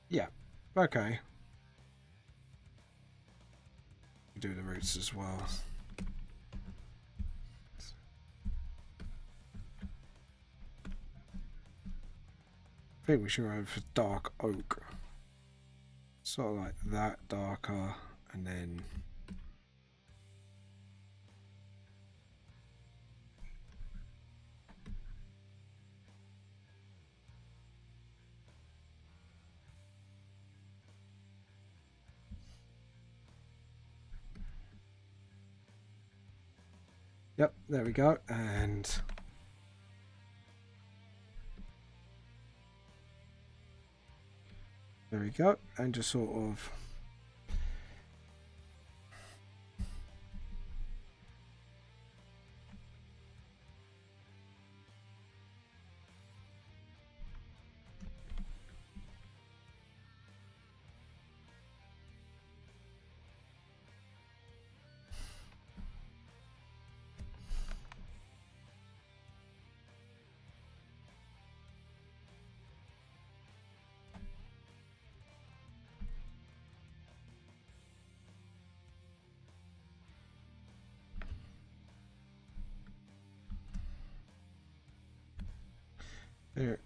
Yeah, okay. Do the roots as well. I think we should go for dark oak. Sort of like that, darker, and then yep, there we go, and there we go, and just sort of there.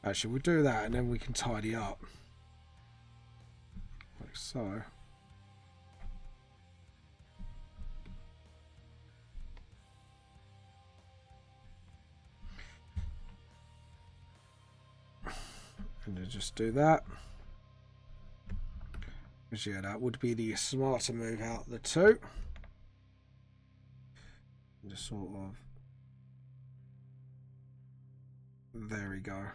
Actually, we'll do that and then we can tidy up. Like so. And then just do that. Because yeah, that would be the smarter move out of the two. And just sort of. There we go.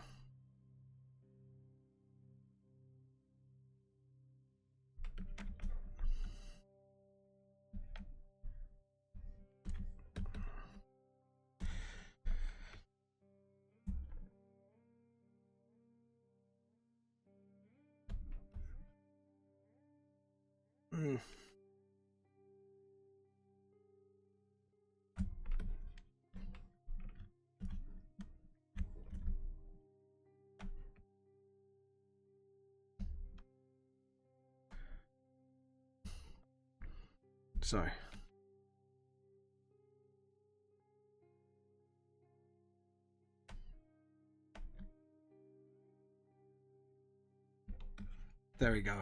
So. There we go.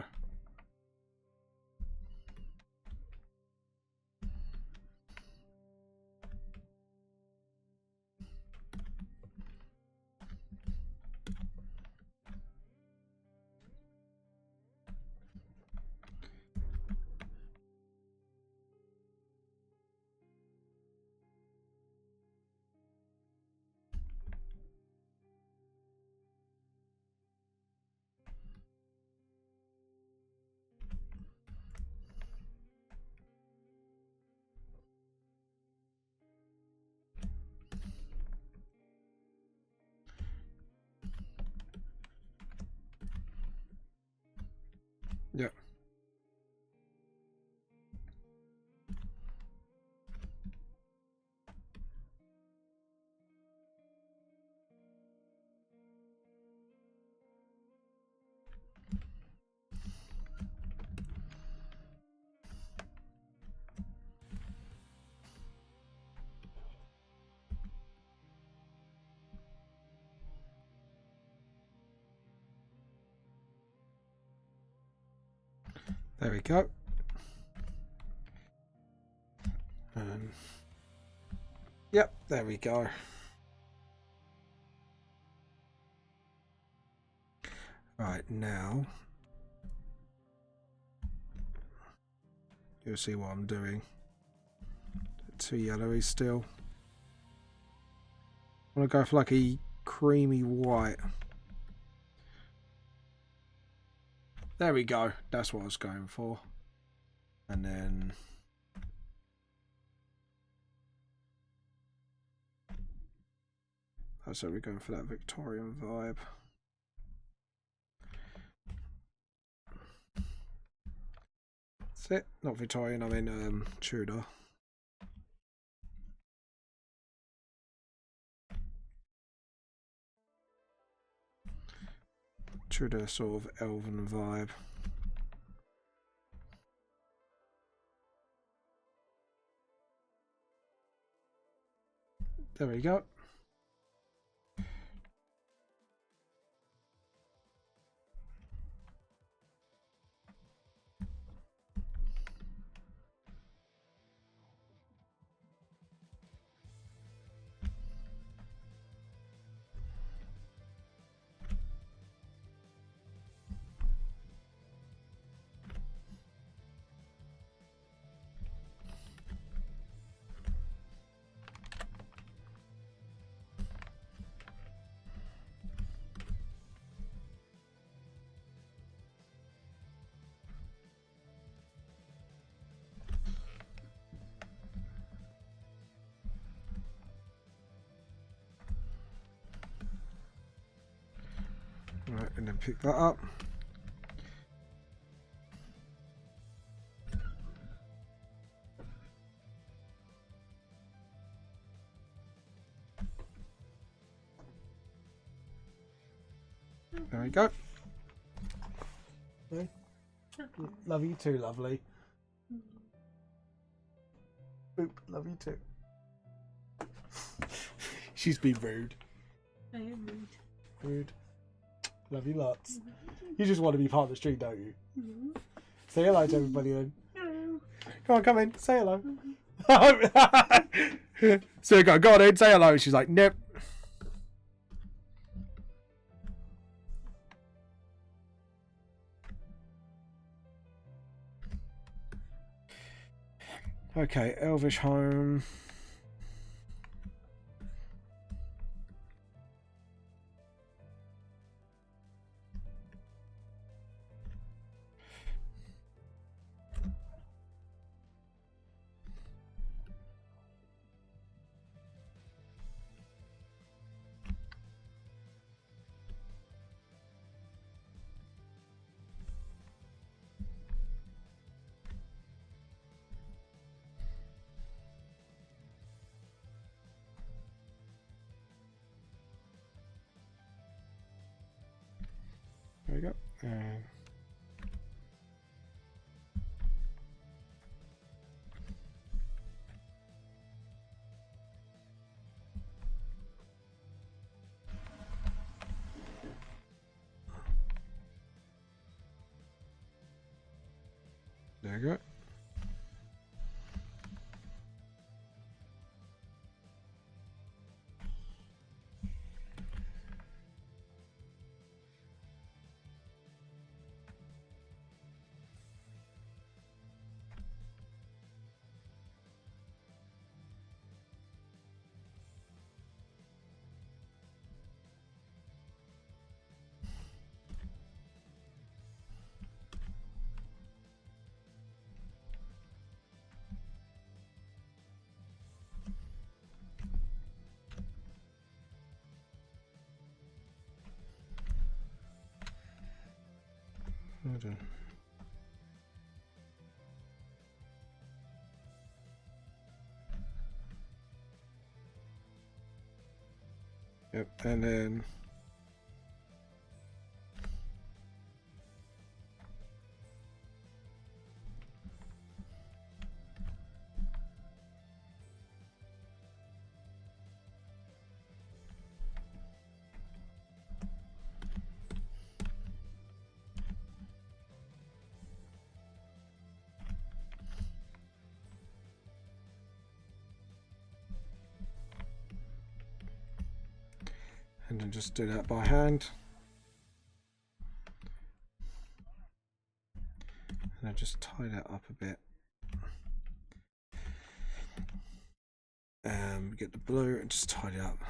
Yep. There we go. Yep, there we go. Right, now you'll see what I'm doing. Too yellowy still. I want to go for like a creamy white. There we go. That's what I was going for. And then so we're going for that Victorian vibe. That's it. Not Victorian, I mean Tudor. True to sort of elven vibe. There we go. Right, and then pick that up. There we go. Okay. Love you too, lovely. Boop, love you too. She's been rude. I am rude. Rude. Love you lots. You just want to be part of the stream, don't you? Mm-hmm. Say hello to everybody then. Hello. Come on, come in. Say hello. So go on in, say hello. She's like, nope. Okay, Elvish home. There we go. There you go. Hold on. Yep, and then just do that by hand. And I just tie that up a bit. Get the blue and just tie it up.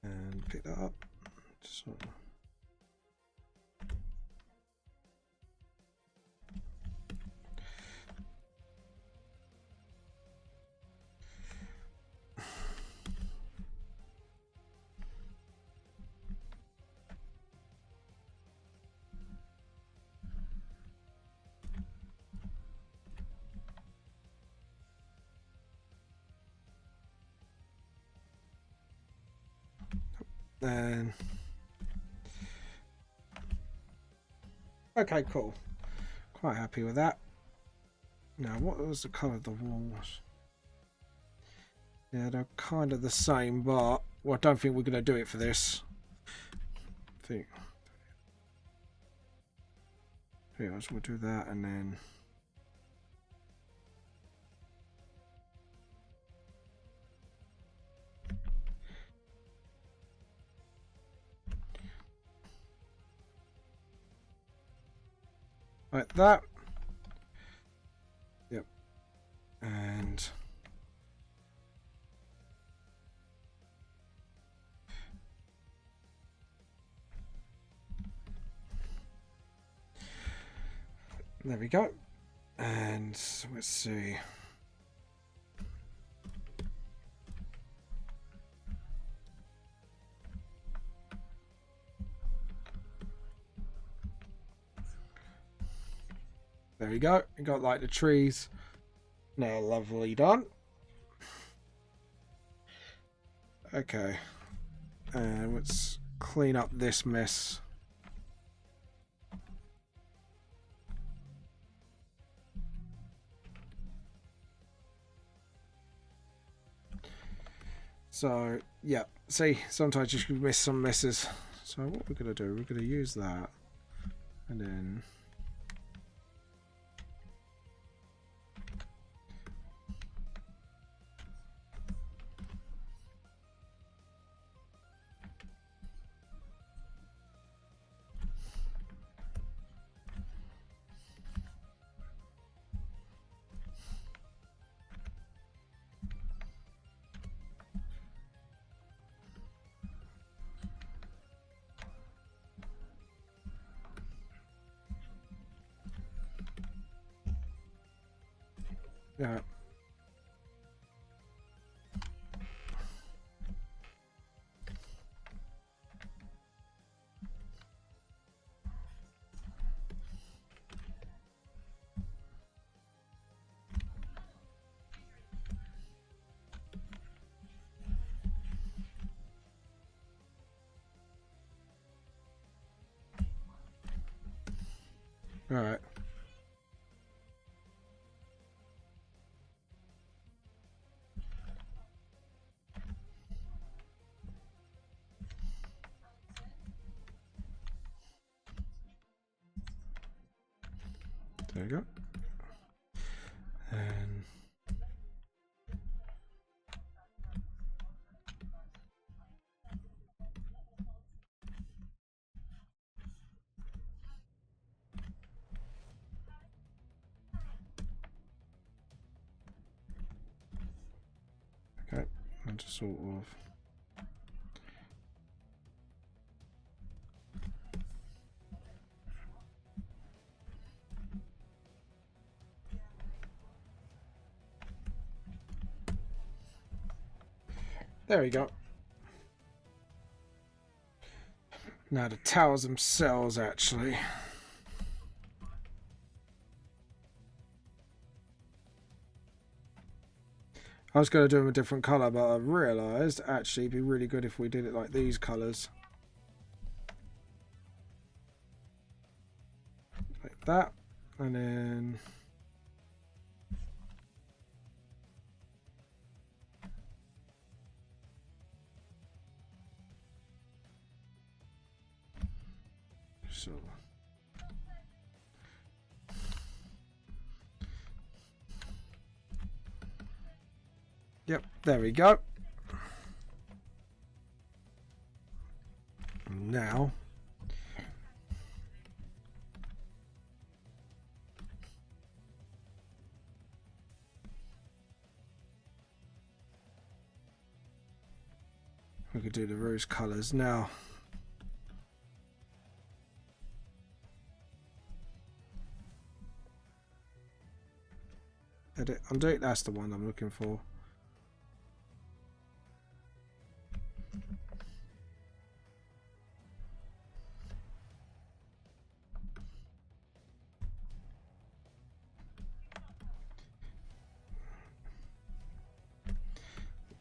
And pick that up. Just sort of. And okay, cool. Quite happy with that. Now, what was the colour of the walls? Yeah, they're kind of the same, but well, I don't think we're going to do it for this. I think yes, we'll do that, and then like that. Yep. And there we go. And let's see. There we go. We got like the trees. Now, lovely done. Okay. And let's clean up this mess. So, yeah. See, sometimes you can miss some messes. So what we're going to do, we're going to use that. And then yeah. All right. There we go. And okay, and just sort of there we go. Now the towers themselves, actually. I was going to do them a different colour, but I realised actually it'd be really good if we did it like these colours. Like that. And then so yep, there we go. Now we could do the rose colours now. Edit, undo, that's the one I'm looking for.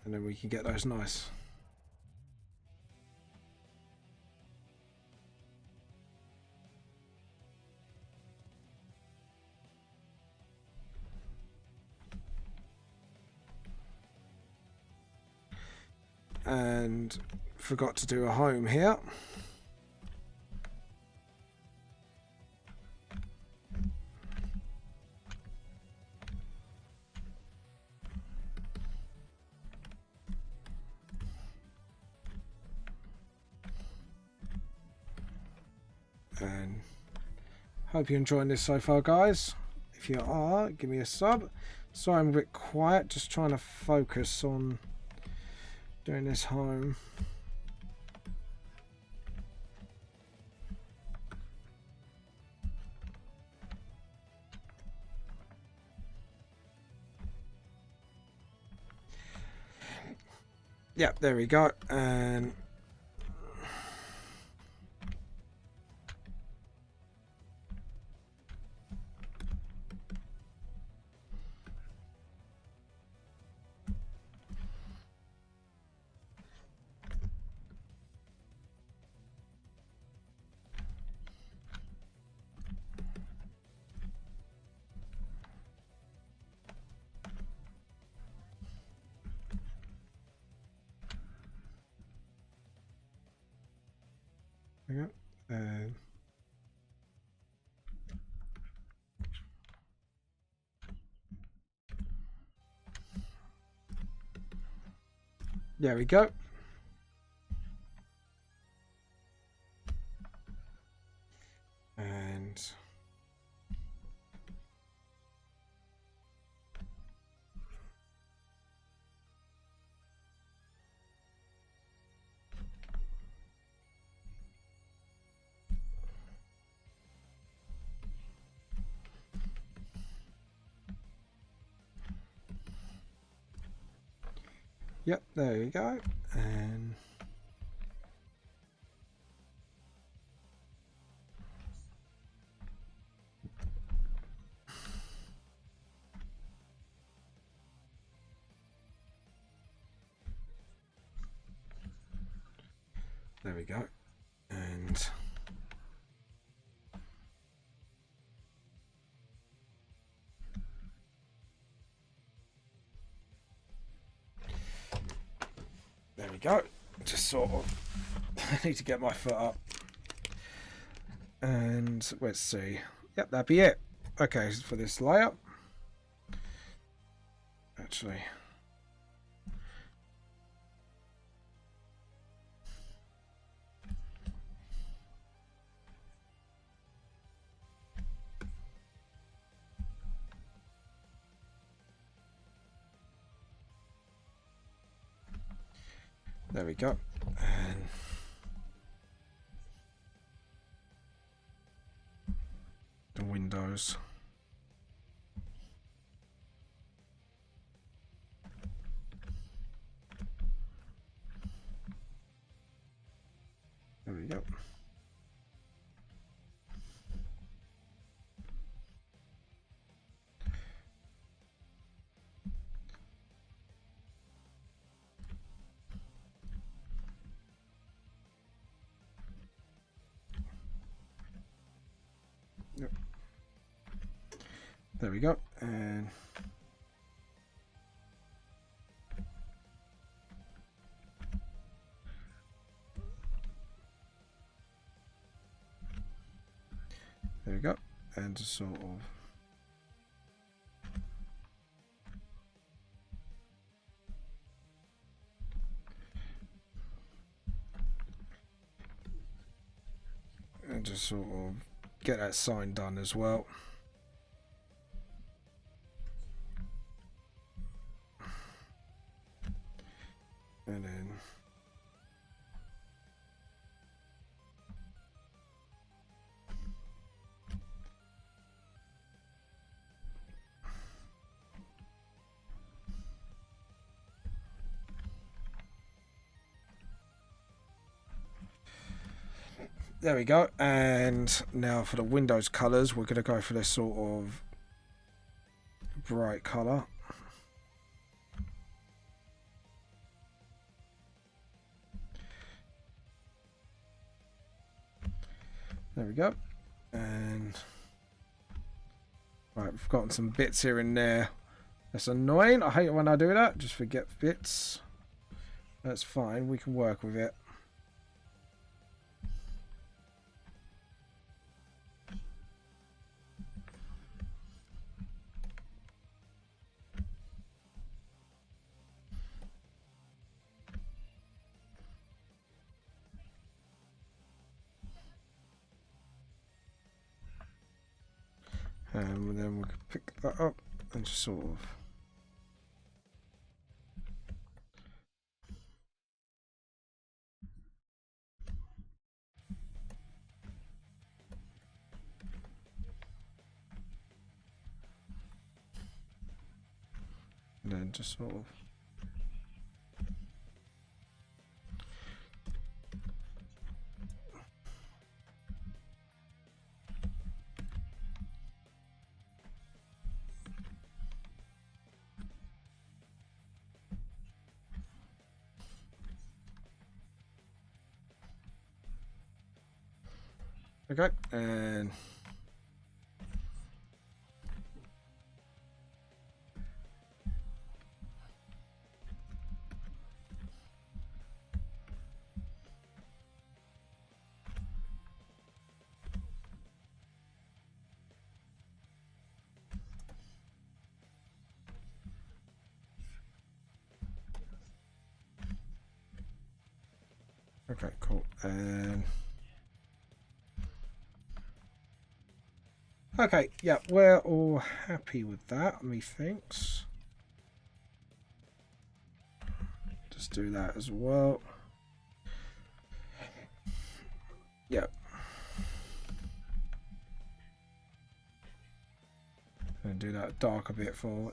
And then we can get those nice. and forgot to do a home here. And hope you're enjoying this so far, guys. If you are, give me a sub. Sorry I'm a bit quiet, just trying to focus on doing this home. Yep, there we go. And yeah, there we go. And yep, there you go. And there we go. And there we go. Just sort of I need to get my foot up. And let's see. Yep, that'd be it. Okay, for this layout. Actually. There we go. And the windows. There we go. Yep. There we go. And there we go. And just sort of get that sign done as well. And then there we go. And now for the windows colors, we're going to go for this sort of bright color. There we go. And right, we've gotten some bits here and there. That's annoying. I hate it when I do that. Just forget bits. That's fine. We can work with it. And then we can pick that up and just sort of... And then just sort of... Okay, and... Okay, cool. And... Okay, yeah, we're all happy with that, methinks. Just do that as well. Yep. And do that dark a bit for...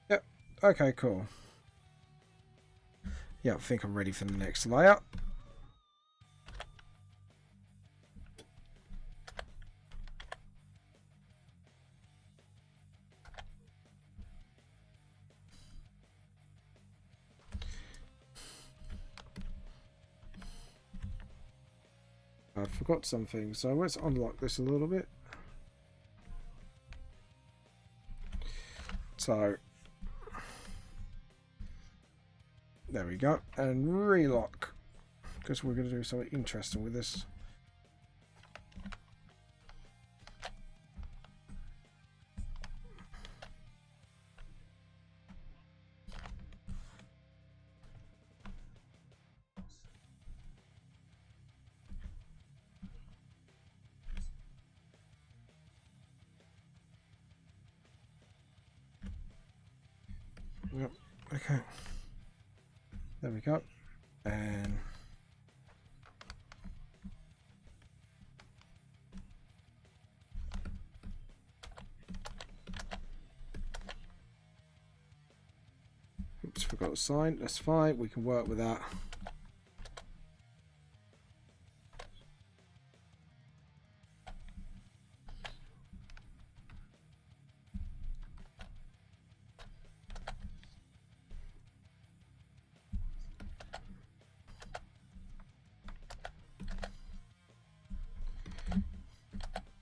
Yep, okay, cool. Yeah, I think I'm ready for the next layer. I forgot something, so let's unlock this a little bit. So, there we go, and relock, because we're going to do something interesting with this. Yep, okay. There we go. And oops, forgot to sign. That's fine. We can work with that.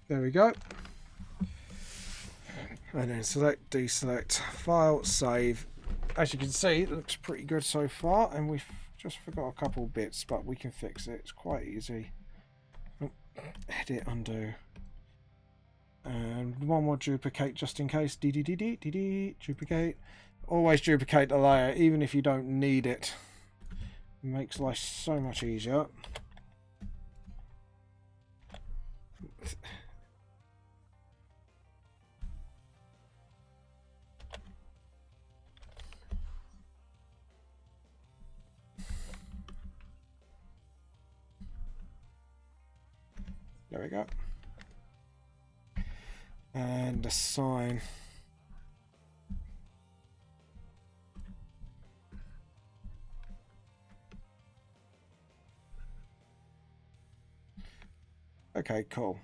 There we go. And then select, deselect, file, save. As you can see, it looks pretty good so far, and we've just forgot a couple bits, but we can fix it. It's quite easy. Oh, edit, undo. And one more duplicate just in case. Duplicate. Always duplicate the layer, even if you don't need it. It makes life so much easier. There we go. And assign. Okay, cool.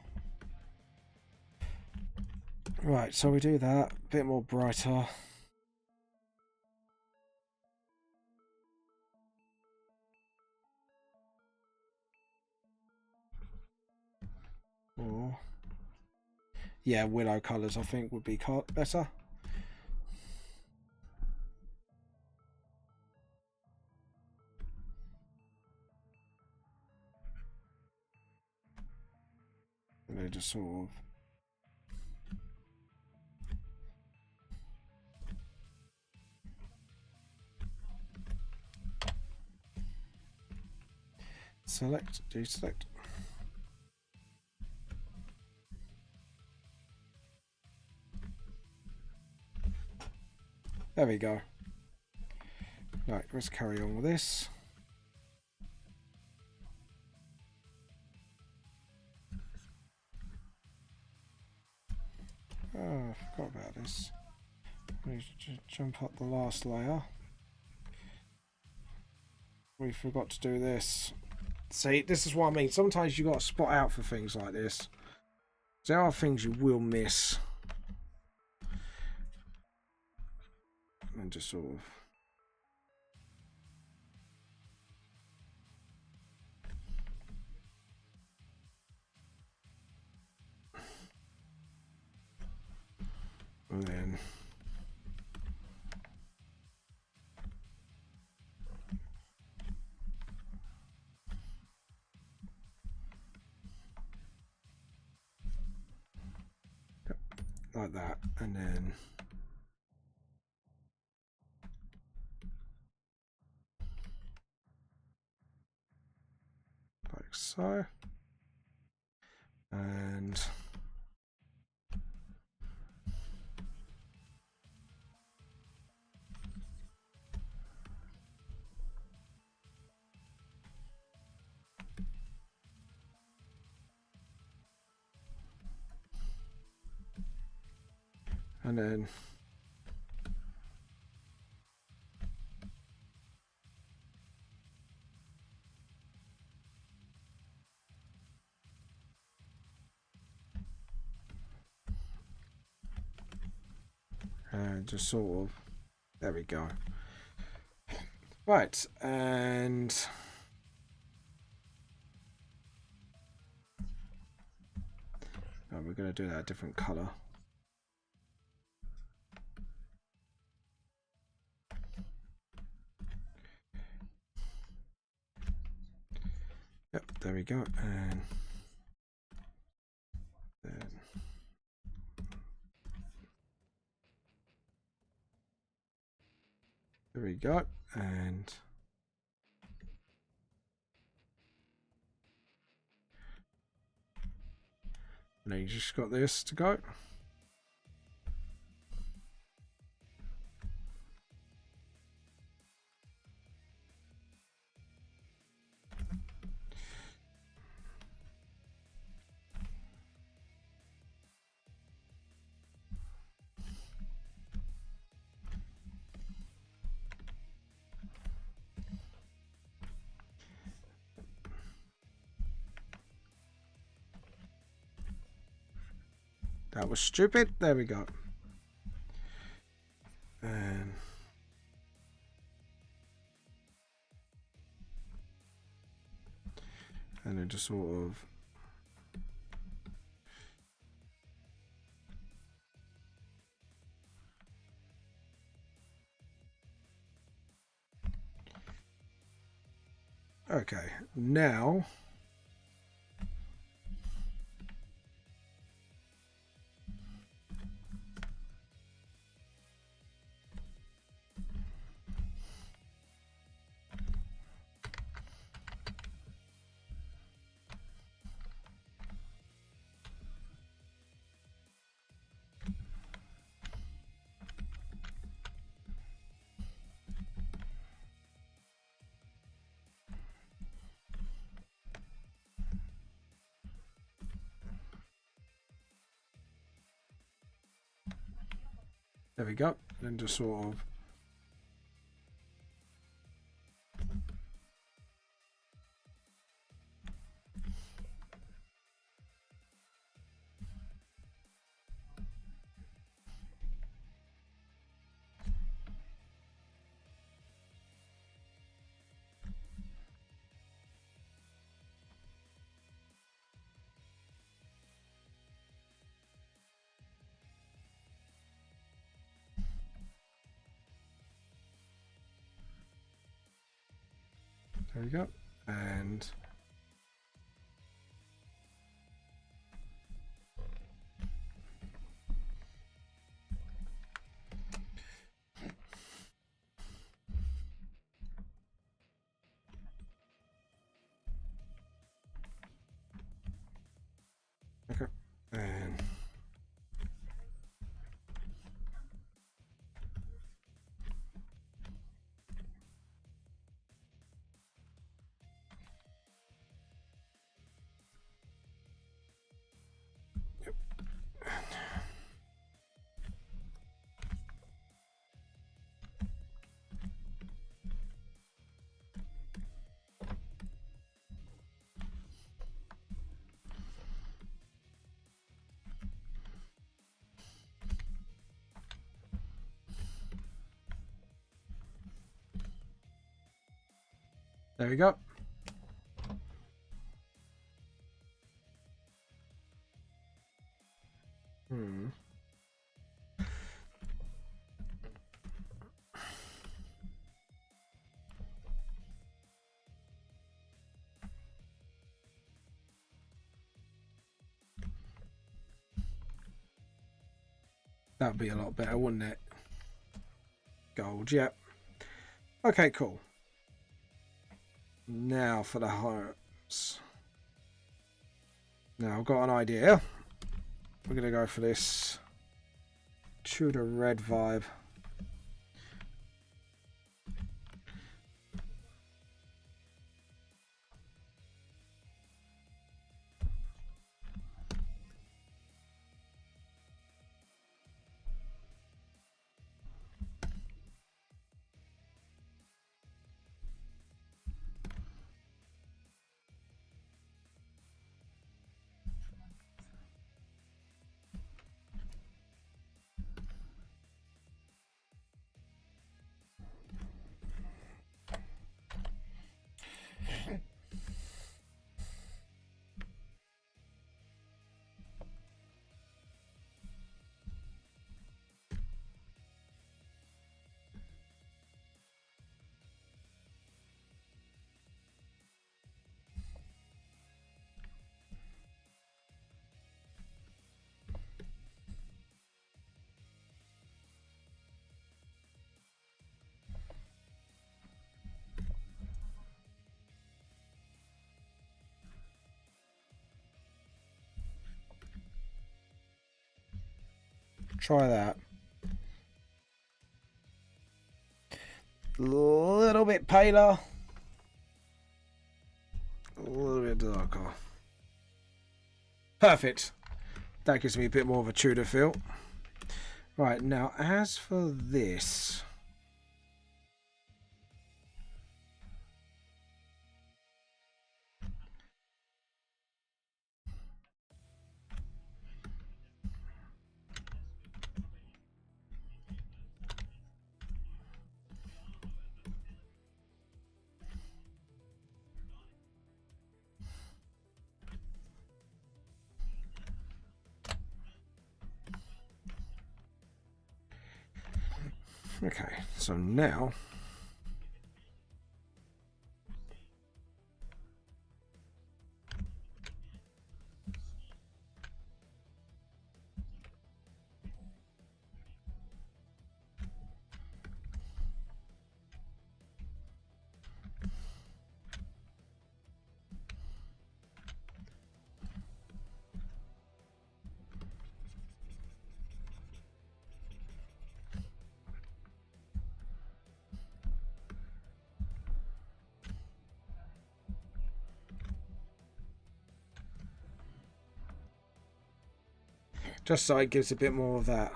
Right, so we do that. A bit more brighter. Or Yeah, willow colours I think would be better. And they just sort of select, deselect. There we go. Right, let's carry on with this. Oh, I forgot about this. We should jump up the last layer. We forgot to do this. See, this is what I mean. Sometimes you got to spot out for things like this. There are things you will miss. And just sort of... And then... like that. And then... like so. And... and then... and just sort of... there we go. Right, and... oh, we're going to do that a different colour. Yep, there we go. And then there we go. And now you just got this to go. That was stupid. There we go. And then just sort of okay. Now there we go. Then just sort of There we go. And okay. And there we go. That'd be a lot better, wouldn't it? Gold, yeah. Okay, cool. Now for the hearts. Now I've got an idea. We're going to go for this Tudor red vibe. Try that. A little bit paler. A little bit darker. Perfect. That gives me a bit more of a Tudor feel. Right, now as for this. Okay, so now just so it gives a bit more of that.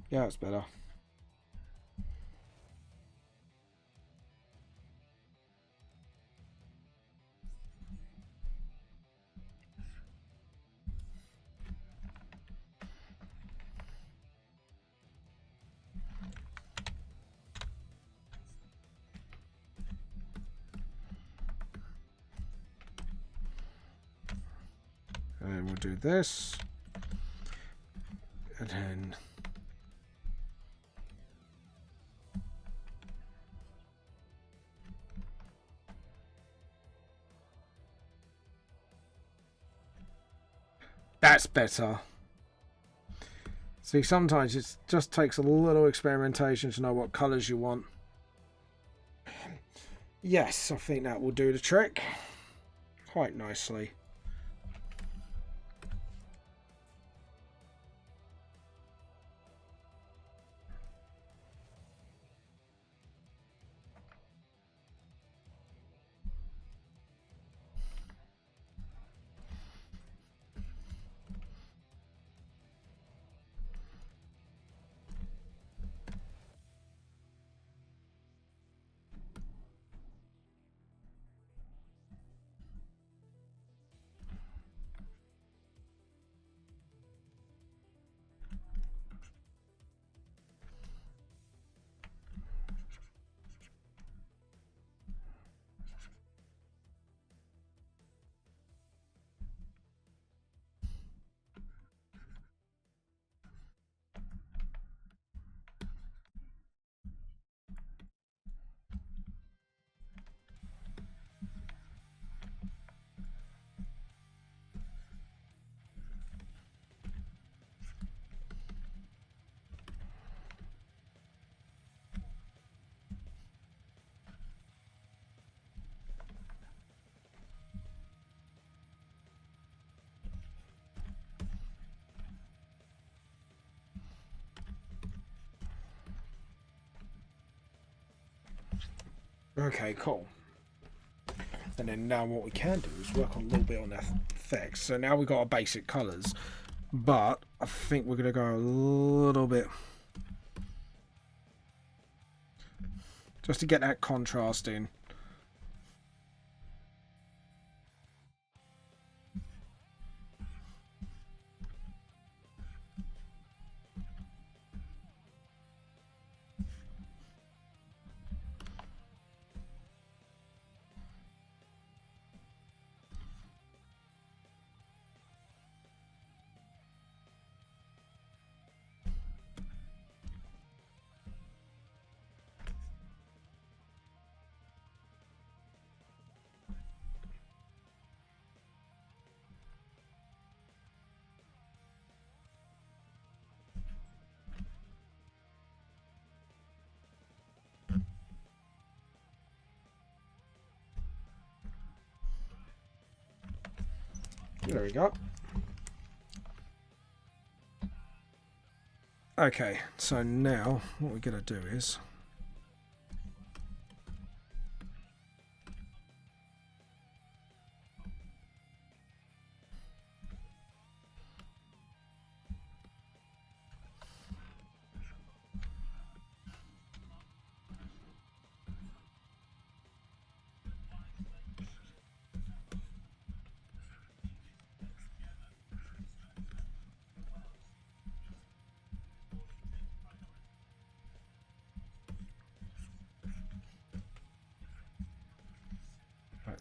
Yeah, it's better. then we'll do this. And then... That's better. See, sometimes it just takes a little experimentation to know what colours you want. Yes, I think that will do the trick quite nicely. Okay, cool. And then now what we can do is work on a little bit on effects. So now we've got our basic colours, but I think we're going to go a little bit just to get that contrast in. There we go. Okay, so now what we're going to do is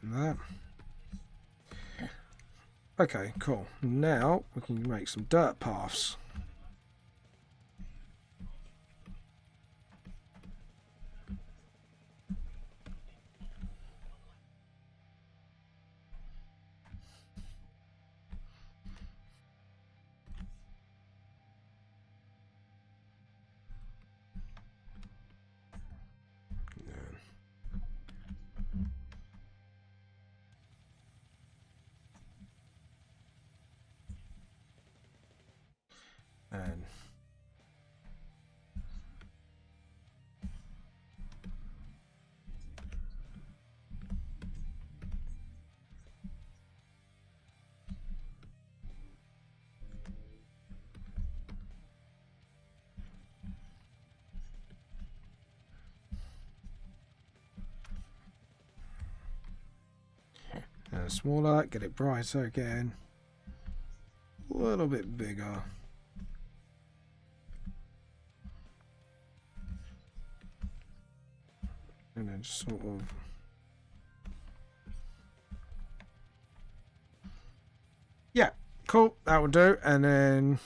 that. Okay, cool. Now we can make some dirt paths. And smaller, get it brighter again, a little bit bigger. And then just sort of Cool, that will do. And then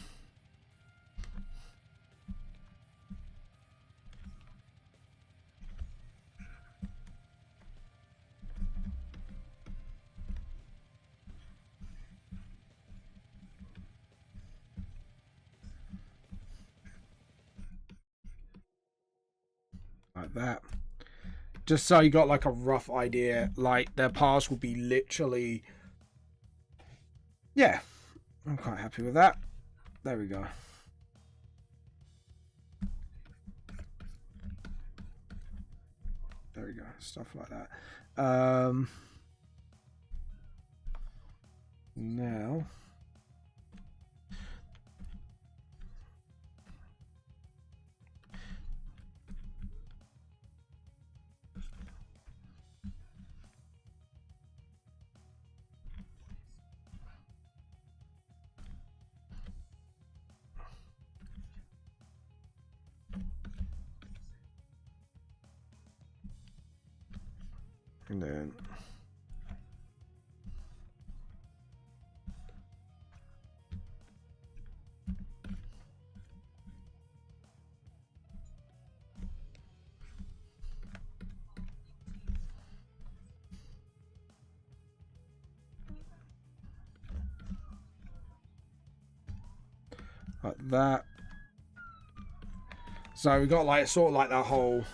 like that. Just so you got like a rough idea, like their paths will be literally, yeah, I'm quite happy with that. There we go. There we go, stuff like that. Now and then like that. So we got like sort of like that whole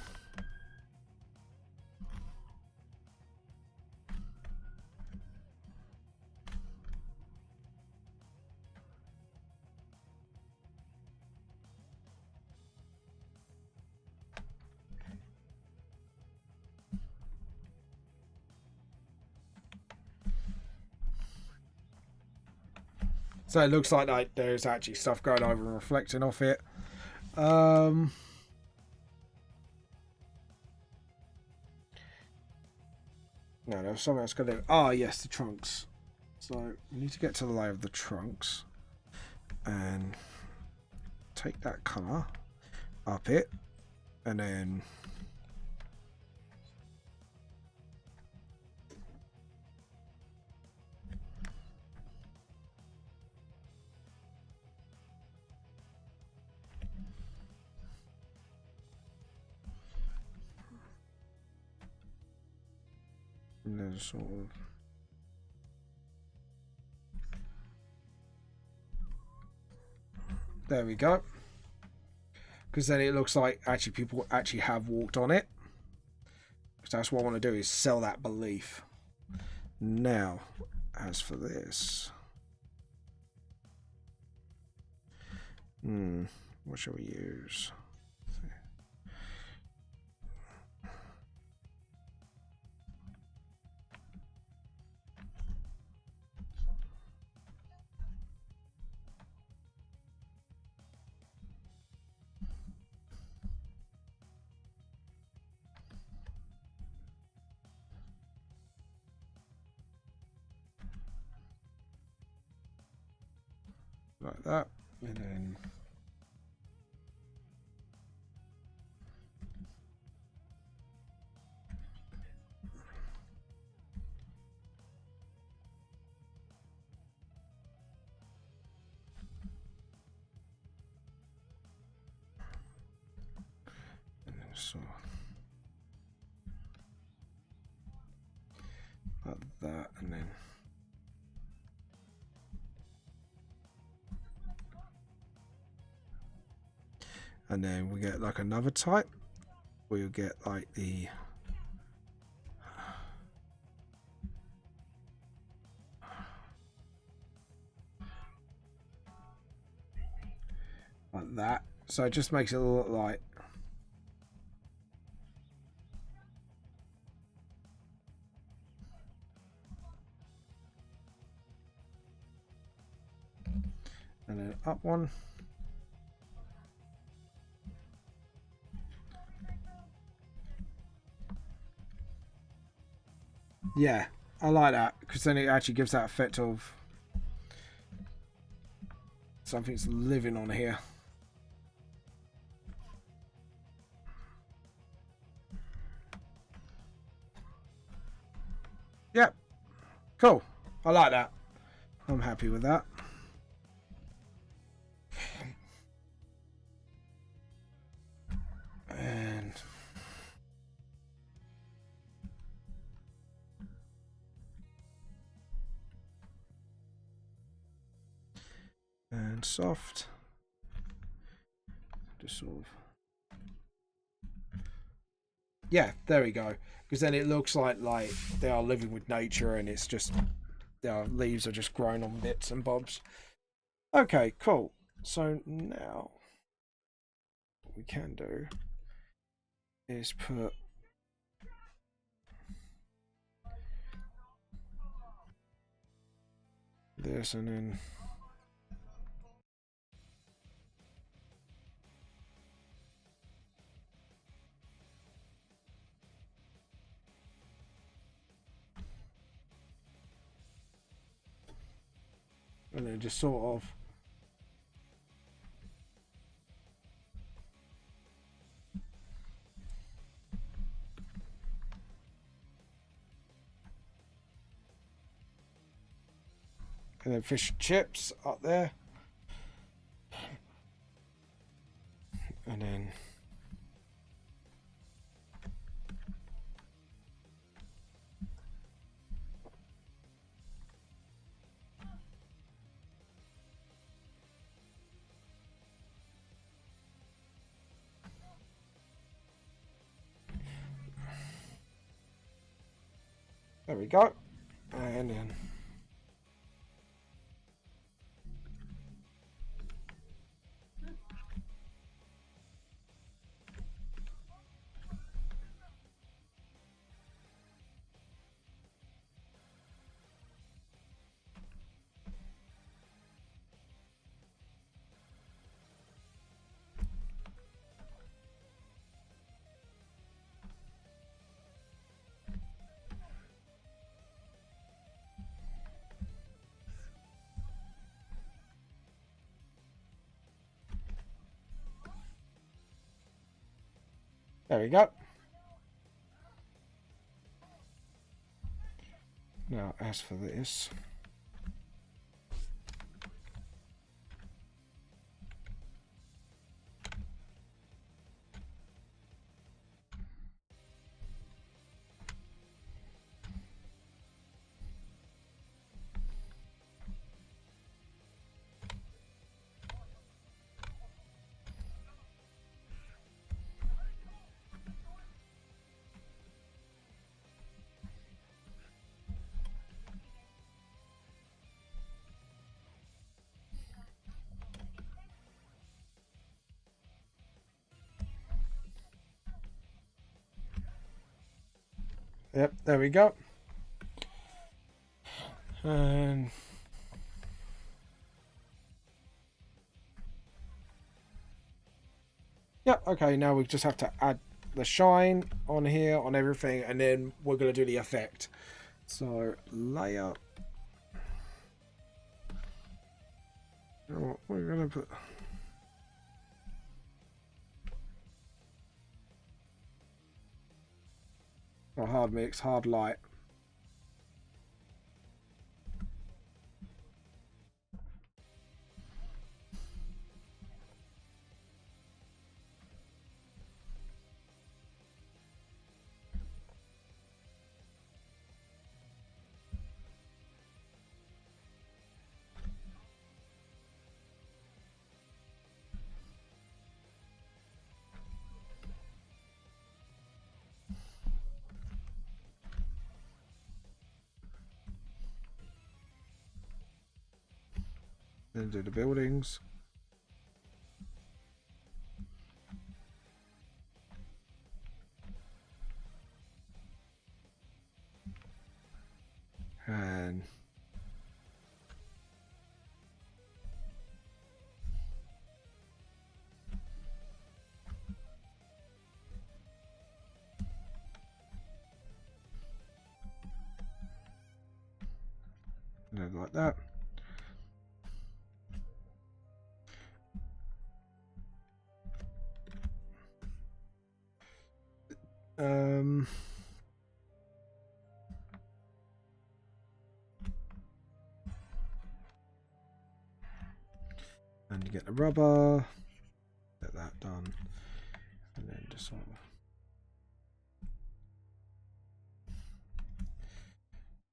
so it looks like there's actually stuff going over and reflecting off it. No, there was something else going to do. Ah, yes, the trunks. So we need to get to the layer of the trunks and take that colour up it, and then sort of there we go, because then it looks like actually people actually have walked on it, because that's what I want to do, is sell that belief. Now as for this, what shall we use? Like that, and then so like that, and then we get like another type where you get like the like that, so it just makes it look like and then up one. Yeah, I like that, because then it actually gives that effect of something's living on here. Yep, cool. I like that. I'm happy with that. and soft. Just sort of. Yeah, there we go. Because then it looks like they are living with nature, and it's just their leaves are just growing on bits and bobs. Okay, cool. So now what we can do is put this and then just sort of and then fish and chips up there, and then there we go, and then there we go. Now, as for this, yep, there we go. And yep, okay, now we just have to add the shine on here, on everything, and then we're going to do the effect. So, layer. You know what, we're going to put... a hard mix, hard light. Then do the buildings. And like that. And you get the rubber, get that done, and then just sort of,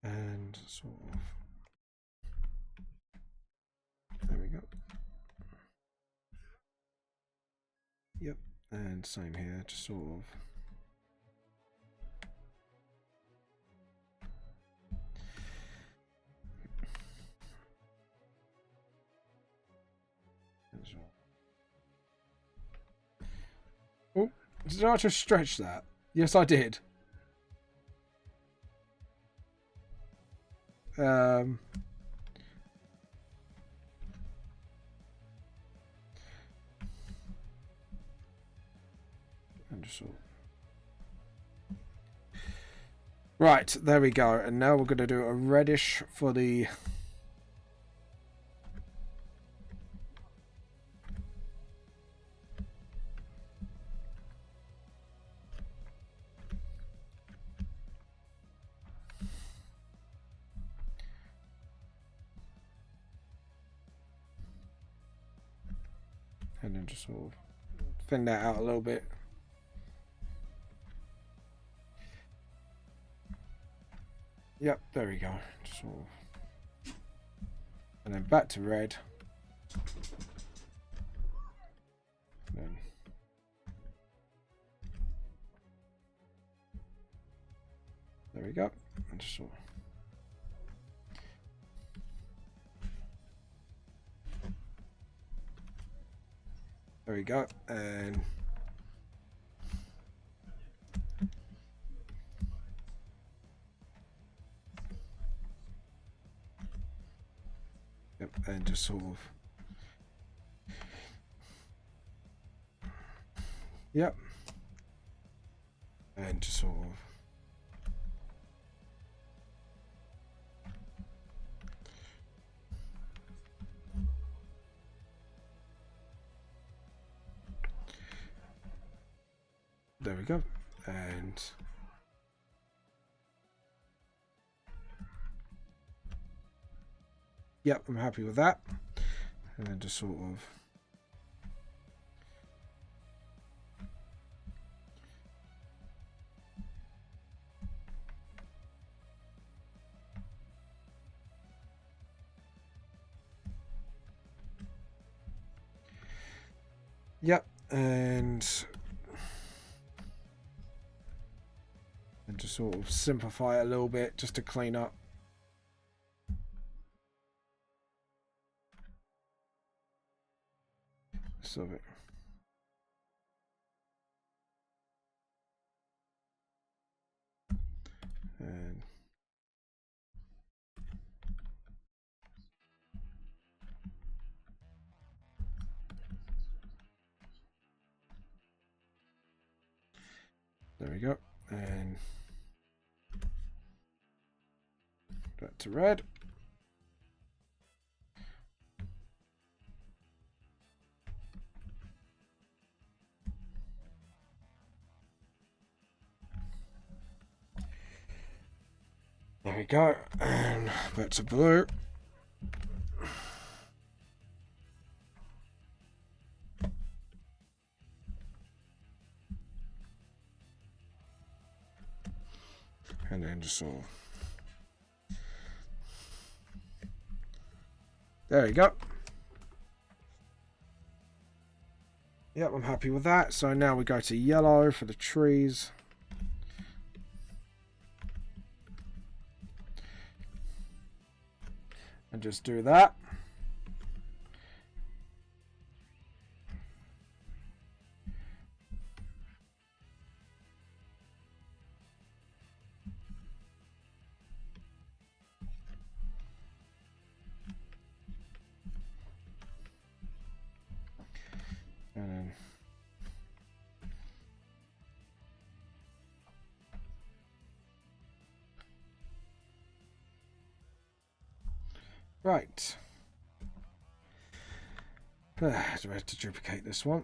and sort of, there we go. Yep, and same here, just sort of. Oh, did I just stretch that? Yes, I did. And just sort of. Right, there we go. And now we're going to do a reddish for the... And then just sort of thin that out a little bit. Yep, there we go. Just sort of. And then back to red. And then there we go. And just sort of. There we go. And yep, and just sort of. Yep. And just sort of. There we go. And yep, I'm happy with that. And then just sort of. Yep, and just sort of simplify it a little bit just to clean up. Some of it. And there we go. And back to red. There we go. And back to blue. And then just sort of. There you go. Yep, I'm happy with that. So now we go to yellow for the trees. And just do that. And then right. Do I have to duplicate this one?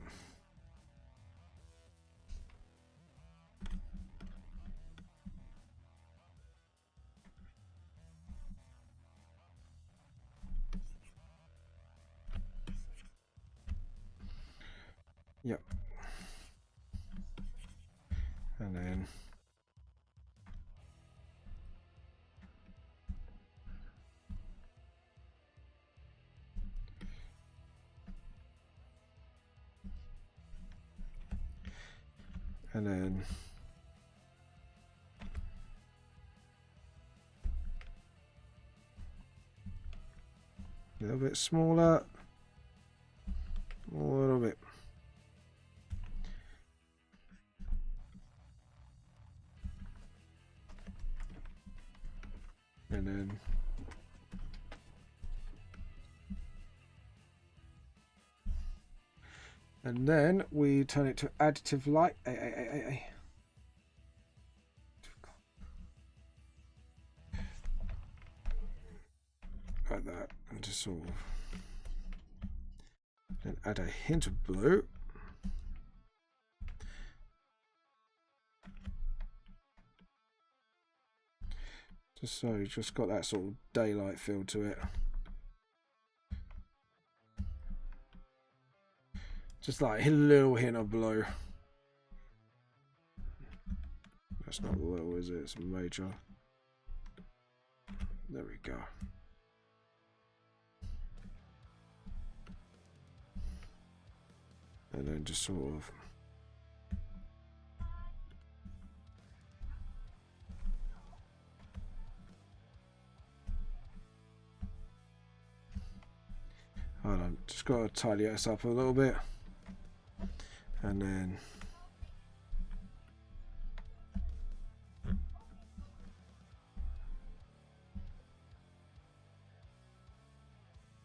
Yep. And then And then a little bit smaller, a little bit. And then we turn it to additive light. Like that, and just sort of then add a hint of blue. Just so you just got that sort of daylight feel to it. Just like a little hint of blue. That's not little, is it? It's major. There we go. And then just sort of hold on, just got to tidy this up a little bit. And then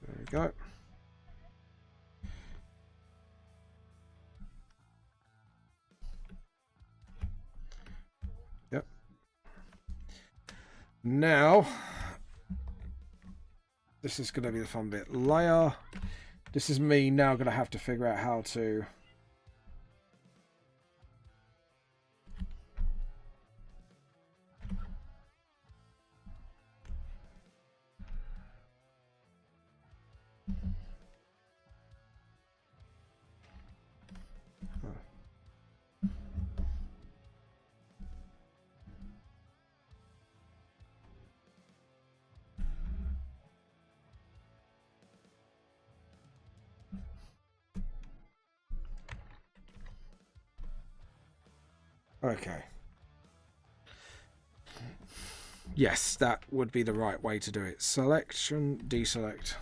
there we go. Yep. Now this is going to be the fun bit. Layer. This is me now going to have to figure out how to okay. Yes, that would be the right way to do it. Selection, deselect.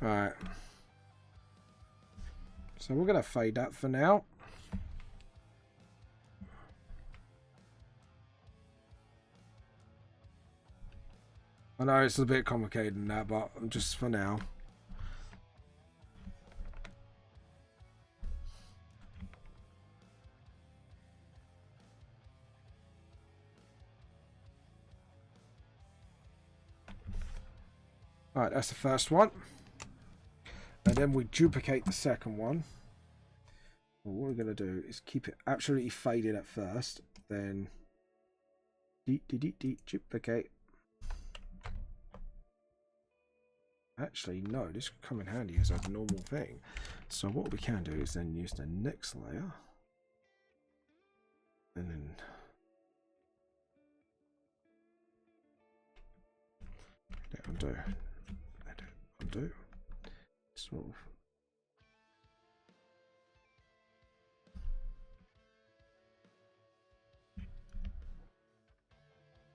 Alright. So we're going to fade that for now. I know it's a bit complicated than that, but just for now. Alright, that's the first one. And then we duplicate the second one. Well, what we're going to do is keep it absolutely faded at first, then duplicate. Actually, no, this could come in handy as a normal thing. So what we can do is then use the next layer. And then undo. Undo. Sort of.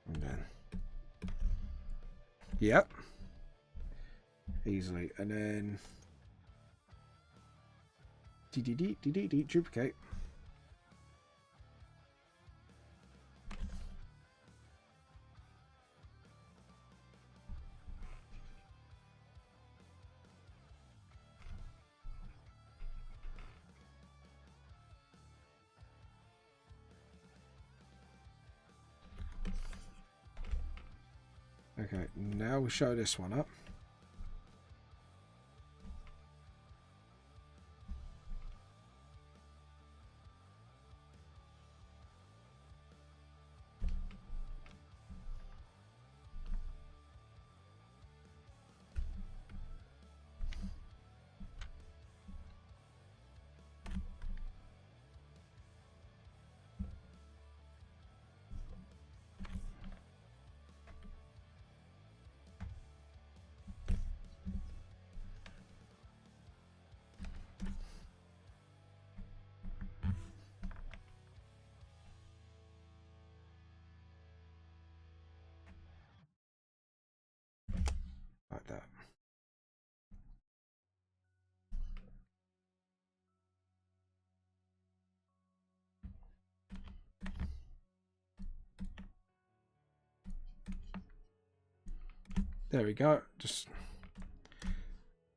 And then. Yep. Easily. And then duplicate. Okay, now we show this one up. There we go. Just,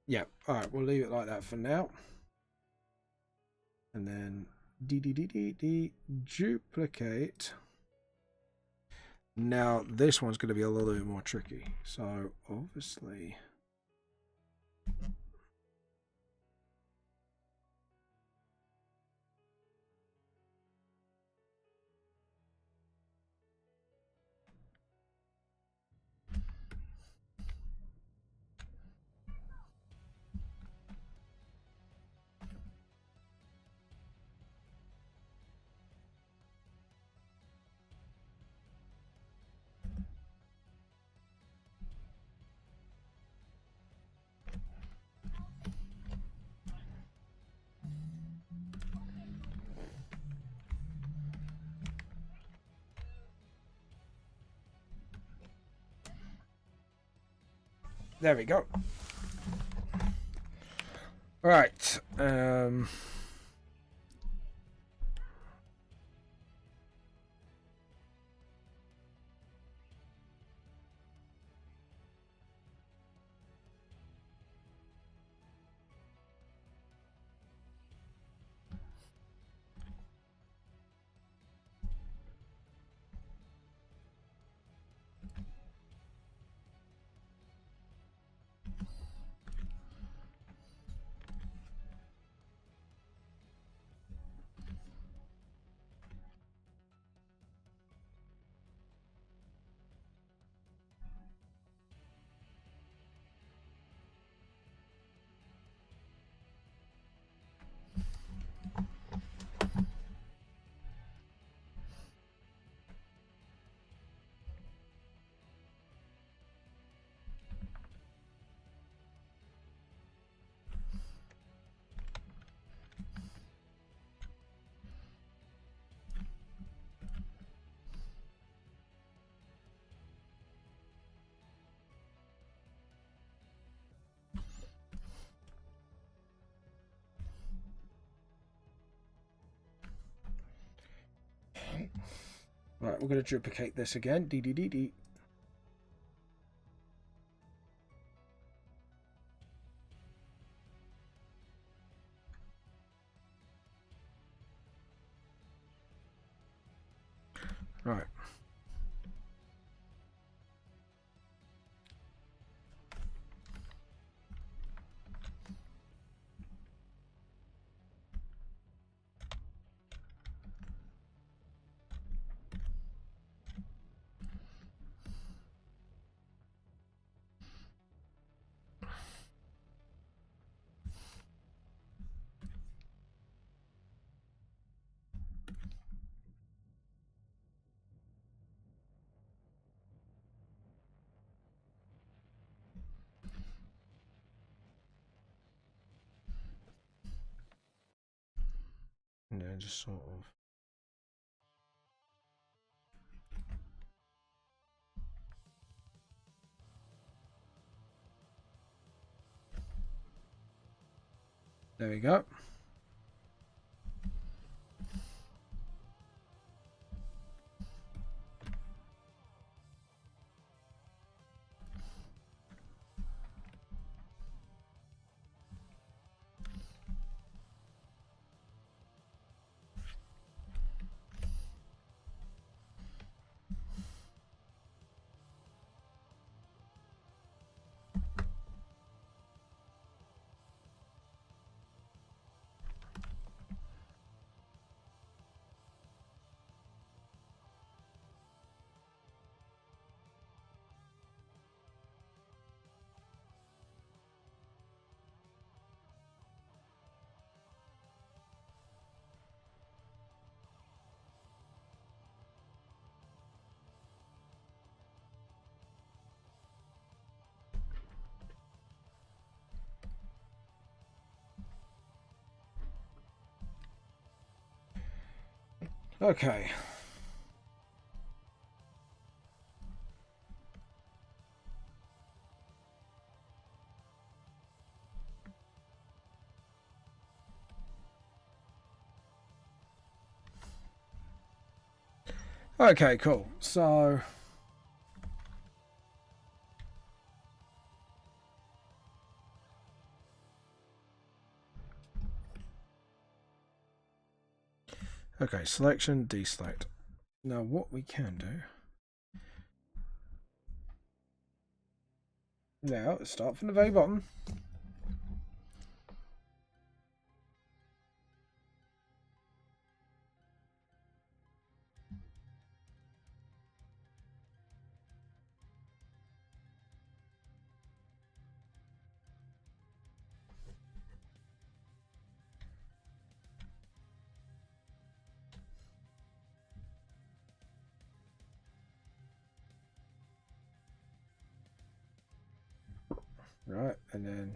yeah. All right, we'll leave it like that for now. And then duplicate. Now this one's going to be a little bit more tricky. So obviously, there we go. All right. Right, we're going to duplicate this again. D. Right. And then just sort of. There we go. Okay. Okay, cool. So Okay, selection, deselect. Now what we can do. Now start from the very bottom. Right, and then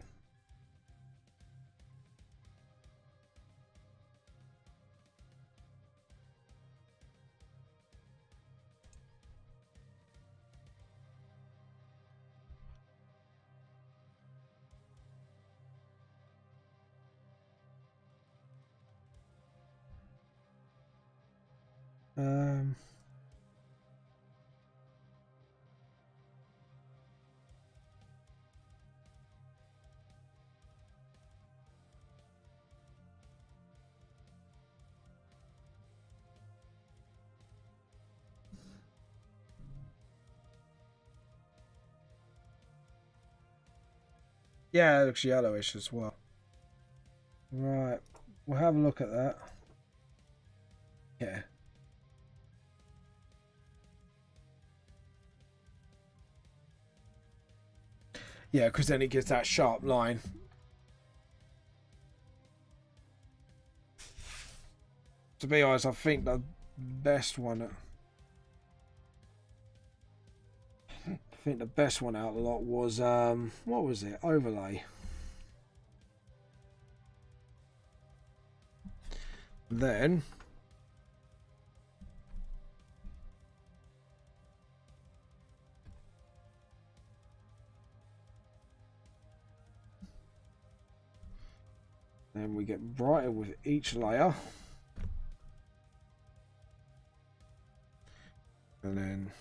yeah, it looks yellowish as well. Right, we'll have a look at that. Yeah. Yeah, because then it gives that sharp line. To be honest, I think the best one. I think the best one out of the lot was what was it? Overlay. Then we get brighter with each layer. And then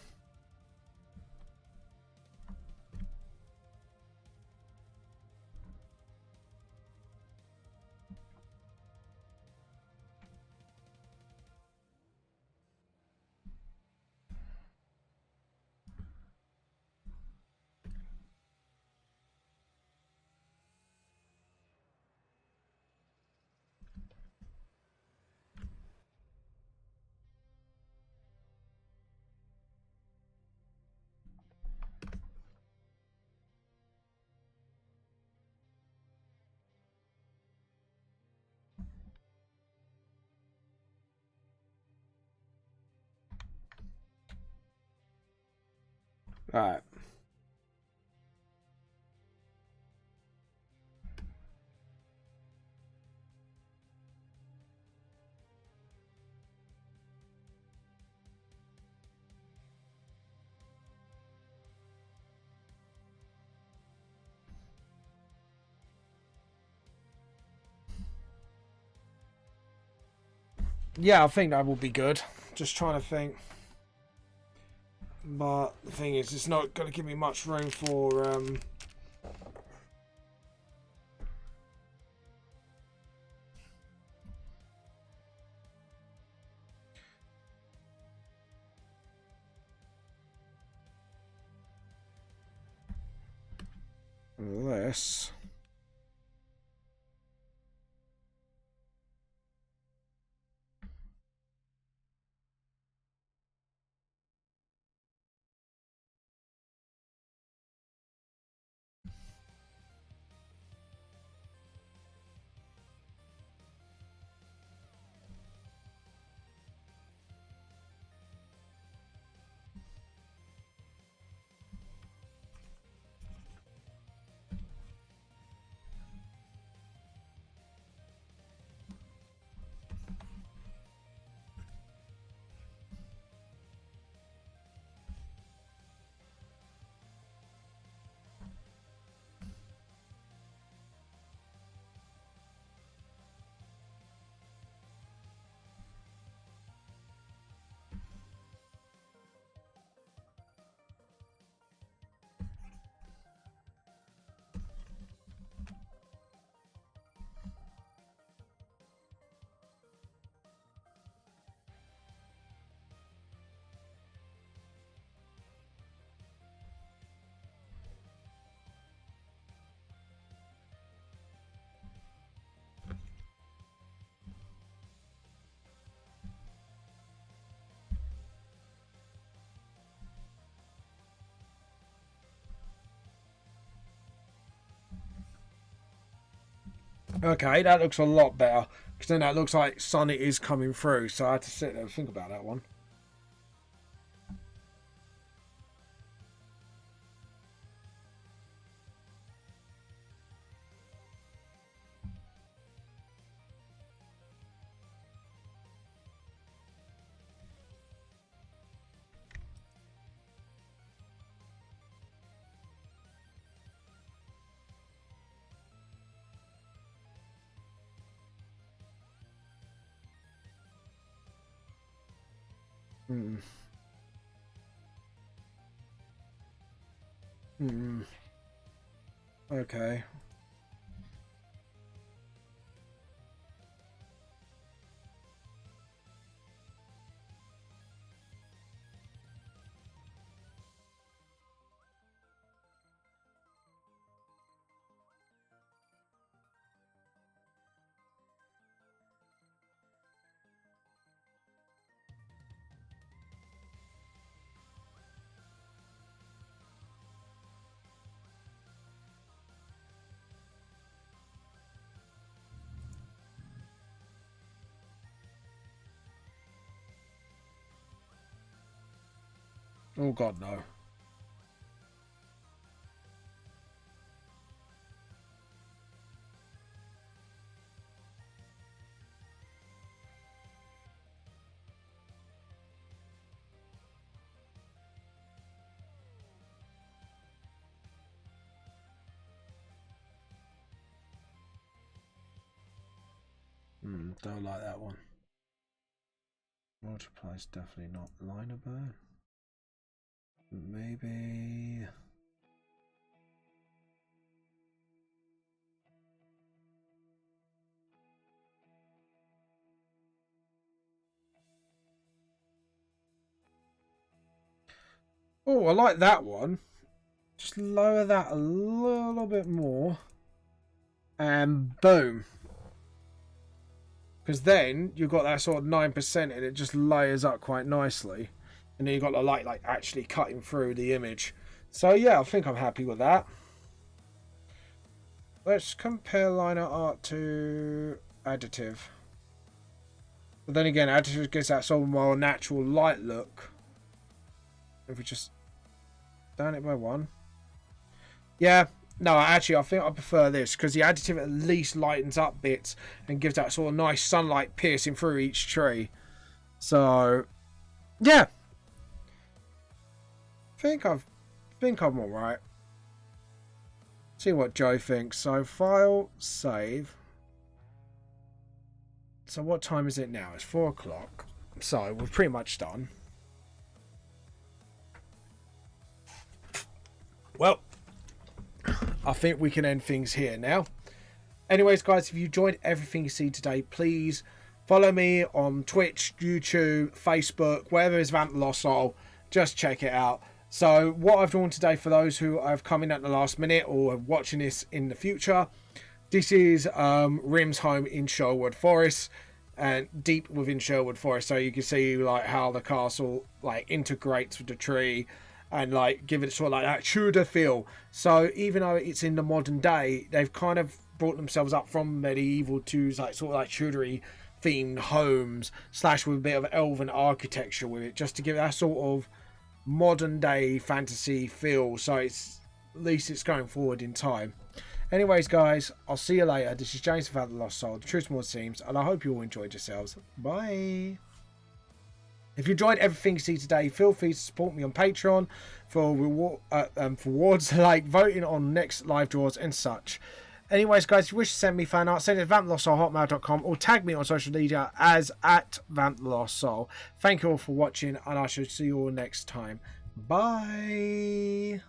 right. Yeah, I think that will be good. Just trying to think. But the thing is, it's not going to give me much room for this. Okay, that looks a lot better. Because then that looks like sun is coming through. So I had to sit there and think about that one. Hmm. Hmm. Okay. Oh God, no. Don't like that one. Multiply is definitely not liner burn. Maybe. Oh, I like that one. Just lower that a little bit more. And boom. Because then you've got that sort of 9% and it just layers up quite nicely. And then you've got the light like actually cutting through the image. So yeah, I think I'm happy with that. Let's compare liner art to additive. But then again, additive gives that sort of more natural light look. If we just down it by one. Yeah, no, actually, I think I prefer this because the additive at least lightens up bits and gives that sort of nice sunlight piercing through each tree. So, yeah, think I'm all right. See what Joe thinks. So, file, save. So, what time is it now? It's 4 o'clock. So, we're pretty much done. Well, I think we can end things here now. Anyways, guys, if you enjoyed everything you see today, please follow me on Twitch, YouTube, Facebook, wherever is Vamp The Lost Soul. Just check it out. So what I've drawn today, for those who have come in at the last minute or are watching this in the future, this is Rim's home in Sherwood Forest, and deep within Sherwood Forest. So you can see like how the castle like integrates with the tree and like give it sort of like that Tudor feel. So even though it's in the modern day, they've kind of brought themselves up from medieval to like sort of like Tudory themed homes slash with a bit of elven architecture with it, just to give it that sort of modern day fantasy feel. So it's at least it's going forward in time. Anyways, guys, I'll see you later. This is James from Vamp The Lost Soul, the truth more seems, and I hope you all enjoyed yourselves. Bye. If you enjoyed everything you see today, feel free to support me on Patreon for rewards like voting on next live draws and such. Anyways, guys, if you wish to send me fan art, send it to vampthelostsoul@hotmail.com or tag me on social media as @VampTheLostSoul. Thank you all for watching, and I shall see you all next time. Bye.